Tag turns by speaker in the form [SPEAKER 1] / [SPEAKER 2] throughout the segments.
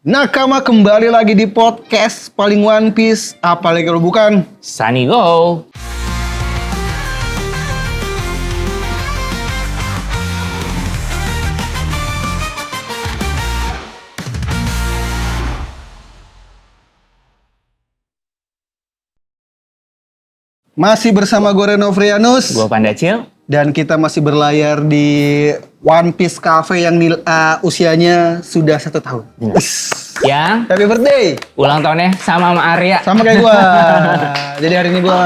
[SPEAKER 1] Nakama kembali lagi di podcast paling One Piece. Apalagi kalau bukan
[SPEAKER 2] Sunny Go.
[SPEAKER 1] masih bersama gue Reno Frianus.
[SPEAKER 2] Gua Pandacil.
[SPEAKER 1] Dan kita masih berlayar di One Piece Cafe yang usianya sudah 1 tahun.
[SPEAKER 2] Yang
[SPEAKER 1] Happy birthday.
[SPEAKER 2] ulang tahunnya sama Arya.
[SPEAKER 1] Sama kayak gue. Jadi hari ini gue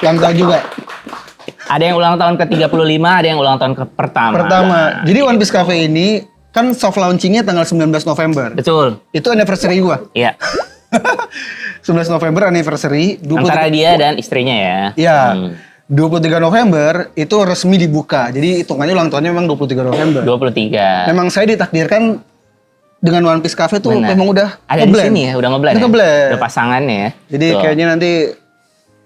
[SPEAKER 1] ulang tahun juga.
[SPEAKER 2] Ada yang ulang tahun ke-35, ada yang ulang tahun pertama.
[SPEAKER 1] Jadi One Piece Cafe ini kan soft launchingnya tanggal 19 November.
[SPEAKER 2] Betul.
[SPEAKER 1] Itu anniversary gue.
[SPEAKER 2] Iya.
[SPEAKER 1] 19 November anniversary.
[SPEAKER 2] Antara dia dan istrinya ya.
[SPEAKER 1] Iya. 23 November itu resmi dibuka. Jadi hitungannya ulang tahunnya memang 23 November.
[SPEAKER 2] 23.
[SPEAKER 1] Memang saya ditakdirkan dengan One Piece Cafe tuh
[SPEAKER 2] Benar.
[SPEAKER 1] memang udah
[SPEAKER 2] Ada di sini ya, udah ngeblend.
[SPEAKER 1] Ngeblend.
[SPEAKER 2] Udah pasangannya ya.
[SPEAKER 1] Jadi
[SPEAKER 2] Tuh.
[SPEAKER 1] kayaknya nanti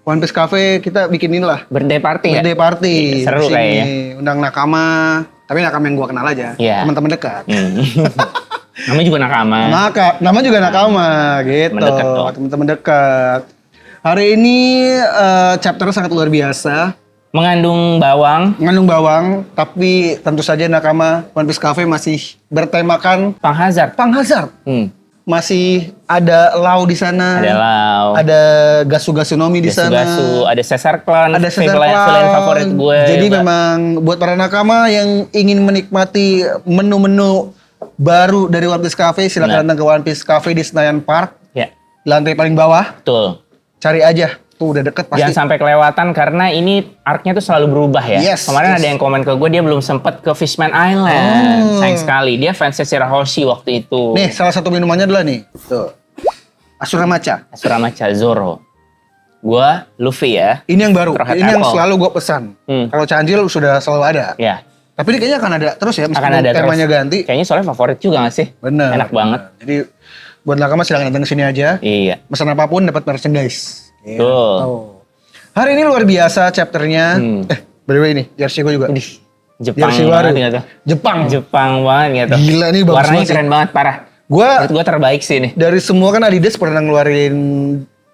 [SPEAKER 1] One Piece Cafe kita bikinin lah.
[SPEAKER 2] Birthday party ya?
[SPEAKER 1] Birthday party.
[SPEAKER 2] Seru
[SPEAKER 1] di sini.
[SPEAKER 2] kayaknya.
[SPEAKER 1] Undang nakama. Tapi nakama yang gua kenal aja.
[SPEAKER 2] Iya.
[SPEAKER 1] Teman-teman dekat.
[SPEAKER 2] Namanya juga nakama.
[SPEAKER 1] Nama juga nakama gitu.
[SPEAKER 2] Mendekat dong.
[SPEAKER 1] Teman-teman dekat. Hari ini chapter sangat luar biasa.
[SPEAKER 2] Mengandung bawang,
[SPEAKER 1] Tapi tentu saja nakama One Piece Cafe masih bertemakan
[SPEAKER 2] Pang Hazard.
[SPEAKER 1] Pang Hazard. Masih ada Lau di sana.
[SPEAKER 2] Ada Lau.
[SPEAKER 1] Ada Gasu-Gasunomi di sana.
[SPEAKER 2] Gasu, ada Caesar Clan.
[SPEAKER 1] Ada Caesar
[SPEAKER 2] villain favorit gue.
[SPEAKER 1] Jadi
[SPEAKER 2] juga.
[SPEAKER 1] memang buat para nakama yang ingin menikmati menu-menu baru dari One Piece Cafe, silakan datang ke One Piece Cafe di Senayan Park.
[SPEAKER 2] Ya,
[SPEAKER 1] Lantai paling bawah.
[SPEAKER 2] betul.
[SPEAKER 1] Cari aja. Tuh udah deket pasti.
[SPEAKER 2] Jangan sampai kelewatan karena ini arc-nya tuh selalu berubah ya.
[SPEAKER 1] Yes,
[SPEAKER 2] Kemarin
[SPEAKER 1] yes.
[SPEAKER 2] ada yang komen ke gue dia belum sempet ke Fishman Island. Sayang sekali. Dia fansnya Shirahoshi waktu itu.
[SPEAKER 1] Nih, salah satu minumannya adalah nih. Tuh. Asura Matcha.
[SPEAKER 2] Asura Matcha Zoro. Gua Luffy ya.
[SPEAKER 1] Ini yang baru.
[SPEAKER 2] Terhad
[SPEAKER 1] Ini yang
[SPEAKER 2] Apple.
[SPEAKER 1] selalu gue pesan. Kalau Canjil sudah selalu ada.
[SPEAKER 2] Ya.
[SPEAKER 1] Tapi ini kayaknya akan ada terus ya, meskipun
[SPEAKER 2] Akan ada
[SPEAKER 1] temanya
[SPEAKER 2] terus.
[SPEAKER 1] ganti.
[SPEAKER 2] Kayaknya soalnya favorit juga gak sih?
[SPEAKER 1] Bener.
[SPEAKER 2] Enak banget.
[SPEAKER 1] Jadi buat nakama silakan datang ke sini aja.
[SPEAKER 2] Iya.
[SPEAKER 1] Pesan apapun dapat merchandise. Gitu.
[SPEAKER 2] Tuh.
[SPEAKER 1] Hari ini luar biasa chapternya. By the way nih, jersey gue juga.
[SPEAKER 2] Jepang
[SPEAKER 1] Jersey baru.
[SPEAKER 2] banget gitu.
[SPEAKER 1] Jepang
[SPEAKER 2] banget gitu.
[SPEAKER 1] Gila nih, bagus
[SPEAKER 2] Warnanya
[SPEAKER 1] banget sih.
[SPEAKER 2] keren banget, parah.
[SPEAKER 1] Gua
[SPEAKER 2] Menurut gue terbaik sih nih.
[SPEAKER 1] dari semua kan Adidas pernah ngeluarin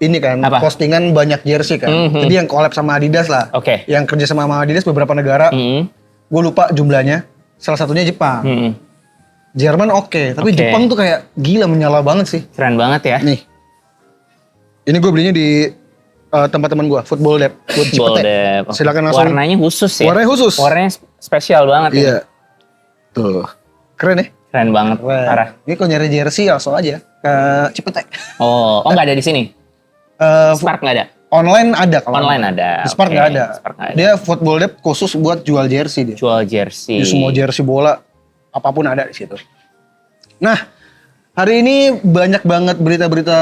[SPEAKER 1] ini kan,
[SPEAKER 2] Apa?
[SPEAKER 1] postingan banyak jersey kan. Jadi yang collab sama Adidas lah.
[SPEAKER 2] Oke.
[SPEAKER 1] Yang kerja sama Adidas beberapa negara. Gue lupa jumlahnya. Salah satunya Jepang. Jerman oke, tapi
[SPEAKER 2] Oke.
[SPEAKER 1] Jepang tuh kayak gila menyala banget sih.
[SPEAKER 2] Keren banget ya.
[SPEAKER 1] Nih. Ini gue belinya di tempat teman gue, Football Dep. Buat
[SPEAKER 2] Football
[SPEAKER 1] Cipete.
[SPEAKER 2] Dep. Oke.
[SPEAKER 1] Silakan langsung.
[SPEAKER 2] Warnanya khusus ya.
[SPEAKER 1] Warnanya khusus.
[SPEAKER 2] Warnanya spesial banget ya.
[SPEAKER 1] Iya. Tuh. Keren ya?
[SPEAKER 2] Keren banget,
[SPEAKER 1] Keren.
[SPEAKER 2] parah.
[SPEAKER 1] Ini kalau nyari jersey langsung aja ke Cipete.
[SPEAKER 2] Oh nggak ada di sini? Spark nggak ada?
[SPEAKER 1] Online ada kalau
[SPEAKER 2] Online ada.
[SPEAKER 1] Di Spark
[SPEAKER 2] Oke,
[SPEAKER 1] nggak ada.
[SPEAKER 2] Spark nggak ada.
[SPEAKER 1] Dia Football Dep khusus buat jual jersey dia.
[SPEAKER 2] Jual jersey.
[SPEAKER 1] Di semua jersey bola apapun ada di situ. Nah, hari ini banyak banget berita-berita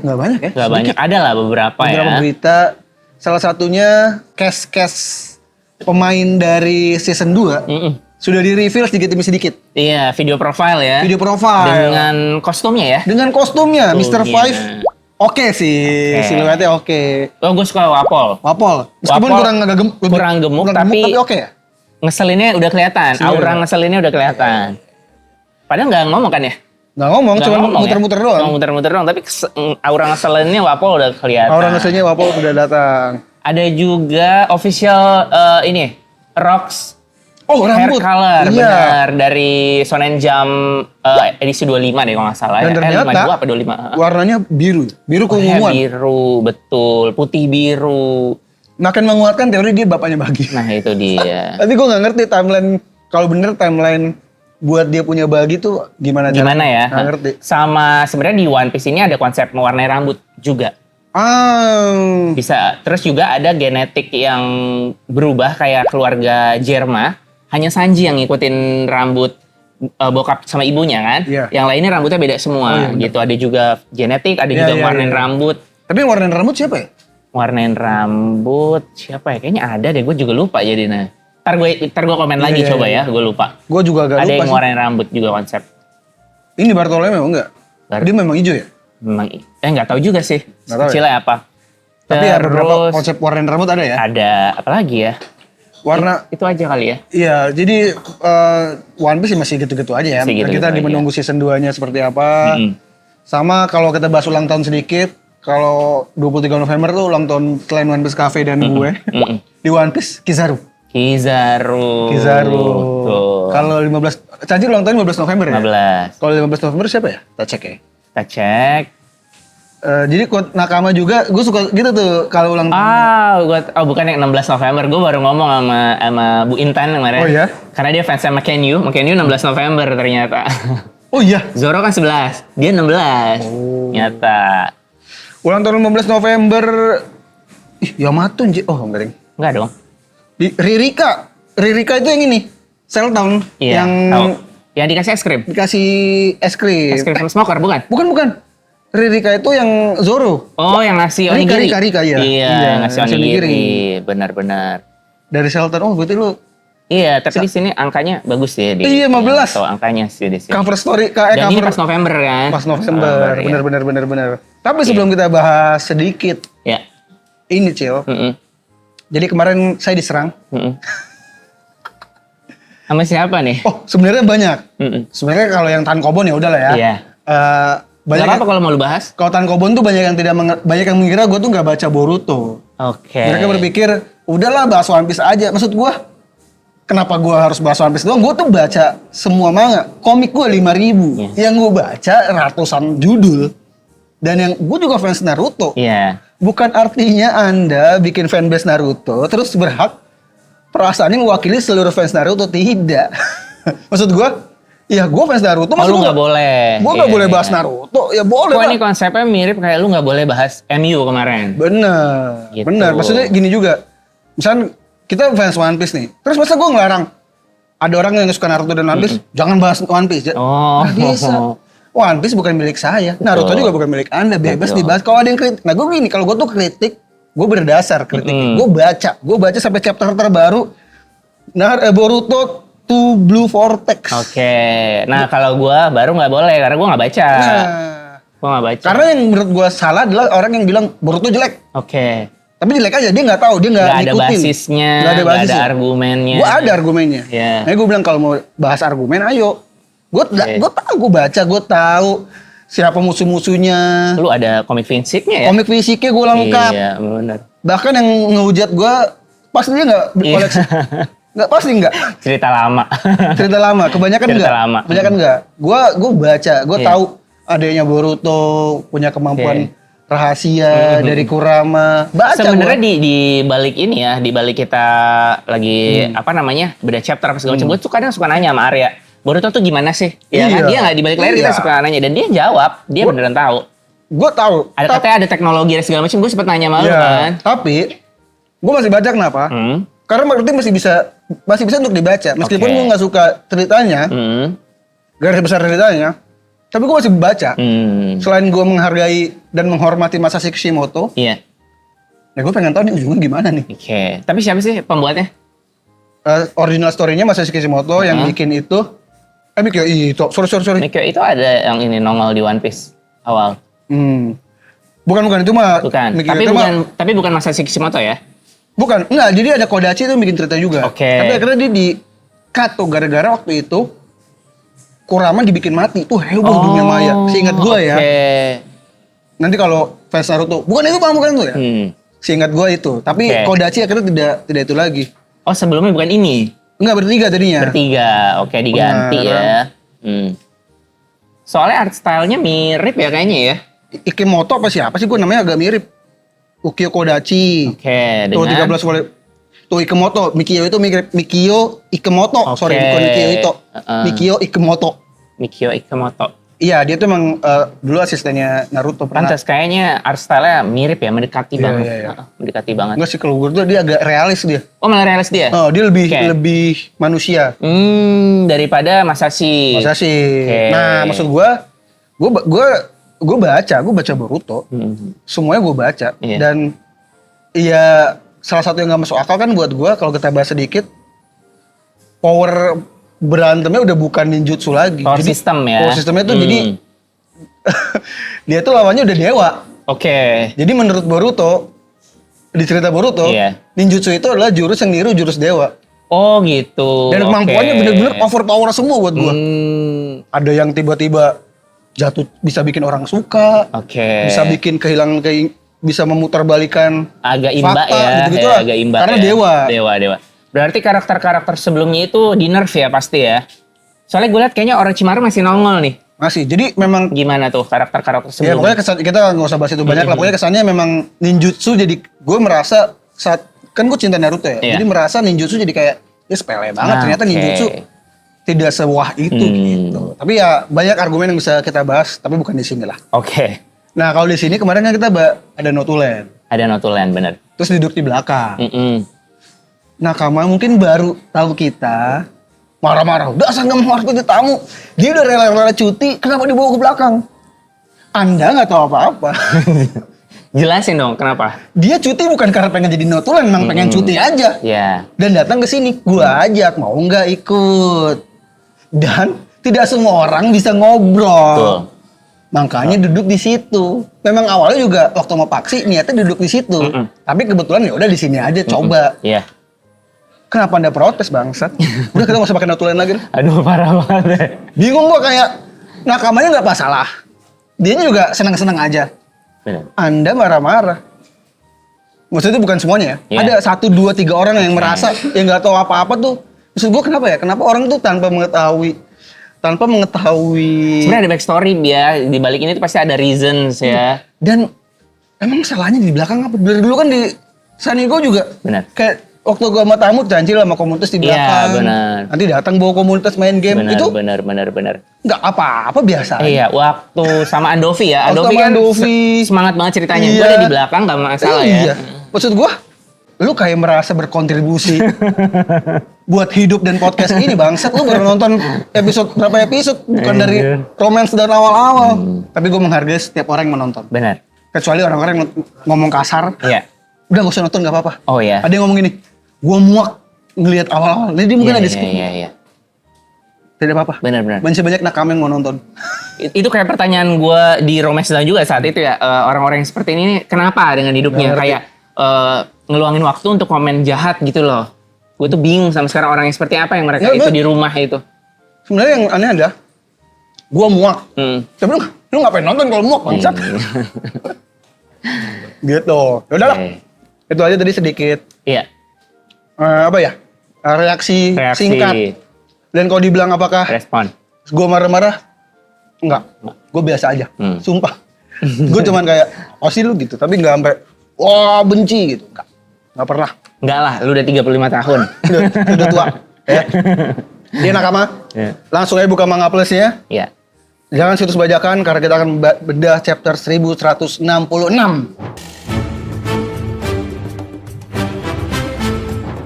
[SPEAKER 1] nggak banyak ya?
[SPEAKER 2] Nggak banyak, ada lah beberapa ya.
[SPEAKER 1] Berita. Salah satunya cast pemain dari season 2 sudah di-reveal sedikit demi sedikit.
[SPEAKER 2] Iya, video profile ya.
[SPEAKER 1] Video profile.
[SPEAKER 2] Dengan kostumnya ya.
[SPEAKER 1] Dengan kostumnya,
[SPEAKER 2] Tuh,
[SPEAKER 1] Mr.
[SPEAKER 2] iya.
[SPEAKER 1] Five. Oke sih, siluetnya oke.
[SPEAKER 2] Oh, gue suka Wapol.
[SPEAKER 1] Wapol. Meskipun
[SPEAKER 2] Wapol
[SPEAKER 1] kurang
[SPEAKER 2] gemuk, tapi
[SPEAKER 1] oke ya.
[SPEAKER 2] Ngeselinnya udah kelihatan.
[SPEAKER 1] Siluet.
[SPEAKER 2] Aura ngeselinnya udah kelihatan. Padahal nggak ngomong kan ya?
[SPEAKER 1] Nggak ngomong,
[SPEAKER 2] Nggak
[SPEAKER 1] cuma
[SPEAKER 2] ngomong
[SPEAKER 1] muter-muter
[SPEAKER 2] ya?
[SPEAKER 1] doang.
[SPEAKER 2] Cuma muter-muter doang, tapi aura ngeselinnya Wapol udah kelihatan.
[SPEAKER 1] Aura ngeselnya Wapol udah datang.
[SPEAKER 2] Ada juga official ini Rocks
[SPEAKER 1] Oh,
[SPEAKER 2] hair
[SPEAKER 1] rambut.
[SPEAKER 2] color,
[SPEAKER 1] Iya.
[SPEAKER 2] benar, dari Shonen Jump edisi 25 deh kalau nggak salah.
[SPEAKER 1] Dan ternyata
[SPEAKER 2] 52 apa 25?
[SPEAKER 1] warnanya biru. Biru
[SPEAKER 2] Warnanya
[SPEAKER 1] keunguan.
[SPEAKER 2] biru, betul. Putih biru.
[SPEAKER 1] Makin menguatkan teori dia bapaknya Bagi.
[SPEAKER 2] Nah itu dia.
[SPEAKER 1] Tapi gue nggak ngerti timeline, kalau bener timeline buat dia punya Bagi tuh gimana
[SPEAKER 2] Gimana ya?
[SPEAKER 1] Nggak ngerti.
[SPEAKER 2] Sama sebenarnya di One Piece ini ada konsep mewarnai rambut juga. Bisa. Terus juga ada genetik yang berubah kayak keluarga Jerma. Hanya Sanji yang ngikutin rambut bokap sama ibunya kan.
[SPEAKER 1] Iya.
[SPEAKER 2] Yang lainnya rambutnya beda semua.
[SPEAKER 1] Oh, iya,
[SPEAKER 2] gitu. Ada juga genetik, ada
[SPEAKER 1] Iya,
[SPEAKER 2] juga
[SPEAKER 1] iya,
[SPEAKER 2] mewarnain
[SPEAKER 1] iya.
[SPEAKER 2] rambut.
[SPEAKER 1] Tapi yang warnain rambut siapa ya?
[SPEAKER 2] Warnain rambut siapa ya? Kayaknya ada deh. Gue juga lupa jadinya. Ntar gue komen lagi
[SPEAKER 1] Iya,
[SPEAKER 2] coba
[SPEAKER 1] iya.
[SPEAKER 2] ya. Gue lupa.
[SPEAKER 1] Gue juga agak
[SPEAKER 2] Ada
[SPEAKER 1] lupa
[SPEAKER 2] yang
[SPEAKER 1] sih.
[SPEAKER 2] warnain rambut juga konsep.
[SPEAKER 1] Ini Bartolomeo enggak? Dia memang hijau ya?
[SPEAKER 2] Memang nggak tahu juga sih.
[SPEAKER 1] Nggak tahu ya?
[SPEAKER 2] Kecilnya apa.
[SPEAKER 1] Tapi ada beberapa
[SPEAKER 2] Terus
[SPEAKER 1] konsep warnain rambut ada ya?
[SPEAKER 2] ada apa lagi ya?
[SPEAKER 1] Warna
[SPEAKER 2] Itu aja kali ya.
[SPEAKER 1] Iya, jadi One Piece masih gitu-gitu aja ya.
[SPEAKER 2] Masih gitu-gitu
[SPEAKER 1] Kita
[SPEAKER 2] aja.
[SPEAKER 1] menunggu season 2-nya seperti apa. Sama kalau kita bahas ulang tahun sedikit, kalau 23 November tuh ulang tahun selain One Piece Cafe dan gue di One Piece Kizaru.
[SPEAKER 2] Kizaru. Tuh.
[SPEAKER 1] Kalau 15 Sanji ulang tahun 15 November ya?
[SPEAKER 2] 15.
[SPEAKER 1] Kalau 15 November siapa ya? Kita cek ya.
[SPEAKER 2] Kita cek.
[SPEAKER 1] Jadi quote Nakama juga, gue suka gitu tuh kalau ulang
[SPEAKER 2] Bukan yang 16 November. Gue baru ngomong sama Bu Intan kemarin.
[SPEAKER 1] Oh iya?
[SPEAKER 2] Karena dia fans sama Kenyu 16 November ternyata.
[SPEAKER 1] Oh iya?
[SPEAKER 2] Zoro kan 11, dia 16. Nyata.
[SPEAKER 1] Ulang tahun 15 November, Yamato oh enggak deng.
[SPEAKER 2] Enggak dong.
[SPEAKER 1] Di Ririka itu yang ini, Cell Town
[SPEAKER 2] Iya,
[SPEAKER 1] yang
[SPEAKER 2] tahu. Yang dikasih es krim.
[SPEAKER 1] dikasih es krim.
[SPEAKER 2] Es krim smoker bukan?
[SPEAKER 1] Bukan. Ririka itu yang Zoro.
[SPEAKER 2] Oh, yang ngasih onigiri.
[SPEAKER 1] Rika, iya.
[SPEAKER 2] Iya, yang ngasih
[SPEAKER 1] ngasih
[SPEAKER 2] onigiri. Benar-benar.
[SPEAKER 1] Dari Cell Town. Oh, berarti lu
[SPEAKER 2] Iya, tapi di sini angkanya bagus ya.
[SPEAKER 1] Iya, 15.
[SPEAKER 2] Atau angkanya sih di sini.
[SPEAKER 1] cover story
[SPEAKER 2] Dan ini
[SPEAKER 1] cover
[SPEAKER 2] pas November kan?
[SPEAKER 1] pas November.
[SPEAKER 2] ya.
[SPEAKER 1] Bener. Tapi sebelum kita bahas sedikit
[SPEAKER 2] Ya.
[SPEAKER 1] ini, Cil.
[SPEAKER 2] Mm-mm.
[SPEAKER 1] Jadi kemarin saya diserang.
[SPEAKER 2] Mm-mm. Sama siapa nih?
[SPEAKER 1] Oh, sebenarnya banyak.
[SPEAKER 2] Mm-mm.
[SPEAKER 1] Sebenarnya kalau yang Tankobon ya udahlah ya.
[SPEAKER 2] Iya.
[SPEAKER 1] Banyak
[SPEAKER 2] Gak apa kalau mau lu bahas?
[SPEAKER 1] kalau Tankobon tuh banyak yang mengira gue tuh nggak baca Boruto.
[SPEAKER 2] Oke.
[SPEAKER 1] Mereka berpikir udahlah bahas One Piece aja. Maksud gue, kenapa gue harus bahas One Piece doang? Gue tuh baca semua manga. Komik gue 5.000.
[SPEAKER 2] Yes.
[SPEAKER 1] Yang gue baca ratusan judul. Dan yang gue juga fans Naruto.
[SPEAKER 2] Iya.
[SPEAKER 1] Bukan artinya Anda bikin fanbase Naruto terus berhak perasaannya mewakili seluruh fans Naruto. Tidak. Maksud gue, ya gue fans Naruto.
[SPEAKER 2] Oh, lu nggak boleh.
[SPEAKER 1] Gue nggak boleh bahas Naruto. Ya boleh
[SPEAKER 2] Kok
[SPEAKER 1] lah.
[SPEAKER 2] ini konsepnya mirip kayak lu nggak boleh bahas MU kemarin.
[SPEAKER 1] Bener.
[SPEAKER 2] Gitu.
[SPEAKER 1] Bener. Maksudnya gini juga. Misalnya kita fans One Piece nih. Terus masa gue ngelarang ada orang yang suka Naruto dan One Piece, jangan bahas One Piece.
[SPEAKER 2] Oh.
[SPEAKER 1] Nggak bisa. One Piece bukan milik saya. Naruto juga bukan milik Anda. Bebas
[SPEAKER 2] Betul.
[SPEAKER 1] dibahas. Kalau ada yang kritik. Nah gue gini, kalau gue tuh kritik, gue berdasar kritik. Gue baca sampai chapter terbaru. Boruto to Blue Vortex.
[SPEAKER 2] Oke. Nah, kalau gua baru nggak boleh karena gua nggak baca.
[SPEAKER 1] Nah,
[SPEAKER 2] Gua nggak baca.
[SPEAKER 1] karena yang menurut gue salah adalah orang yang bilang Boruto jelek.
[SPEAKER 2] Oke.
[SPEAKER 1] Tapi jelek aja, dia nggak tahu, dia nggak
[SPEAKER 2] Nggak ada
[SPEAKER 1] ngikutin.
[SPEAKER 2] basisnya,
[SPEAKER 1] Nggak ada
[SPEAKER 2] nggak ada
[SPEAKER 1] basisnya.
[SPEAKER 2] argumennya.
[SPEAKER 1] Gue ada argumennya.
[SPEAKER 2] Iya.
[SPEAKER 1] Nah, gue bilang kalau mau bahas argumen, ayo. Gue tahu, gue baca, gue tahu siapa musuh-musuhnya.
[SPEAKER 2] Lu ada komik fisiknya ya?
[SPEAKER 1] Komik fisiknya gue lengkap.
[SPEAKER 2] Iya, benar.
[SPEAKER 1] Bahkan yang ngehujat gue, pasti dia nggak koleksi. Nggak, pasti nggak.
[SPEAKER 2] Cerita lama.
[SPEAKER 1] Cerita lama, kebanyakan
[SPEAKER 2] Cerita
[SPEAKER 1] nggak.
[SPEAKER 2] lama.
[SPEAKER 1] Kebanyakan nggak. Gue baca, gue
[SPEAKER 2] Iya.
[SPEAKER 1] tahu adanya Boruto punya kemampuan rahasia dari Kurama. Baca
[SPEAKER 2] Sebenarnya
[SPEAKER 1] gua.
[SPEAKER 2] di balik ini ya, di balik kita lagi apa namanya beda chapter apa segala macam, gue tuh kadang suka nanya sama Arya, Boruto tuh gimana sih? Ya kan
[SPEAKER 1] Iya.
[SPEAKER 2] dia nggak di balik layar kita
[SPEAKER 1] Iya.
[SPEAKER 2] suka nanya dan dia jawab, dia beneran tahu.
[SPEAKER 1] Gue tahu.
[SPEAKER 2] Ada katanya ada teknologi dan segala macam, gue sempet nanya sama lu
[SPEAKER 1] Ya,
[SPEAKER 2] kan.
[SPEAKER 1] tapi gue masih baca kenapa? Karena berarti masih bisa untuk dibaca. Meskipun
[SPEAKER 2] Oke.
[SPEAKER 1] gue nggak suka ceritanya, garis besar ceritanya, tapi gue masih baca. Selain gue menghargai dan menghormati Masashi Kishimoto,
[SPEAKER 2] Iya.
[SPEAKER 1] ya gue pengen tahu nih ujungnya gimana nih.
[SPEAKER 2] Oke. Tapi siapa sih pembuatnya?
[SPEAKER 1] Original story-nya Masashi Kishimoto yang bikin itu, Mikio Ito. Sorry.
[SPEAKER 2] Mikio itu ada yang ini nongol di One Piece awal.
[SPEAKER 1] Bukan itu mah.
[SPEAKER 2] Bukan.
[SPEAKER 1] Mikio
[SPEAKER 2] Tapi
[SPEAKER 1] Ito mah-
[SPEAKER 2] bukan Masashi Kishimoto ya?
[SPEAKER 1] Bukan, enggak. Jadi ada Kodachi itu yang bikin cerita juga.
[SPEAKER 2] Oke.
[SPEAKER 1] Tapi akhirnya dia di cut tuh gara-gara waktu itu Kurama dibikin mati. Tuh heboh dunia maya. Seingat gue ya.
[SPEAKER 2] Oke.
[SPEAKER 1] Nanti kalau fans Naruto, bukan itu ya. Seingat gue itu. Tapi
[SPEAKER 2] Oke.
[SPEAKER 1] Kodachi akhirnya tidak itu lagi.
[SPEAKER 2] Oh sebelumnya bukan ini?
[SPEAKER 1] Enggak, bertiga tadinya.
[SPEAKER 2] Bertiga. Oke diganti
[SPEAKER 1] Benar.
[SPEAKER 2] ya. Soalnya art style-nya mirip ya kayaknya ya.
[SPEAKER 1] Ikemoto apa siapa sih? Gue namanya agak mirip. Ukyo Kodachi.
[SPEAKER 2] Oke.
[SPEAKER 1] Tuh 13 boleh. Tuh Ikemoto. Mikio itu mirip Mikio Ikemoto.
[SPEAKER 2] Oke.
[SPEAKER 1] Sorry, bukan Mikio Ito. Mikio Ikemoto.
[SPEAKER 2] Mikio Ikemoto.
[SPEAKER 1] Iya, dia tuh emang dulu asistennya Naruto. Pernah.
[SPEAKER 2] Pantas kayaknya art style-nya mirip ya, mendekati
[SPEAKER 1] Iya,
[SPEAKER 2] banget.
[SPEAKER 1] iya.
[SPEAKER 2] Mendekati banget.
[SPEAKER 1] Enggak sih, kalau gue tuh dia agak realis dia.
[SPEAKER 2] Oh malah realis dia?
[SPEAKER 1] Oh, dia lebih
[SPEAKER 2] Oke.
[SPEAKER 1] lebih manusia.
[SPEAKER 2] Daripada Masashi.
[SPEAKER 1] Masa sih?
[SPEAKER 2] Oke.
[SPEAKER 1] Nah, maksud gue baca Boruto. Semuanya gue baca.
[SPEAKER 2] Iya.
[SPEAKER 1] Dan ya salah satu yang gak masuk akal kan buat gue kalau kita bahas sedikit, power berantemnya udah bukan ninjutsu lagi.
[SPEAKER 2] Power system ya.
[SPEAKER 1] Power systemnya tuh jadi dia tuh lawannya udah dewa.
[SPEAKER 2] Oke.
[SPEAKER 1] Jadi menurut Boruto, di cerita Boruto,
[SPEAKER 2] Iya.
[SPEAKER 1] ninjutsu itu adalah jurus yang niru jurus dewa.
[SPEAKER 2] Oh gitu.
[SPEAKER 1] Dan kemampuannya
[SPEAKER 2] Oke.
[SPEAKER 1] bener-bener overpower semua buat gua. Ada yang tiba-tiba jatuh, bisa bikin orang suka,
[SPEAKER 2] Oke.
[SPEAKER 1] bisa bikin bisa memutarbalikan
[SPEAKER 2] Agak imba
[SPEAKER 1] fakta,
[SPEAKER 2] ya,
[SPEAKER 1] gitu-gitu
[SPEAKER 2] ya,
[SPEAKER 1] lah.
[SPEAKER 2] agak imba
[SPEAKER 1] Karena
[SPEAKER 2] ya.
[SPEAKER 1] dewa.
[SPEAKER 2] Dewa. Berarti karakter-karakter sebelumnya itu di nerf ya pasti ya. Soalnya gue liat kayaknya Orochimaru masih nongol nih.
[SPEAKER 1] Masih. Jadi memang
[SPEAKER 2] Gimana tuh karakter-karakter
[SPEAKER 1] ya
[SPEAKER 2] sebelumnya?
[SPEAKER 1] pokoknya kita nggak usah bahas itu banyak lah. Pokoknya kesannya memang ninjutsu, jadi gue merasa saat kan gue cinta Naruto ya.
[SPEAKER 2] Iya.
[SPEAKER 1] Jadi merasa ninjutsu jadi kayak ya sepele banget. Ternyata
[SPEAKER 2] oke.
[SPEAKER 1] ninjutsu tidak sewah itu gitu. Tapi ya banyak argumen yang bisa kita bahas, tapi bukan di sini lah.
[SPEAKER 2] Oke.
[SPEAKER 1] Nah kalau di sini kemarin kan kita ada Notulen,
[SPEAKER 2] Ada Notulen bener.
[SPEAKER 1] terus duduk di belakang.
[SPEAKER 2] Mm-mm.
[SPEAKER 1] Nakama mungkin baru tahu kita marah-marah. Udah asal nggak menghargai tamu. Dia udah rela-rela cuti, kenapa dibawa ke belakang? Anda nggak tahu apa-apa.
[SPEAKER 2] Jelasin dong kenapa?
[SPEAKER 1] Dia cuti bukan karena pengen jadi Notulen, memang pengen cuti aja.
[SPEAKER 2] Ya.
[SPEAKER 1] Dan datang ke sini, gua ajak, mau nggak ikut? Dan tidak semua orang bisa ngobrol.
[SPEAKER 2] Betul.
[SPEAKER 1] Makanya duduk di situ. Memang awalnya juga waktu mau paksi niatnya duduk di situ. Tapi kebetulan ya udah di sini aja coba.
[SPEAKER 2] Iya.
[SPEAKER 1] Kenapa Anda protes bangsat? Udah kita nggak usah pakai Notulen lagi.
[SPEAKER 2] Aduh parah banget deh.
[SPEAKER 1] Bingung gua kayak nakamanya nggak masalah. Dianya juga senang-senang aja.
[SPEAKER 2] Bener.
[SPEAKER 1] Anda marah-marah. Maksudnya itu bukan semuanya ya.
[SPEAKER 2] Iya.
[SPEAKER 1] Ada 1, 2, 3 orang yang merasa yang nggak tahu apa-apa tuh. Maksud gua kenapa ya? Kenapa orang tuh tanpa mengetahui
[SPEAKER 2] Sebenarnya ada backstory dia di balik ini tuh pasti ada reasons ya.
[SPEAKER 1] dan emang salahnya di belakang apa? Dari dulu kan di Sanigo juga
[SPEAKER 2] Benar.
[SPEAKER 1] kayak waktu gua sama tamu cancil sama komunitas di
[SPEAKER 2] Iya,
[SPEAKER 1] belakang.
[SPEAKER 2] benar.
[SPEAKER 1] Nanti datang bawa komunitas main game itu
[SPEAKER 2] Benar.
[SPEAKER 1] nggak apa-apa biasa.
[SPEAKER 2] Iya, waktu sama Andovi ya.
[SPEAKER 1] Waktu
[SPEAKER 2] Andovi
[SPEAKER 1] sama
[SPEAKER 2] kan
[SPEAKER 1] Andovi.
[SPEAKER 2] semangat banget ceritanya.
[SPEAKER 1] Iya.
[SPEAKER 2] Gue ada di belakang gak masalah
[SPEAKER 1] Iya.
[SPEAKER 2] ya.
[SPEAKER 1] Maksud gua, lu kayak merasa berkontribusi buat hidup dan podcast ini bangsat. Lu baru nonton berapa episode bukan dari romance dan awal-awal. Tapi gue menghargai setiap orang yang menonton.
[SPEAKER 2] Benar.
[SPEAKER 1] Kecuali orang-orang yang ngomong kasar.
[SPEAKER 2] Iya.
[SPEAKER 1] Udah gak usah nonton gak apa-apa.
[SPEAKER 2] Oh iya.
[SPEAKER 1] Ada yang ngomong gini, gua muak ngelihat awal-awal. Jadi mungkin ada skip.
[SPEAKER 2] Iya.
[SPEAKER 1] Tidak apa-apa.
[SPEAKER 2] Benar.
[SPEAKER 1] Masih banyak nakama yang mau nonton.
[SPEAKER 2] Itu kayak pertanyaan gue di Romance Down juga saat itu ya. Orang-orang yang seperti ini kenapa dengan hidupnya
[SPEAKER 1] Nggak ngerti.
[SPEAKER 2] kayak ngeluangin waktu untuk komen jahat gitu loh. Gue tuh bingung sama sekarang orang yang seperti apa yang mereka
[SPEAKER 1] Ya,
[SPEAKER 2] itu
[SPEAKER 1] bener.
[SPEAKER 2] di rumah itu.
[SPEAKER 1] Sebenarnya yang aneh ada, gua muak. Tapi lu ngapain nonton kalau muak bangsat? Gitu. Yaudah lah.
[SPEAKER 2] Oke.
[SPEAKER 1] Itu aja tadi sedikit
[SPEAKER 2] Iya.
[SPEAKER 1] apa ya? Reaksi singkat. Dan kalau dibilang apakah
[SPEAKER 2] Respon.
[SPEAKER 1] gue marah-marah? Enggak. Gue biasa aja. Sumpah. Gue cuman kayak, oh sih lu gitu. Tapi nggak sampai, wah benci gitu. Nggak pernah.
[SPEAKER 2] Enggak lah, lu udah 35 tahun.
[SPEAKER 1] Udah tua. Ya. Dia nakama.
[SPEAKER 2] Iya.
[SPEAKER 1] Langsung aja buka Manga Plus-nya.
[SPEAKER 2] Iya.
[SPEAKER 1] Jangan situs bajakan karena kita akan bedah chapter 1166.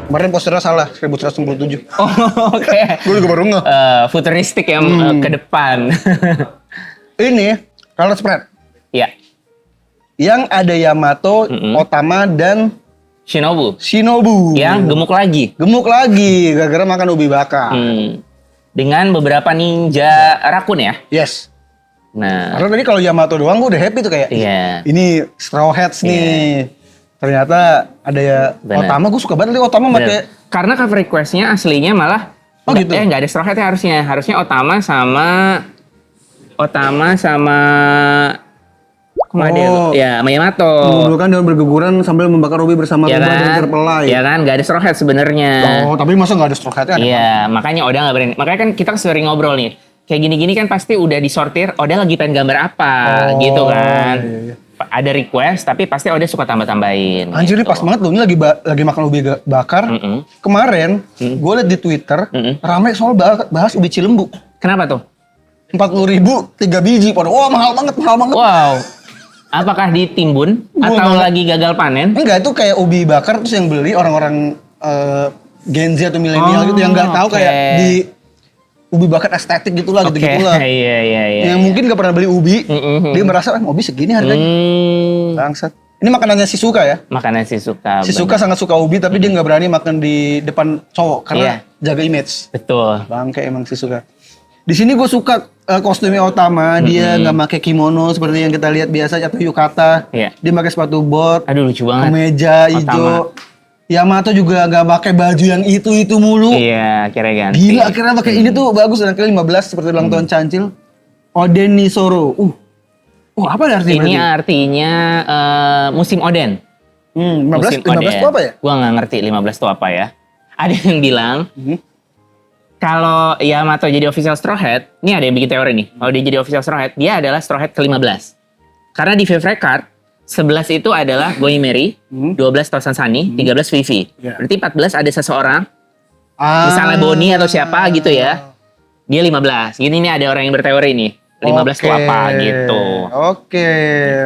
[SPEAKER 1] Kemarin posternya salah, 1167.
[SPEAKER 2] Oh, oke.
[SPEAKER 1] Gue juga baru ngeh.
[SPEAKER 2] Futuristik yang ke depan.
[SPEAKER 1] Ini color spread.
[SPEAKER 2] Iya.
[SPEAKER 1] Yang ada Yamato, Otama, dan
[SPEAKER 2] Shinobu.
[SPEAKER 1] Shinobu.
[SPEAKER 2] Yang gemuk lagi.
[SPEAKER 1] Gemuk lagi, gara-gara makan ubi bakar.
[SPEAKER 2] Dengan beberapa ninja rakun ya.
[SPEAKER 1] Yes.
[SPEAKER 2] Nah,
[SPEAKER 1] Karena tadi kalau Yamato doang gue udah happy tuh kayak,
[SPEAKER 2] iya.
[SPEAKER 1] ini Straw Hats nih. Ternyata ada ya
[SPEAKER 2] Bener.
[SPEAKER 1] Otama, gue suka banget nih Otama
[SPEAKER 2] Bener.
[SPEAKER 1] pakai.
[SPEAKER 2] Karena cover requestnya aslinya malah
[SPEAKER 1] Oh, gitu?
[SPEAKER 2] nggak ada Straw Hat harusnya. Harusnya Otama sama kemana dia?
[SPEAKER 1] Oh.
[SPEAKER 2] Ya, sama Yamato.
[SPEAKER 1] Mengumpulkan daun berguguran sambil membakar ubi bersama
[SPEAKER 2] Ya
[SPEAKER 1] Ruba dan
[SPEAKER 2] kan?
[SPEAKER 1] Terpelai.
[SPEAKER 2] Ya kan, nggak ada Straw Hat sebenarnya.
[SPEAKER 1] Oh, tapi masa nggak ada Straw Hat-nya?
[SPEAKER 2] Iya, makanya Oda nggak berani. Makanya kan kita sering ngobrol nih. Kayak gini-gini kan pasti udah disortir. Oda lagi pengen gambar apa, gitu kan.
[SPEAKER 1] Iya.
[SPEAKER 2] Ada request, tapi pasti Oda suka tambah-tambahin.
[SPEAKER 1] Anjir ini
[SPEAKER 2] gitu.
[SPEAKER 1] pas banget loh, ini lagi makan ubi bakar. Kemarin gue liat di Twitter, ramai soal bahas ubi Cilembu.
[SPEAKER 2] Kenapa tuh?
[SPEAKER 1] 40.000 3 biji. Wah mahal banget.
[SPEAKER 2] Wow. Apakah ditimbun
[SPEAKER 1] Gua
[SPEAKER 2] atau
[SPEAKER 1] nggak-
[SPEAKER 2] lagi gagal panen?
[SPEAKER 1] Enggak, itu kayak ubi bakar terus yang beli orang-orang Gen Z atau milenial gitu yang nggak tahu
[SPEAKER 2] oke.
[SPEAKER 1] kayak di ubi bakar estetik gitulah
[SPEAKER 2] Oke,
[SPEAKER 1] gitu-gitulah.
[SPEAKER 2] iya.
[SPEAKER 1] Yang mungkin gak pernah beli ubi, dia merasa ubi segini harganya. Bangsat. Ini makanannya si Suka ya.
[SPEAKER 2] Makanan si Suka.
[SPEAKER 1] Si Suka sangat suka ubi tapi dia nggak berani makan di depan cowok karena
[SPEAKER 2] Iya.
[SPEAKER 1] jaga image.
[SPEAKER 2] Betul.
[SPEAKER 1] Bangke emang si Suka. Di sini gue suka kostumnya Otama, dia nggak pakai kimono seperti yang kita lihat biasa atau yukata.
[SPEAKER 2] Iya.
[SPEAKER 1] Dia pakai sepatu bot,
[SPEAKER 2] Aduh lucu banget.
[SPEAKER 1] kemeja hijau. Yamato juga nggak pakai baju yang itu mulu.
[SPEAKER 2] Iya, akhirnya ganti.
[SPEAKER 1] Gila akhirnya pakai ini tuh bagus dan akhirnya 15 seperti ulang tahun Cancil. Oden Nisoro. Apa artinya?
[SPEAKER 2] Ini artinya musim Oden.
[SPEAKER 1] 15 itu apa ya?
[SPEAKER 2] Gua nggak ngerti 15 itu apa ya. Ada yang bilang kalau Yamato jadi official Straw Hat, ini ada yang bikin teori nih. Kalau dia jadi official Straw Hat, dia adalah Straw Hat ke-15. Karena di favorite card 11 itu adalah Goimeri, 12 Tosan Sani, 13 Vivi.
[SPEAKER 1] Yeah.
[SPEAKER 2] Berarti 14 ada seseorang, misalnya Boni atau siapa gitu ya. Dia 15. Gini nih ada orang yang berteori nih. 15 itu apa gitu.
[SPEAKER 1] Oke.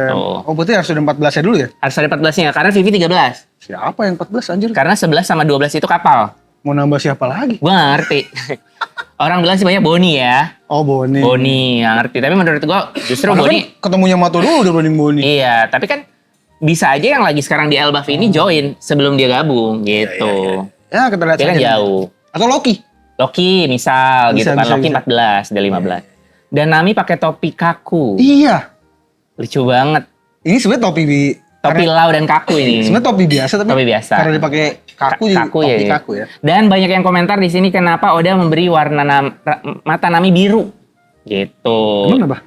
[SPEAKER 2] Gitu.
[SPEAKER 1] Oh berarti harus ada 14-nya dulu ya?
[SPEAKER 2] Harus ada 14-nya, karena Vivi 13.
[SPEAKER 1] Siapa yang 14 anjir?
[SPEAKER 2] Karena 11 sama 12 itu kapal.
[SPEAKER 1] Mau nambah siapa lagi?
[SPEAKER 2] Gua nggak ngerti. Orang bilang sih banyak Boni ya.
[SPEAKER 1] Oh Boni.
[SPEAKER 2] Boni, nggak ngerti. Tapi menurut gua justru
[SPEAKER 1] Karena
[SPEAKER 2] Boni.
[SPEAKER 1] kan ketemunya Mato dulu udah banding Boni.
[SPEAKER 2] Iya, tapi kan bisa aja yang lagi sekarang di Elbaf ini join sebelum dia gabung gitu.
[SPEAKER 1] Ya kita lihat
[SPEAKER 2] Dia kan
[SPEAKER 1] saja.
[SPEAKER 2] jauh.
[SPEAKER 1] Atau Loki.
[SPEAKER 2] Loki misal gitu kan.
[SPEAKER 1] Bisa,
[SPEAKER 2] Loki
[SPEAKER 1] bisa.
[SPEAKER 2] 14, dia 15. Dan Nami pakai topi kaku.
[SPEAKER 1] Iya.
[SPEAKER 2] Lucu banget.
[SPEAKER 1] Ini sebenarnya topi
[SPEAKER 2] Topi lau dan kaku ini.
[SPEAKER 1] sebenarnya topi biasa tapi
[SPEAKER 2] Topi biasa.
[SPEAKER 1] karena dipakai kaku jadi
[SPEAKER 2] Kaku
[SPEAKER 1] topi
[SPEAKER 2] ya.
[SPEAKER 1] kaku ya.
[SPEAKER 2] Dan banyak yang komentar di sini kenapa Oda memberi warna mata Nami biru. Gitu.
[SPEAKER 1] Emang apa?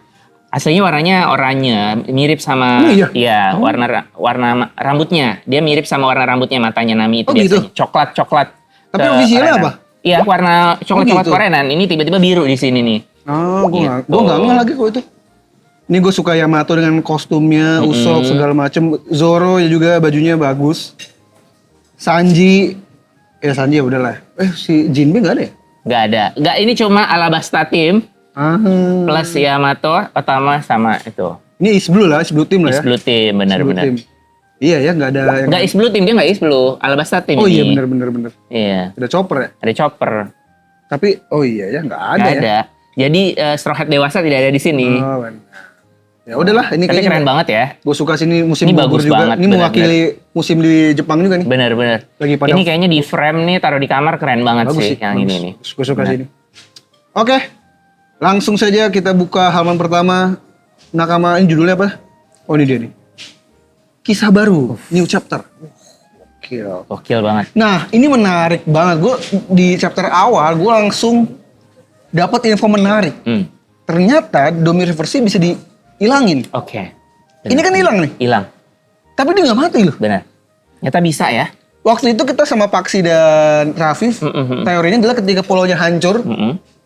[SPEAKER 2] Aslinya warnanya oranye, mirip sama
[SPEAKER 1] Emang iya?
[SPEAKER 2] warna rambutnya. Dia mirip sama warna rambutnya matanya Nami itu
[SPEAKER 1] Oh, gitu?
[SPEAKER 2] biasanya. Coklat-coklat.
[SPEAKER 1] Tapi
[SPEAKER 2] ke
[SPEAKER 1] officialnya
[SPEAKER 2] Koreanan.
[SPEAKER 1] apa?
[SPEAKER 2] Iya, warna coklat-coklat
[SPEAKER 1] gitu?
[SPEAKER 2] Koreanan. Ini tiba-tiba biru di sini nih.
[SPEAKER 1] Oh, gue
[SPEAKER 2] Gitu.
[SPEAKER 1] nggak ngeh lagi kok itu. Ini gue suka Yamato dengan kostumnya, Usopp segala macem. Zoro ya juga bajunya bagus. Sanji, ya Sanji ya udahlah. Si Jinbe nggak ada ya?
[SPEAKER 2] Nggak ada. Nggak, ini cuma Alabasta Team plus Yamato, Otama sama itu.
[SPEAKER 1] Ini East Blue lah, East Blue Team lah
[SPEAKER 2] Is
[SPEAKER 1] ya.
[SPEAKER 2] Blue Team,
[SPEAKER 1] East Blue
[SPEAKER 2] benar-benar.
[SPEAKER 1] Team. Iya ya, nggak ada yang...
[SPEAKER 2] Nggak Is Blue Team, dia nggak Is Blue. Alabasta Team
[SPEAKER 1] Oh
[SPEAKER 2] ini.
[SPEAKER 1] iya bener.
[SPEAKER 2] Iya.
[SPEAKER 1] Ada Chopper ya.
[SPEAKER 2] Ada Chopper.
[SPEAKER 1] Tapi oh iya ya nggak ada
[SPEAKER 2] Nggak
[SPEAKER 1] ya.
[SPEAKER 2] ada. Jadi Straw Hat dewasa tidak ada di sini.
[SPEAKER 1] Oh, benar. Ya udahlah, ini
[SPEAKER 2] Tapi keren banget ya.
[SPEAKER 1] Gue suka sini musim
[SPEAKER 2] Ini
[SPEAKER 1] gugur
[SPEAKER 2] bagus
[SPEAKER 1] juga.
[SPEAKER 2] banget,
[SPEAKER 1] Ini mewakili musim di Jepang juga nih.
[SPEAKER 2] Bener-bener.
[SPEAKER 1] Lagi pada
[SPEAKER 2] Ini kayaknya di frame nih taruh di kamar keren banget
[SPEAKER 1] bagus
[SPEAKER 2] sih yang
[SPEAKER 1] bagus.
[SPEAKER 2] ini nih.
[SPEAKER 1] Gue suka sini. Oke, langsung saja kita buka halaman pertama. Nakama, ini judulnya apa? Oh ini dia nih. Kisah baru, new chapter. Gokil.
[SPEAKER 2] Gokil banget.
[SPEAKER 1] Nah, ini menarik banget. Gue di chapter awal, gue langsung dapat info menarik. Ternyata Domi Reversi bisa dihilangin.
[SPEAKER 2] Oke.
[SPEAKER 1] Ini kan hilang nih,
[SPEAKER 2] Hilang.
[SPEAKER 1] tapi dia nggak mati loh.
[SPEAKER 2] Benar. Ternyata bisa ya.
[SPEAKER 1] Waktu itu kita sama Paksi dan Rafif, teorinya adalah ketika pulaunya hancur,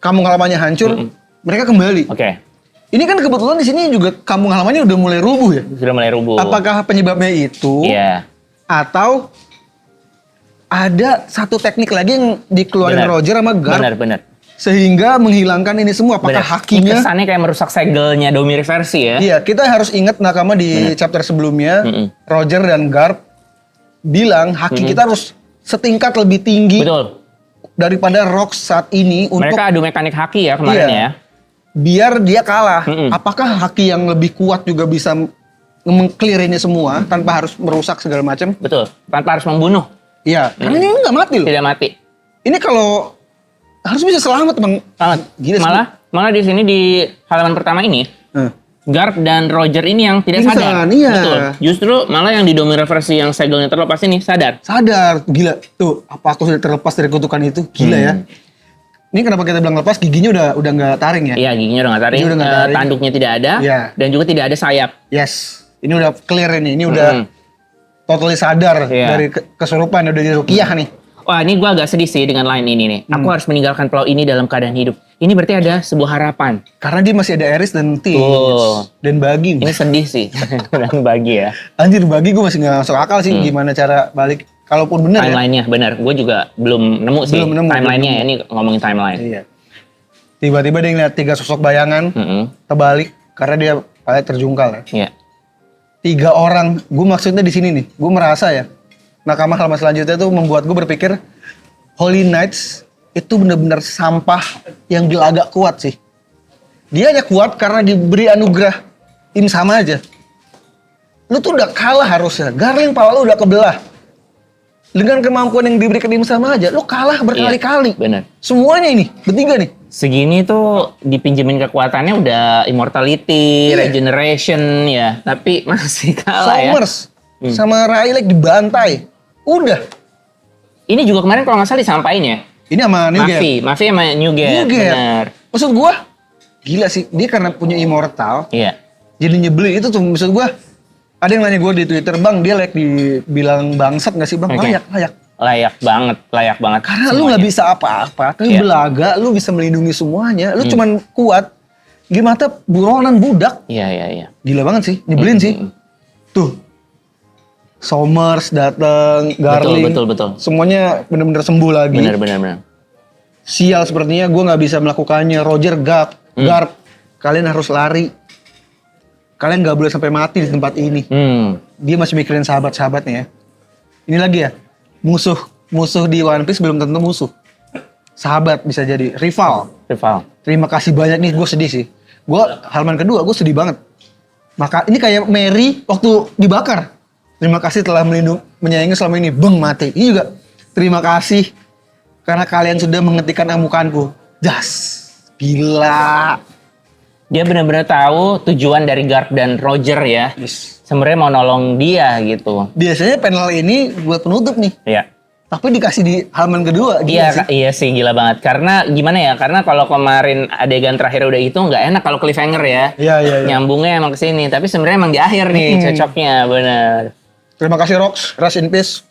[SPEAKER 1] kampung halamannya hancur, mereka kembali.
[SPEAKER 2] Oke.
[SPEAKER 1] Ini kan kebetulan di sini juga kampung halamannya udah mulai rubuh ya.
[SPEAKER 2] Sudah mulai rubuh.
[SPEAKER 1] Apakah penyebabnya itu?
[SPEAKER 2] Iya.
[SPEAKER 1] Atau ada satu teknik lagi yang dikeluarin
[SPEAKER 2] Benar.
[SPEAKER 1] Roger sama Garp
[SPEAKER 2] Benar.
[SPEAKER 1] sehingga menghilangkan ini semua. Apakah
[SPEAKER 2] Ini
[SPEAKER 1] hakinya?
[SPEAKER 2] kesannya kayak merusak segelnya Domi Reversi ya.
[SPEAKER 1] Iya, kita harus ingat Nakama di chapter sebelumnya, Roger dan Garp bilang haki kita harus setingkat lebih tinggi
[SPEAKER 2] Betul.
[SPEAKER 1] daripada Rox saat ini untuk
[SPEAKER 2] Mereka adu mekanik haki ya kemarin
[SPEAKER 1] Iya.
[SPEAKER 2] ya.
[SPEAKER 1] biar dia kalah. Apakah haki yang lebih kuat juga bisa meng-clear ini semua tanpa harus merusak segala macam?
[SPEAKER 2] Betul. Tanpa harus membunuh.
[SPEAKER 1] Iya, karena ini nggak mati loh.
[SPEAKER 2] Tidak mati.
[SPEAKER 1] Ini kalau harus bisa selamat bang.
[SPEAKER 2] Selamat.
[SPEAKER 1] Gila sih.
[SPEAKER 2] Malah di sini di halaman pertama ini Garp dan Roger ini yang tidak
[SPEAKER 1] Pingsan,
[SPEAKER 2] sadar.
[SPEAKER 1] iya.
[SPEAKER 2] Betul. Justru malah yang di Domi Reversi yang segelnya terlepas ini sadar.
[SPEAKER 1] Sadar, gila. Tuh, apa aku sudah terlepas dari kutukan itu? Gila ya. Ini kenapa kita bilang lepas? Giginya udah nggak taring ya?
[SPEAKER 2] Iya, giginya udah nggak taring.
[SPEAKER 1] Giginya udah nggak taring.
[SPEAKER 2] Tanduknya tidak ada.
[SPEAKER 1] Iya.
[SPEAKER 2] Dan juga tidak ada sayap.
[SPEAKER 1] Yes. Ini udah clear ini. Ini udah totally sadar
[SPEAKER 2] Iya.
[SPEAKER 1] dari kesurupan. Udah di rukiah nih.
[SPEAKER 2] Wah, ini gue agak sedih sih dengan line ini nih. Aku harus meninggalkan pulau ini dalam keadaan hidup. Ini berarti ada sebuah harapan.
[SPEAKER 1] Karena dia masih ada Eris dan Tis.
[SPEAKER 2] Tuh.
[SPEAKER 1] Dan Bagi.
[SPEAKER 2] Ini sedih sih. Dan bagi ya.
[SPEAKER 1] Anjir, Bagi gue masih nggak masuk akal sih gimana cara balik. Kalaupun bener ya.
[SPEAKER 2] Timelinenya benar. Gue juga belum nemu sih.
[SPEAKER 1] Belum nemu,
[SPEAKER 2] Timelinenya
[SPEAKER 1] belum
[SPEAKER 2] ya. Ini ngomongin timeline.
[SPEAKER 1] Iya. Tiba-tiba dia ngeliat 3 sosok bayangan. Terbalik. Karena dia paling terjungkal ya.
[SPEAKER 2] Iya.
[SPEAKER 1] 3 orang. Gue maksudnya di sini nih. Gue merasa ya. Nakama halaman selanjutnya tuh membuat gue berpikir. Holy Knights itu benar-benar sampah yang gila agak kuat sih. Dia hanya kuat karena diberi anugerah im sama aja. Lu tuh udah kalah harusnya. Garling pala lu udah kebelah. Dengan kemampuan yang diberikan im sama aja, lu kalah berkali-kali.
[SPEAKER 2] Iya, benar.
[SPEAKER 1] Semuanya ini, bertiga nih.
[SPEAKER 2] Segini tuh dipinjemin kekuatannya udah immortality,
[SPEAKER 1] Iya.
[SPEAKER 2] regeneration ya. Tapi masih kalah ya.
[SPEAKER 1] Somers sama Rayleigh dibantai. Udah.
[SPEAKER 2] Ini juga kemarin kalau nggak salah disampaikan ya.
[SPEAKER 1] Ini sama New Gap.
[SPEAKER 2] Mafi sama New Gap.
[SPEAKER 1] New Gap.
[SPEAKER 2] Benar.
[SPEAKER 1] Maksud gua, gila sih. Dia karena punya immortal,
[SPEAKER 2] Iya.
[SPEAKER 1] jadi nyebelin itu tuh. Maksud gue, ada yang nanya gue di Twitter, Bang, dia layak dibilang bangsat gak sih, Bang?
[SPEAKER 2] Oke.
[SPEAKER 1] Layak.
[SPEAKER 2] Layak banget.
[SPEAKER 1] Karena lu
[SPEAKER 2] semuanya.
[SPEAKER 1] gak bisa apa-apa, tapi
[SPEAKER 2] Iya.
[SPEAKER 1] belaga, lu bisa melindungi semuanya. Lu cuman kuat di mata buronan budak.
[SPEAKER 2] Iya.
[SPEAKER 1] Gila banget sih, nyebelin sih. Tuh, Somers datang, Garling,
[SPEAKER 2] Betul.
[SPEAKER 1] semuanya bener-bener sembuh lagi.
[SPEAKER 2] Benar.
[SPEAKER 1] Sial sepertinya gue nggak bisa melakukannya. Roger, Garp, kalian harus lari. Kalian nggak boleh sampai mati di tempat ini. Dia masih mikirin sahabat-sahabatnya ya. Ini lagi ya, musuh di One Piece belum tentu musuh. Sahabat bisa jadi rival. Terima kasih banyak nih, gue sedih sih. Gue halaman kedua, gue sedih banget. Maka ini kayak Mary waktu dibakar. Terima kasih telah menyayangi selama ini. Beng, mati. Ini juga terima kasih karena kalian sudah menghentikan amukanku. Jas, gila.
[SPEAKER 2] Dia benar-benar tahu tujuan dari Garp dan Roger ya.
[SPEAKER 1] Yes.
[SPEAKER 2] Sebenarnya mau nolong dia gitu.
[SPEAKER 1] Biasanya panel ini buat penutup nih.
[SPEAKER 2] Iya.
[SPEAKER 1] Tapi dikasih di halaman kedua. Gila sih.
[SPEAKER 2] Iya sih gila banget. Karena gimana ya? Karena kalau kemarin adegan terakhir udah itu nggak enak kalau cliffhanger ya.
[SPEAKER 1] Iya.
[SPEAKER 2] Nyambungnya emang ke sini. Tapi sebenarnya emang di akhir nih cocoknya, bener.
[SPEAKER 1] Terima kasih Rox, rest in peace.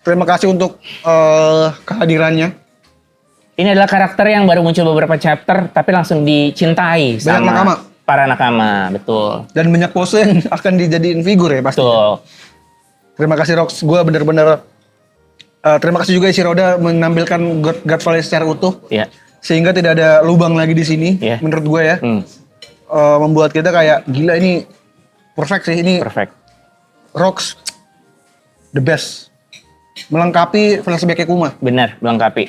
[SPEAKER 1] Terima kasih untuk kehadirannya.
[SPEAKER 2] Ini adalah karakter yang baru muncul beberapa chapter tapi langsung dicintai
[SPEAKER 1] Banyak
[SPEAKER 2] sama
[SPEAKER 1] nakama.
[SPEAKER 2] para nakama, betul.
[SPEAKER 1] Dan banyak pose yang akan dijadiin figur ya pasti.
[SPEAKER 2] Betul.
[SPEAKER 1] Terima kasih Rox, gue bener-bener terima kasih juga Isi Roda menampilkan God Valley secara utuh.
[SPEAKER 2] Iya.
[SPEAKER 1] Sehingga tidak ada lubang lagi di sini,
[SPEAKER 2] Iya.
[SPEAKER 1] menurut gue ya.
[SPEAKER 2] Hmm,
[SPEAKER 1] Membuat kita kayak, gila ini perfect sih, ini
[SPEAKER 2] perfect.
[SPEAKER 1] Rox, the best. Melengkapi flashback-nya Kuma.
[SPEAKER 2] Benar, melengkapi.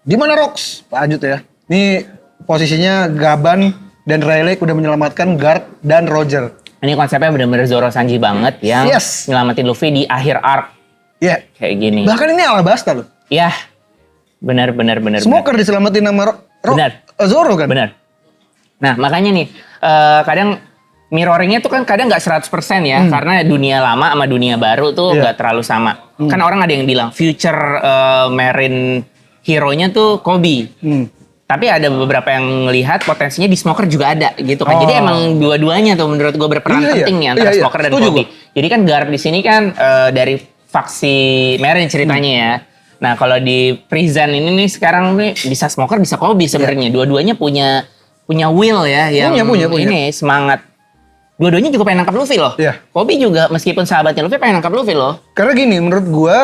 [SPEAKER 1] Di mana Rox? Lanjut ya. Ini posisinya Gaban dan Rayleigh udah menyelamatkan Garp dan Roger.
[SPEAKER 2] Ini konsepnya benar-benar Zoro Sanji banget yang
[SPEAKER 1] Yes.
[SPEAKER 2] nyelamatin Luffy di akhir arc
[SPEAKER 1] Ya,
[SPEAKER 2] kayak gini.
[SPEAKER 1] bahkan ini Alabasta loh.
[SPEAKER 2] Ya, benar.
[SPEAKER 1] Smoker diselamatin sama
[SPEAKER 2] Benar.
[SPEAKER 1] Zoro kan?
[SPEAKER 2] Benar. Nah, makanya nih, kadang mirroringnya tuh kan kadang nggak 100% ya, karena dunia lama sama dunia baru tuh
[SPEAKER 1] Iya.
[SPEAKER 2] nggak terlalu sama. Kan orang ada yang bilang future marine hero-nya tuh Kobe. Tapi ada beberapa yang melihat potensinya di Smoker juga ada gitu kan. Jadi
[SPEAKER 1] Oh.
[SPEAKER 2] emang dua-duanya tuh menurut gue berperan
[SPEAKER 1] Iya.
[SPEAKER 2] penting nih antara
[SPEAKER 1] Iya.
[SPEAKER 2] Smoker dan
[SPEAKER 1] Setuju
[SPEAKER 2] Kobe.
[SPEAKER 1] gua.
[SPEAKER 2] Jadi kan Garp di sini kan dari faksi Marine ceritanya ya. Nah kalau di Prison ini nih sekarang nih bisa Smoker bisa Kobe sebenarnya. Dua-duanya punya will ya yang
[SPEAKER 1] Punya.
[SPEAKER 2] ini semangat. Dua-duanya juga pengen nangkap Luffy loh.
[SPEAKER 1] Iya.
[SPEAKER 2] Kobe juga meskipun sahabatnya Luffy pengen nangkap Luffy loh.
[SPEAKER 1] Karena gini, menurut gua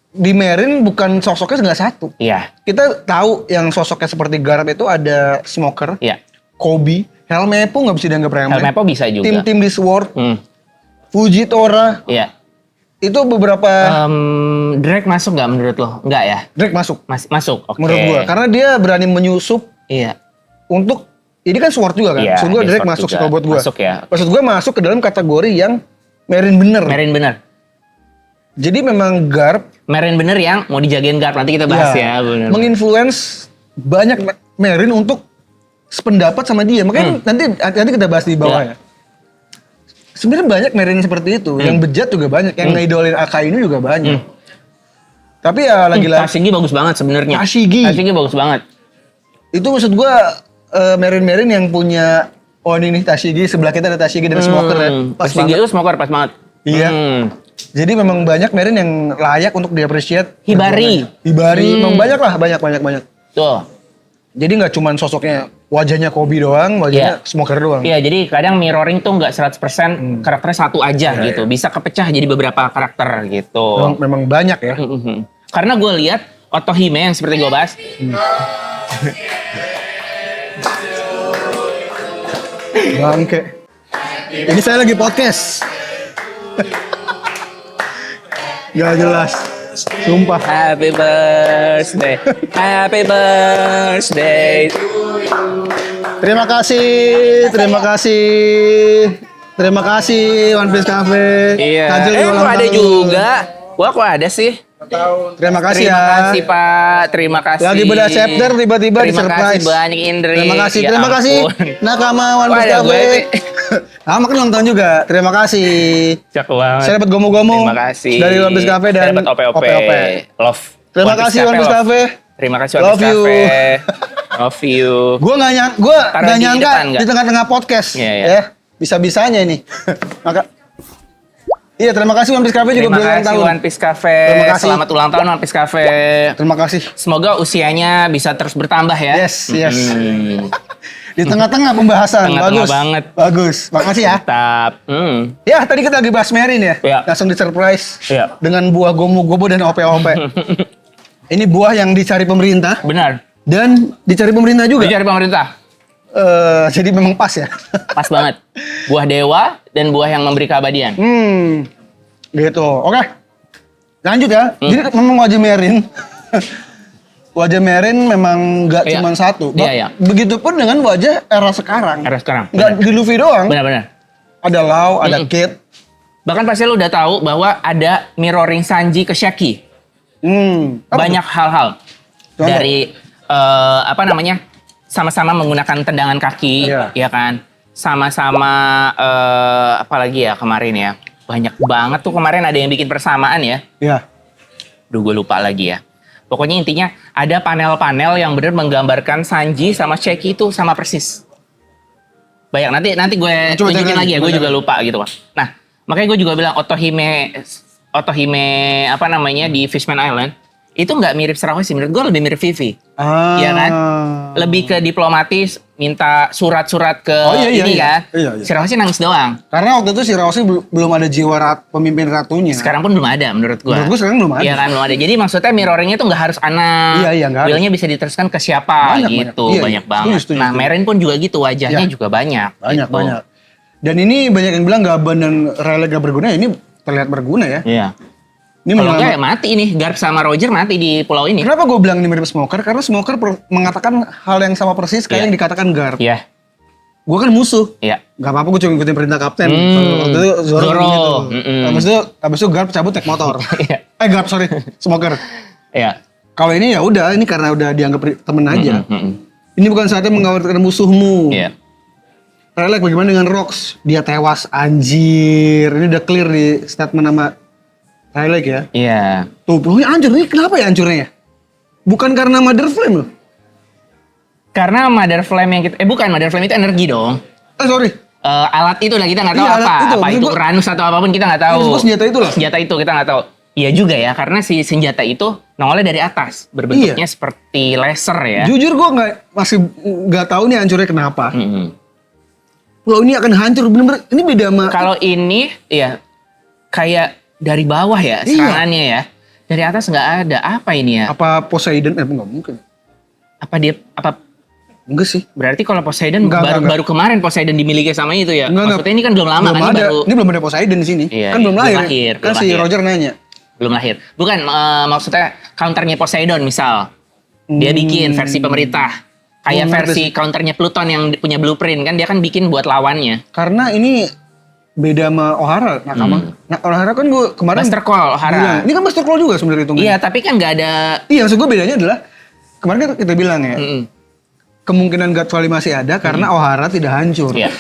[SPEAKER 1] di Marine bukan sosoknya nggak satu.
[SPEAKER 2] Iya.
[SPEAKER 1] Kita tahu yang sosoknya seperti Garp itu ada Smoker,
[SPEAKER 2] Iya.
[SPEAKER 1] Kobe, Helmepo nggak bisa dianggap remeh.
[SPEAKER 2] Helmepo bisa juga.
[SPEAKER 1] Tim-tim di Sword,
[SPEAKER 2] Hmm.
[SPEAKER 1] Fujitora,
[SPEAKER 2] Iya.
[SPEAKER 1] itu beberapa
[SPEAKER 2] Drake masuk nggak menurut lo? Nggak ya?
[SPEAKER 1] Drake masuk.
[SPEAKER 2] Masuk. Oke.
[SPEAKER 1] Menurut gua, karena dia berani menyusup
[SPEAKER 2] Iya.
[SPEAKER 1] untuk ini kan Sword juga kan.
[SPEAKER 2] Iya,
[SPEAKER 1] Maksud gua
[SPEAKER 2] dia
[SPEAKER 1] Drake
[SPEAKER 2] Sword
[SPEAKER 1] masuk
[SPEAKER 2] juga.
[SPEAKER 1] sih kalau buat gua.
[SPEAKER 2] Masuk ya.
[SPEAKER 1] Maksud gua masuk ke dalam kategori yang Marine bener.
[SPEAKER 2] Marine bener.
[SPEAKER 1] Jadi memang Garp
[SPEAKER 2] Marine bener yang mau dijagain Garp. Nanti kita bahas ya. Bener.
[SPEAKER 1] menginfluence banyak Marine untuk sependapat sama dia. Makanya nanti kita bahas di bawah ya. Sebenarnya banyak Marine seperti itu. Yang bejat juga banyak. Yang ngidolin Aka ini juga banyak. Tapi ya lagi-lagi
[SPEAKER 2] Tashigi bagus banget sebenarnya.
[SPEAKER 1] Tashigi.
[SPEAKER 2] Tashigi bagus banget.
[SPEAKER 1] itu maksud gua Marine yang punya ini nih Tashigi, sebelah kita ada Tashigi dan Smoker ya. Pas
[SPEAKER 2] Tashigi
[SPEAKER 1] banget.
[SPEAKER 2] itu smoker pas banget.
[SPEAKER 1] Iya. Jadi memang banyak Marine yang layak untuk di-appreciate.
[SPEAKER 2] Hibari.
[SPEAKER 1] Memang banyak lah, banyak.
[SPEAKER 2] Tuh.
[SPEAKER 1] Jadi nggak cuman sosoknya wajahnya Kobe doang, wajahnya Smoker doang.
[SPEAKER 2] Iya, jadi kadang mirroring tuh nggak 100% karakternya satu aja gitu. Bisa kepecah jadi beberapa karakter gitu.
[SPEAKER 1] Memang banyak ya.
[SPEAKER 2] Karena gue lihat Otohime yang seperti gue bahas,
[SPEAKER 1] Bangke. Ini saya lagi podcast. Gak jelas. Sumpah.
[SPEAKER 2] Happy birthday, happy birthday.
[SPEAKER 1] Terima kasih One Piece Cafe.
[SPEAKER 2] Iya.
[SPEAKER 1] Tajil di ulang
[SPEAKER 2] Kok ada
[SPEAKER 1] tahun.
[SPEAKER 2] juga? Wah, kok ada sih?
[SPEAKER 1] Terima kasih
[SPEAKER 2] Terima
[SPEAKER 1] ya.
[SPEAKER 2] kasih Pak, terima kasih.
[SPEAKER 1] Lagi beda chapter tiba-tiba di
[SPEAKER 2] Terima kasih
[SPEAKER 1] surprise.
[SPEAKER 2] banyak Indri.
[SPEAKER 1] Terima kasih,
[SPEAKER 2] Ya
[SPEAKER 1] terima kasih
[SPEAKER 2] ampun.
[SPEAKER 1] nakama One
[SPEAKER 2] Wah,
[SPEAKER 1] Piece
[SPEAKER 2] ada gue
[SPEAKER 1] Cafe.
[SPEAKER 2] nih.
[SPEAKER 1] Sama kan ulang tahun juga. Terima kasih.
[SPEAKER 2] Cak banget.
[SPEAKER 1] Saya dapat gomo-gomo
[SPEAKER 2] Terima kasih.
[SPEAKER 1] dari One Piece Cafe dan
[SPEAKER 2] Saya dapat OP-OP. Love.
[SPEAKER 1] Terima kasih One Piece
[SPEAKER 2] Love.
[SPEAKER 1] Cafe.
[SPEAKER 2] Terima kasih One
[SPEAKER 1] Love
[SPEAKER 2] Piece
[SPEAKER 1] you.
[SPEAKER 2] Cafe. Love you.
[SPEAKER 1] Gue nggak
[SPEAKER 2] Taruh di
[SPEAKER 1] nyangka
[SPEAKER 2] depan, nggak?
[SPEAKER 1] di tengah-tengah podcast.
[SPEAKER 2] Iya, iya.
[SPEAKER 1] Ya, bisa-bisanya ini. Maka, iya terima kasih One Piece Cafe juga
[SPEAKER 2] Terima
[SPEAKER 1] berulang
[SPEAKER 2] kasih
[SPEAKER 1] tahun.
[SPEAKER 2] One Piece Cafe.
[SPEAKER 1] Terima kasih.
[SPEAKER 2] Selamat ulang tahun One Piece Cafe.
[SPEAKER 1] Terima kasih.
[SPEAKER 2] Semoga usianya bisa terus bertambah ya.
[SPEAKER 1] Yes. Di tengah-tengah pembahasan.
[SPEAKER 2] Tengah-tengah
[SPEAKER 1] Bagus.
[SPEAKER 2] banget.
[SPEAKER 1] Bagus. Makasih ya.
[SPEAKER 2] Mantap.
[SPEAKER 1] Ya, tadi kita lagi bahas Merin ya.
[SPEAKER 2] Iya.
[SPEAKER 1] Langsung di-surprise
[SPEAKER 2] Iya.
[SPEAKER 1] dengan buah gomu-gobo dan ope-ope. Ini buah yang dicari pemerintah
[SPEAKER 2] Benar.
[SPEAKER 1] dan dicari pemerintah juga.
[SPEAKER 2] Dicari pemerintah.
[SPEAKER 1] Jadi memang pas ya.
[SPEAKER 2] Pas banget. Buah dewa dan buah yang memberi keabadian.
[SPEAKER 1] Gitu. Oke. Lanjut ya. Jadi memang wajah Merin. Wajah Merin memang nggak
[SPEAKER 2] Iya.
[SPEAKER 1] cuma satu.
[SPEAKER 2] Iya, iya.
[SPEAKER 1] Begitupun dengan wajah era sekarang.
[SPEAKER 2] Era sekarang.
[SPEAKER 1] Nggak di Luffy doang.
[SPEAKER 2] Benar-benar.
[SPEAKER 1] Ada Lau, ada Kid.
[SPEAKER 2] Bahkan pasti lu udah tahu bahwa ada mirroring Sanji ke Shaki.
[SPEAKER 1] Apa
[SPEAKER 2] Banyak hal-hal.
[SPEAKER 1] Contoh?
[SPEAKER 2] Dari sama-sama menggunakan tendangan kaki,
[SPEAKER 1] Iya.
[SPEAKER 2] ya kan? Sama-sama apalagi ya kemarin ya. Banyak banget tuh kemarin ada yang bikin persamaan ya.
[SPEAKER 1] Iya.
[SPEAKER 2] Duh, gue lupa lagi ya. Pokoknya intinya ada panel-panel yang bener menggambarkan Sanji sama Shaki itu sama persis. Banyak nanti gue
[SPEAKER 1] Coba
[SPEAKER 2] tunjukin
[SPEAKER 1] cek
[SPEAKER 2] lagi ya, gue
[SPEAKER 1] lagi.
[SPEAKER 2] juga lupa gitu kan. Nah, makanya gue juga bilang Otohime di Fishman Island itu nggak mirip Shirahoshi, menurut gue lebih mirip Vivi. Iya kan? Lebih ke diplomatis, minta surat-surat ke ini kan.
[SPEAKER 1] Iya.
[SPEAKER 2] Shirahoshi nangis doang.
[SPEAKER 1] Karena waktu itu si Shirahoshi belum ada jiwa pemimpin ratunya.
[SPEAKER 2] Sekarang pun belum ada menurut gue.
[SPEAKER 1] Menurut gue sekarang belum ada.
[SPEAKER 2] Iya kan, belum ada. Jadi maksudnya mirroringnya tuh nggak harus anak.
[SPEAKER 1] Iya, nggak harus.
[SPEAKER 2] Willnya bisa diteruskan ke siapa
[SPEAKER 1] Banyak.
[SPEAKER 2] gitu.
[SPEAKER 1] Iya,
[SPEAKER 2] Banyak
[SPEAKER 1] iya.
[SPEAKER 2] banget.
[SPEAKER 1] Setuju.
[SPEAKER 2] Nah, Merin pun juga gitu. Wajahnya
[SPEAKER 1] Iya.
[SPEAKER 2] juga banyak. gitu.
[SPEAKER 1] Dan ini banyak yang bilang Gaban dan Rayleigh gak berguna. Ini terlihat berguna ya.
[SPEAKER 2] Iya.
[SPEAKER 1] Ini
[SPEAKER 2] Kalau
[SPEAKER 1] menyelamat-
[SPEAKER 2] enggak mati nih. Garp sama Roger mati di pulau ini.
[SPEAKER 1] Kenapa gue bilang ini mirip Smoker? Karena Smoker mengatakan hal yang sama persis kayak
[SPEAKER 2] Iya.
[SPEAKER 1] yang dikatakan Garp.
[SPEAKER 2] Iya.
[SPEAKER 1] Gue kan musuh.
[SPEAKER 2] Iya.
[SPEAKER 1] Gak apa-apa gue cuma ngikutin perintah kapten. Waktu itu Zoro.
[SPEAKER 2] Zoro.
[SPEAKER 1] Gitu.
[SPEAKER 2] Mm-mm.
[SPEAKER 1] Habis itu Garp cabut naik motor.
[SPEAKER 2] Iya.
[SPEAKER 1] Garp sorry. Smoker.
[SPEAKER 2] Iya.
[SPEAKER 1] Kalau ini ya udah, ini karena udah dianggap temen aja. Ini bukan saatnya mengkhawatirkan musuhmu.
[SPEAKER 2] Iya.
[SPEAKER 1] Rayleigh bagaimana dengan Rox? Dia tewas, anjir. Ini udah clear di statement sama Rayleigh ya.
[SPEAKER 2] Iya.
[SPEAKER 1] Tuh, pulaunya hancur. Ini kenapa ya hancurnya ya? Bukan karena Mother Flame loh.
[SPEAKER 2] Karena Mother Flame yang kita... bukan. Mother Flame itu energi dong.
[SPEAKER 1] Sorry.
[SPEAKER 2] Alat itu lah kita nggak tahu
[SPEAKER 1] Iya, alat
[SPEAKER 2] apa.
[SPEAKER 1] itu.
[SPEAKER 2] Apa
[SPEAKER 1] Maksud
[SPEAKER 2] itu
[SPEAKER 1] gua-
[SPEAKER 2] Uranus atau apapun kita nggak tahu.
[SPEAKER 1] Maksud gua senjata itu lah.
[SPEAKER 2] Senjata itu kita nggak tahu. Iya juga ya, karena si senjata itu nongolnya dari atas, berbentuknya
[SPEAKER 1] Iya.
[SPEAKER 2] seperti laser ya.
[SPEAKER 1] Jujur gue masih nggak tahu nih hancurnya kenapa.
[SPEAKER 2] Mm-mm.
[SPEAKER 1] Pulau ini akan hancur bener-bener. Ini beda sama.
[SPEAKER 2] Kalau ini ya kayak dari bawah ya
[SPEAKER 1] Iya.
[SPEAKER 2] serangannya ya. Dari atas nggak ada. Apa ini ya?
[SPEAKER 1] Apa Poseidon? Nggak mungkin.
[SPEAKER 2] Apa
[SPEAKER 1] Enggak sih.
[SPEAKER 2] berarti kalau Poseidon
[SPEAKER 1] Enggak.
[SPEAKER 2] baru kemarin Poseidon dimiliki sama itu ya.
[SPEAKER 1] Enggak.
[SPEAKER 2] Maksudnya ini kan belum lama kan,
[SPEAKER 1] ada.
[SPEAKER 2] baru
[SPEAKER 1] Ini belum ada Poseidon di sini.
[SPEAKER 2] Iya,
[SPEAKER 1] Kan belum
[SPEAKER 2] belum
[SPEAKER 1] lahir.
[SPEAKER 2] lahir,
[SPEAKER 1] Kan
[SPEAKER 2] belum
[SPEAKER 1] si
[SPEAKER 2] lahir.
[SPEAKER 1] Roger nanya.
[SPEAKER 2] belum lahir. Bukan maksudnya counternya Poseidon misal. Dia bikin versi pemerintah. Kayak
[SPEAKER 1] ngerti
[SPEAKER 2] versi counternya Pluton yang punya blueprint kan dia kan bikin buat lawannya.
[SPEAKER 1] Karena ini beda sama O'Hara nakama. Nah, O'Hara kan gue kemarin
[SPEAKER 2] Buster Call O'Hara.
[SPEAKER 1] bilang, ini kan Buster Call juga sebenarnya hitungannya.
[SPEAKER 2] Iya, tapi kan nggak ada.
[SPEAKER 1] Iya, maksud gue bedanya adalah kemarin kan kita bilang ya,
[SPEAKER 2] Mm-mm.
[SPEAKER 1] kemungkinan God Valley masih ada karena O'Hara tidak hancur.
[SPEAKER 2] Iya.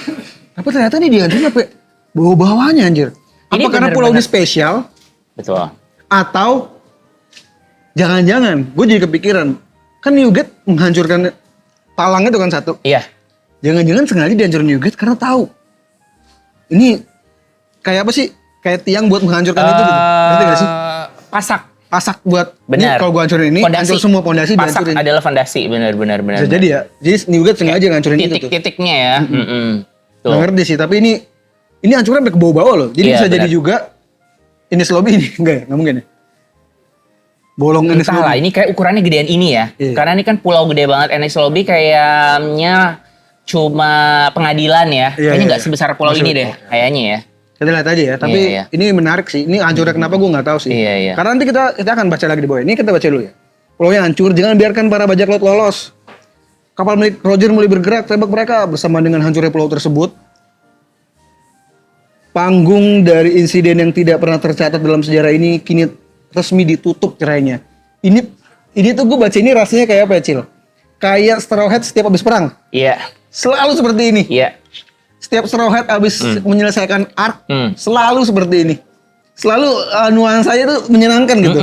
[SPEAKER 1] Tapi ternyata ini dihancurin sampai bawah-bawahnya anjir. Apa
[SPEAKER 2] Ini
[SPEAKER 1] karena pulau ini spesial
[SPEAKER 2] Betul.
[SPEAKER 1] atau jangan-jangan gue jadi kepikiran kan Newgate menghancurkan talang itu kan satu.
[SPEAKER 2] Iya.
[SPEAKER 1] Jangan-jangan sengaja dihancurin Newgate karena tahu ini kayak apa sih? Kayak tiang buat menghancurkan itu gitu. Ngerti gak sih?
[SPEAKER 2] Pasak.
[SPEAKER 1] Pasak buat
[SPEAKER 2] Benar.
[SPEAKER 1] ini kalau gue hancurin ini, hancur semua pondasi
[SPEAKER 2] Pasak
[SPEAKER 1] dihancurin.
[SPEAKER 2] adalah fondasi, benar.
[SPEAKER 1] Bisa jadi ya. Jadi Newgate sengaja ngancurin itu tuh.
[SPEAKER 2] Titik-titiknya ya. Tuh.
[SPEAKER 1] Nggak ngerti sih, tapi ini hancurnya sampai ke bawah-bawah loh. Jadi
[SPEAKER 2] Iya,
[SPEAKER 1] bisa jadi
[SPEAKER 2] benar.
[SPEAKER 1] juga Ines Lobby ini. Enggak ya? Nggak mungkin ya? Bolong Ines
[SPEAKER 2] Entahlah,
[SPEAKER 1] Lobby.
[SPEAKER 2] ini kayak ukurannya gedean ini ya.
[SPEAKER 1] Iya.
[SPEAKER 2] Karena ini kan pulau gede banget. Ennis Lobby kayaknya cuma pengadilan ya.
[SPEAKER 1] Iya,
[SPEAKER 2] Kayaknya
[SPEAKER 1] iya,
[SPEAKER 2] nggak
[SPEAKER 1] iya.
[SPEAKER 2] sebesar pulau
[SPEAKER 1] Maksud-
[SPEAKER 2] ini deh. Kayaknya ya.
[SPEAKER 1] Kita lihat aja ya. Tapi
[SPEAKER 2] Iya.
[SPEAKER 1] ini menarik sih. Ini hancurnya kenapa gue nggak tahu sih.
[SPEAKER 2] Iya, iya.
[SPEAKER 1] Karena nanti kita akan baca lagi di bawah. Ini kita baca dulu ya. Pulau yang hancur. Jangan biarkan para bajak laut lolos. Kapal milik Roger mulai bergerak. Tembak mereka bersama dengan hancurnya pulau tersebut. Panggung dari insiden yang tidak pernah tercatat dalam sejarah ini kini resmi ditutup cerainya. Ini tuh gue baca ini rasanya kayak apa ya, Cil? Kayak Straw Hat setiap habis perang.
[SPEAKER 2] Iya.
[SPEAKER 1] Selalu seperti ini.
[SPEAKER 2] Iya.
[SPEAKER 1] Setiap Straw Hat habis menyelesaikan arc,
[SPEAKER 2] Hmm.
[SPEAKER 1] selalu seperti ini. selalu nuansanya tuh menyenangkan gitu.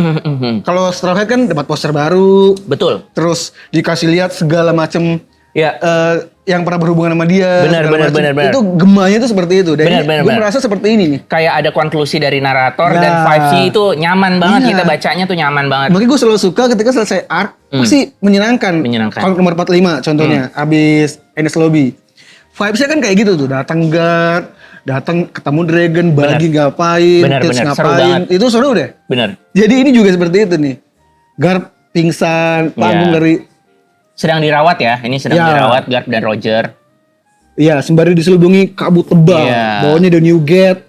[SPEAKER 1] Kalau Straw Hat kan dapat poster baru,
[SPEAKER 2] Betul.
[SPEAKER 1] terus dikasih lihat segala macam
[SPEAKER 2] Ya.
[SPEAKER 1] yang pernah berhubungan sama dia.
[SPEAKER 2] Benar,
[SPEAKER 1] segala macem.
[SPEAKER 2] benar.
[SPEAKER 1] Itu gemanya tuh seperti itu. Dan
[SPEAKER 2] Benar.
[SPEAKER 1] gue merasa seperti ini nih.
[SPEAKER 2] Kayak ada konklusi dari narator
[SPEAKER 1] Ya.
[SPEAKER 2] dan vibes-nya itu nyaman banget,
[SPEAKER 1] Iya.
[SPEAKER 2] kita bacanya tuh nyaman banget.
[SPEAKER 1] Makanya gue selalu suka ketika selesai arc, pasti menyenangkan.
[SPEAKER 2] Menyenangkan.
[SPEAKER 1] Kalau nomor 45 contohnya, abis Enies Lobby. Vibes-nya kan kayak gitu tuh, datang guard, datang ketemu Dragon, bagi ngapain,
[SPEAKER 2] Benar,
[SPEAKER 1] Tips
[SPEAKER 2] seru
[SPEAKER 1] ngapain.
[SPEAKER 2] banget.
[SPEAKER 1] Itu seru deh.
[SPEAKER 2] Bener.
[SPEAKER 1] Jadi ini juga seperti itu nih. Guard pingsan, panggung
[SPEAKER 2] Iya.
[SPEAKER 1] dari
[SPEAKER 2] Sedang dirawat ya, ini sedang
[SPEAKER 1] Ya.
[SPEAKER 2] dirawat Garp dan Roger.
[SPEAKER 1] ya sembari diselubungi kabut tebal,
[SPEAKER 2] Iya.
[SPEAKER 1] bawahnya The New Gate.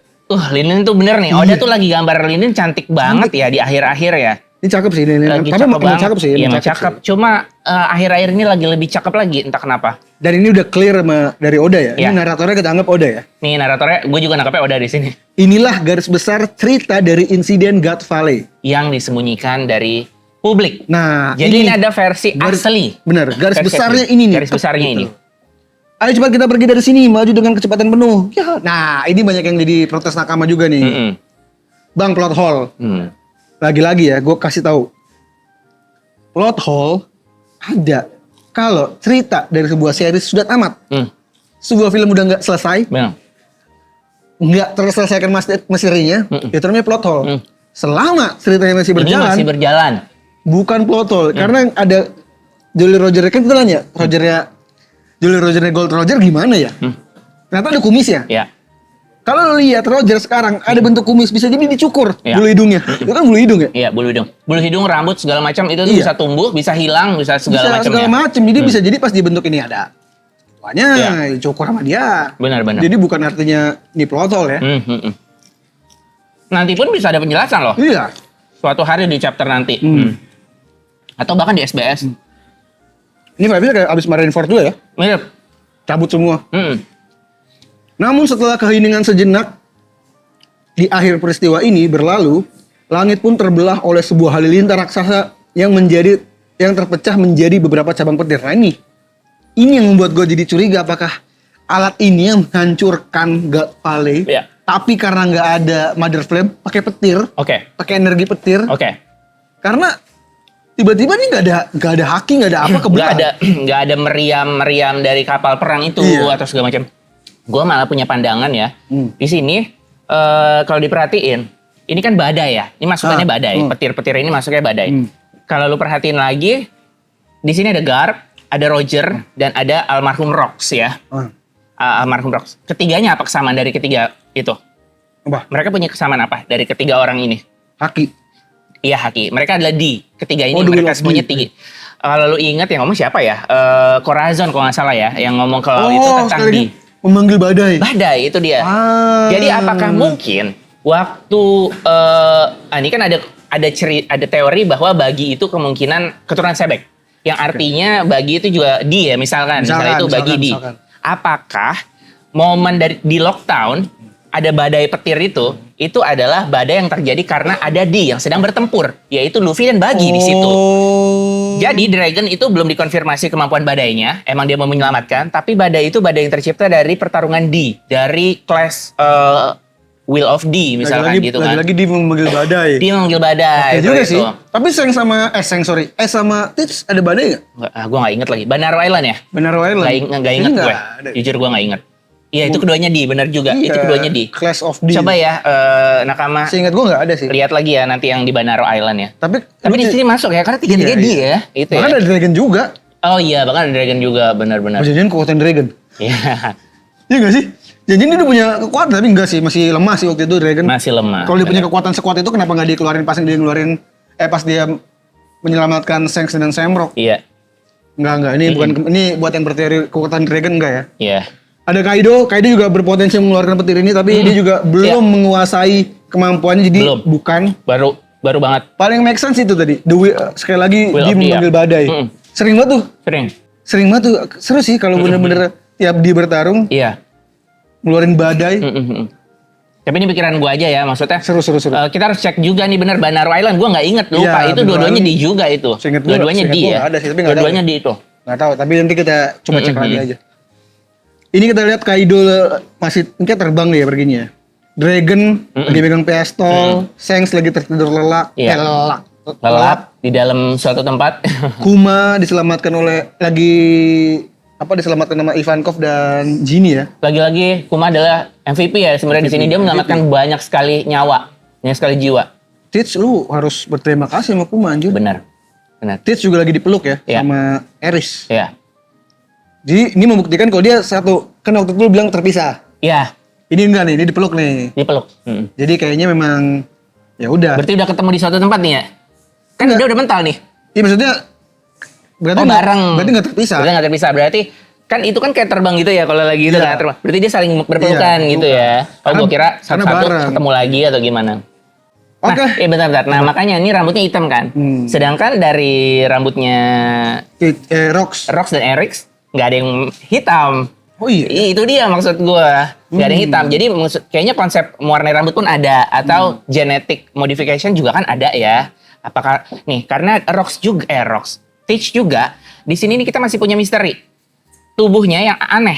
[SPEAKER 2] Linin tuh bener nih. Oda tuh lagi gambar Linin cantik banget ya di akhir-akhir ya.
[SPEAKER 1] Ini cakep sih ini.
[SPEAKER 2] Lagi
[SPEAKER 1] Tapi
[SPEAKER 2] cakep
[SPEAKER 1] emang
[SPEAKER 2] banget.
[SPEAKER 1] cakep sih.
[SPEAKER 2] Iya,
[SPEAKER 1] emang
[SPEAKER 2] emang cakep.
[SPEAKER 1] sih.
[SPEAKER 2] Cuma akhir-akhir ini lagi lebih cakep lagi, entah kenapa.
[SPEAKER 1] Dan ini udah clear dari Oda ya.
[SPEAKER 2] Iya.
[SPEAKER 1] Ini naratornya kita anggap Oda ya.
[SPEAKER 2] Nih naratornya, gue juga nangkepnya Oda di sini.
[SPEAKER 1] Inilah garis besar cerita dari insiden God Valley.
[SPEAKER 2] Yang disembunyikan dari publik.
[SPEAKER 1] Nah,
[SPEAKER 2] Jadi ini ada versi asli.
[SPEAKER 1] Bener, garis
[SPEAKER 2] Versi
[SPEAKER 1] besarnya
[SPEAKER 2] asli.
[SPEAKER 1] ini nih.
[SPEAKER 2] Garis besarnya
[SPEAKER 1] Gitu.
[SPEAKER 2] ini.
[SPEAKER 1] Ayo cepat kita pergi dari sini, maju dengan kecepatan penuh. Ya, nah ini banyak yang jadi protes nakama juga nih.
[SPEAKER 2] Mm-mm.
[SPEAKER 1] Bang, plot hole.
[SPEAKER 2] Hmm.
[SPEAKER 1] Lagi-lagi ya, gue kasih tahu. Plot hole ada kalau cerita dari sebuah series sudah tamat.
[SPEAKER 2] Hmm.
[SPEAKER 1] Sebuah film udah nggak selesai,
[SPEAKER 2] Benar.
[SPEAKER 1] nggak terselesaikan misterinya, itu namanya plot hole.
[SPEAKER 2] Hmm.
[SPEAKER 1] Selama ceritanya masih
[SPEAKER 2] Ini
[SPEAKER 1] berjalan,
[SPEAKER 2] masih berjalan.
[SPEAKER 1] bukan plot hole. Karena ada Jolly Roger, kan kita nanya, Jolly Rogernya Gold Roger gimana ya? Ternyata ada kumisnya.
[SPEAKER 2] Ya.
[SPEAKER 1] Kalau lo lihat Roger sekarang ada bentuk kumis, bisa jadi dicukur
[SPEAKER 2] Iya.
[SPEAKER 1] bulu hidungnya. Itu kan bulu hidung ya?
[SPEAKER 2] Iya, bulu hidung. Bulu hidung, rambut, segala macam itu tuh
[SPEAKER 1] Iya.
[SPEAKER 2] bisa tumbuh, bisa hilang, bisa segala macam
[SPEAKER 1] segala
[SPEAKER 2] ya.
[SPEAKER 1] macam. Jadi bisa jadi pas dibentuk ini ada tuanya
[SPEAKER 2] Iya.
[SPEAKER 1] dicukur sama dia.
[SPEAKER 2] Benar-benar.
[SPEAKER 1] Jadi bukan artinya ini plot hole ya.
[SPEAKER 2] Nanti pun bisa ada penjelasan loh.
[SPEAKER 1] Iya.
[SPEAKER 2] Suatu hari di chapter nanti. Atau bahkan di SBS.
[SPEAKER 1] Ini vibes-nya kayak abis Marineford juga ya.
[SPEAKER 2] Mirip.
[SPEAKER 1] Cabut semua.
[SPEAKER 2] Mm-mm.
[SPEAKER 1] Namun setelah keheningan sejenak di akhir peristiwa ini berlalu, langit pun terbelah oleh sebuah halilintar raksasa yang terpecah menjadi beberapa cabang petir. Nah ini yang membuat gue jadi curiga, apakah alat ini yang menghancurkan God Valley,
[SPEAKER 2] Iya.
[SPEAKER 1] tapi karena nggak ada Mother Flame, pakai petir,
[SPEAKER 2] Oke.
[SPEAKER 1] pakai energi petir,
[SPEAKER 2] Oke.
[SPEAKER 1] karena tiba-tiba nih nggak ada haki, nggak ada apa kebelah.
[SPEAKER 2] Nggak ada meriam dari kapal perang itu
[SPEAKER 1] Iya.
[SPEAKER 2] atau segala macam. Gue malah punya pandangan ya. Di sini kalau diperhatiin, ini kan badai ya. Ini masukannya badai. Petir-petir ini masuknya badai. Kalau lu perhatiin lagi, di sini ada Garp, ada Roger, dan ada almarhum Rox ya. Almarhum Rox. Ketiganya apa kesamaan dari ketiga itu?
[SPEAKER 1] Apa?
[SPEAKER 2] Mereka punya kesamaan apa dari ketiga orang ini?
[SPEAKER 1] Haki.
[SPEAKER 2] Iya, Haki. Mereka adalah D. Ketiga ini
[SPEAKER 1] The Will
[SPEAKER 2] mereka
[SPEAKER 1] of
[SPEAKER 2] semuanya
[SPEAKER 1] D.
[SPEAKER 2] tinggi. Kalau lu ingat yang ngomong siapa ya? Corazon kalau nggak salah ya, yang ngomong kalau itu tentang
[SPEAKER 1] sekali
[SPEAKER 2] D.
[SPEAKER 1] lagi memanggil badai.
[SPEAKER 2] Badai itu dia. Jadi apakah mungkin waktu ini kan ada teori bahwa bagi itu kemungkinan keturunan Sebek. Yang artinya bagi itu juga D ya, misalnya itu bagi D.
[SPEAKER 1] misalkan.
[SPEAKER 2] Apakah momen di Lockdown ada badai petir itu adalah badai yang terjadi karena ada D yang sedang bertempur, yaitu Luffy dan Bagi di situ. Jadi Dragon itu belum dikonfirmasi kemampuan badainya, emang dia mau menyelamatkan, tapi badai itu badai yang tercipta dari pertarungan D, dari class Will of D misalkan gitu kan.
[SPEAKER 1] Lagi-lagi dia memanggil badai.
[SPEAKER 2] Dia memanggil badai.
[SPEAKER 1] Ya juga
[SPEAKER 2] itu.
[SPEAKER 1] sih. Tapi sama Tits ada badai nggak?
[SPEAKER 2] Gue gak inget lagi. Banaro Island ya?
[SPEAKER 1] Banaro Island.
[SPEAKER 2] Gak inget gue.
[SPEAKER 1] Ada.
[SPEAKER 2] Jujur gue gak inget. Iya itu keduanya D, benar juga.
[SPEAKER 1] Iya,
[SPEAKER 2] Itu keduanya D.
[SPEAKER 1] Class of D.
[SPEAKER 2] Coba ya Nakama
[SPEAKER 1] Seingat gue nggak ada sih.
[SPEAKER 2] lihat lagi ya nanti yang di Banaro Island ya.
[SPEAKER 1] Tapi
[SPEAKER 2] Tapi di sini masuk ya, karena tiga-tiga
[SPEAKER 1] Iya,
[SPEAKER 2] D
[SPEAKER 1] iya.
[SPEAKER 2] ya. Itu
[SPEAKER 1] bahkan
[SPEAKER 2] ya.
[SPEAKER 1] ada Dragon juga.
[SPEAKER 2] Oh iya, bahkan ada Dragon juga, benar-benar.
[SPEAKER 1] Jangan kekuatan Dragon.
[SPEAKER 2] Iya,
[SPEAKER 1] Iya nggak sih? Jangan dia udah punya kekuatan tapi enggak sih, masih lemah sih waktu itu Dragon.
[SPEAKER 2] masih lemah.
[SPEAKER 1] Kalau dia punya kekuatan sekuat itu kenapa nggak dikeluarin pas dia ngeluarin pas dia menyelamatkan Shanks dan Samrock?
[SPEAKER 2] Iya,
[SPEAKER 1] Enggak, ini bukan ini buat yang berteori kekuatan Dragon enggak ya?
[SPEAKER 2] iya.
[SPEAKER 1] Ada Kaido juga berpotensi mengeluarkan petir ini tapi dia juga belum menguasai kemampuannya jadi
[SPEAKER 2] Belum.
[SPEAKER 1] bukan.
[SPEAKER 2] Baru banget.
[SPEAKER 1] Paling make sense itu tadi. Sekali lagi
[SPEAKER 2] Will
[SPEAKER 1] dia
[SPEAKER 2] of D,
[SPEAKER 1] memanggil
[SPEAKER 2] ya.
[SPEAKER 1] badai. Sering banget tuh. Sering banget tuh. Seru sih kalau bener-bener tiap dia bertarung
[SPEAKER 2] Iya.
[SPEAKER 1] ngeluarin badai.
[SPEAKER 2] Tapi ini pikiran gua aja ya, maksudnya.
[SPEAKER 1] Seru.
[SPEAKER 2] Kita harus cek juga nih bener Banaro Island. Gua nggak inget, lupa.
[SPEAKER 1] Iya,
[SPEAKER 2] itu
[SPEAKER 1] Banaro
[SPEAKER 2] dua-duanya
[SPEAKER 1] Island.
[SPEAKER 2] D juga itu.
[SPEAKER 1] Seinget gua-
[SPEAKER 2] Dua-duanya D
[SPEAKER 1] seinget gua
[SPEAKER 2] ya.
[SPEAKER 1] nggak ada sih, tapi nggak
[SPEAKER 2] Dua-duanya D itu.
[SPEAKER 1] Nggak tahu, tapi nanti kita coba cek lagi aja. Ini kita lihat Kaido masih mungkin terbang nih ya perginya. Dragon lagi megang pistol, Shanks lagi tertidur lelak,
[SPEAKER 2] Iya. Lelap di dalam suatu tempat.
[SPEAKER 1] Kuma diselamatkan diselamatkan sama Ivankov dan Ginny ya.
[SPEAKER 2] Lagi-lagi Kuma adalah MVP ya sebenarnya di sini dia menyelamatkan banyak sekali nyawa, banyak sekali jiwa.
[SPEAKER 1] Teach lu harus berterima kasih sama Kuma anjir.
[SPEAKER 2] Benar.
[SPEAKER 1] Teach juga lagi dipeluk ya
[SPEAKER 2] Iya.
[SPEAKER 1] sama Eris.
[SPEAKER 2] Iya.
[SPEAKER 1] Jadi ini membuktikan kalau dia satu, kan waktu itu lu bilang terpisah.
[SPEAKER 2] Iya,
[SPEAKER 1] Ini enggak nih, ini dipeluk nih.
[SPEAKER 2] dipeluk.
[SPEAKER 1] Jadi kayaknya memang ya udah.
[SPEAKER 2] Berarti udah ketemu di suatu tempat nih ya? Kan
[SPEAKER 1] Enggak.
[SPEAKER 2] dia udah mental nih.
[SPEAKER 1] Iya maksudnya berarti
[SPEAKER 2] Oh,
[SPEAKER 1] nggak-
[SPEAKER 2] bareng.
[SPEAKER 1] Berarti nggak terpisah.
[SPEAKER 2] Berarti nggak terpisah. Berarti kan itu kan kayak terbang gitu ya kalau lagi itu
[SPEAKER 1] Iya.
[SPEAKER 2] kan terbang. Berarti dia saling berpelukan
[SPEAKER 1] Iya,
[SPEAKER 2] gitu ya. Oh,
[SPEAKER 1] Karena-
[SPEAKER 2] gua kira
[SPEAKER 1] karena
[SPEAKER 2] satu-satu
[SPEAKER 1] bareng.
[SPEAKER 2] ketemu lagi atau gimana.
[SPEAKER 1] Oke.
[SPEAKER 2] Nah, bentar-bentar. Nah, makanya ini rambutnya hitam kan. Sedangkan dari rambutnya
[SPEAKER 1] Rox.
[SPEAKER 2] Rox dan Erix nggak ada yang hitam.
[SPEAKER 1] Oh iya.
[SPEAKER 2] Itu dia maksud gua. Nggak ada yang hitam. Jadi kayaknya konsep mewarnai rambut pun ada atau genetic modification juga kan ada ya. Apakah nih karena Rox Teach juga di sini nih kita masih punya misteri. Tubuhnya yang aneh.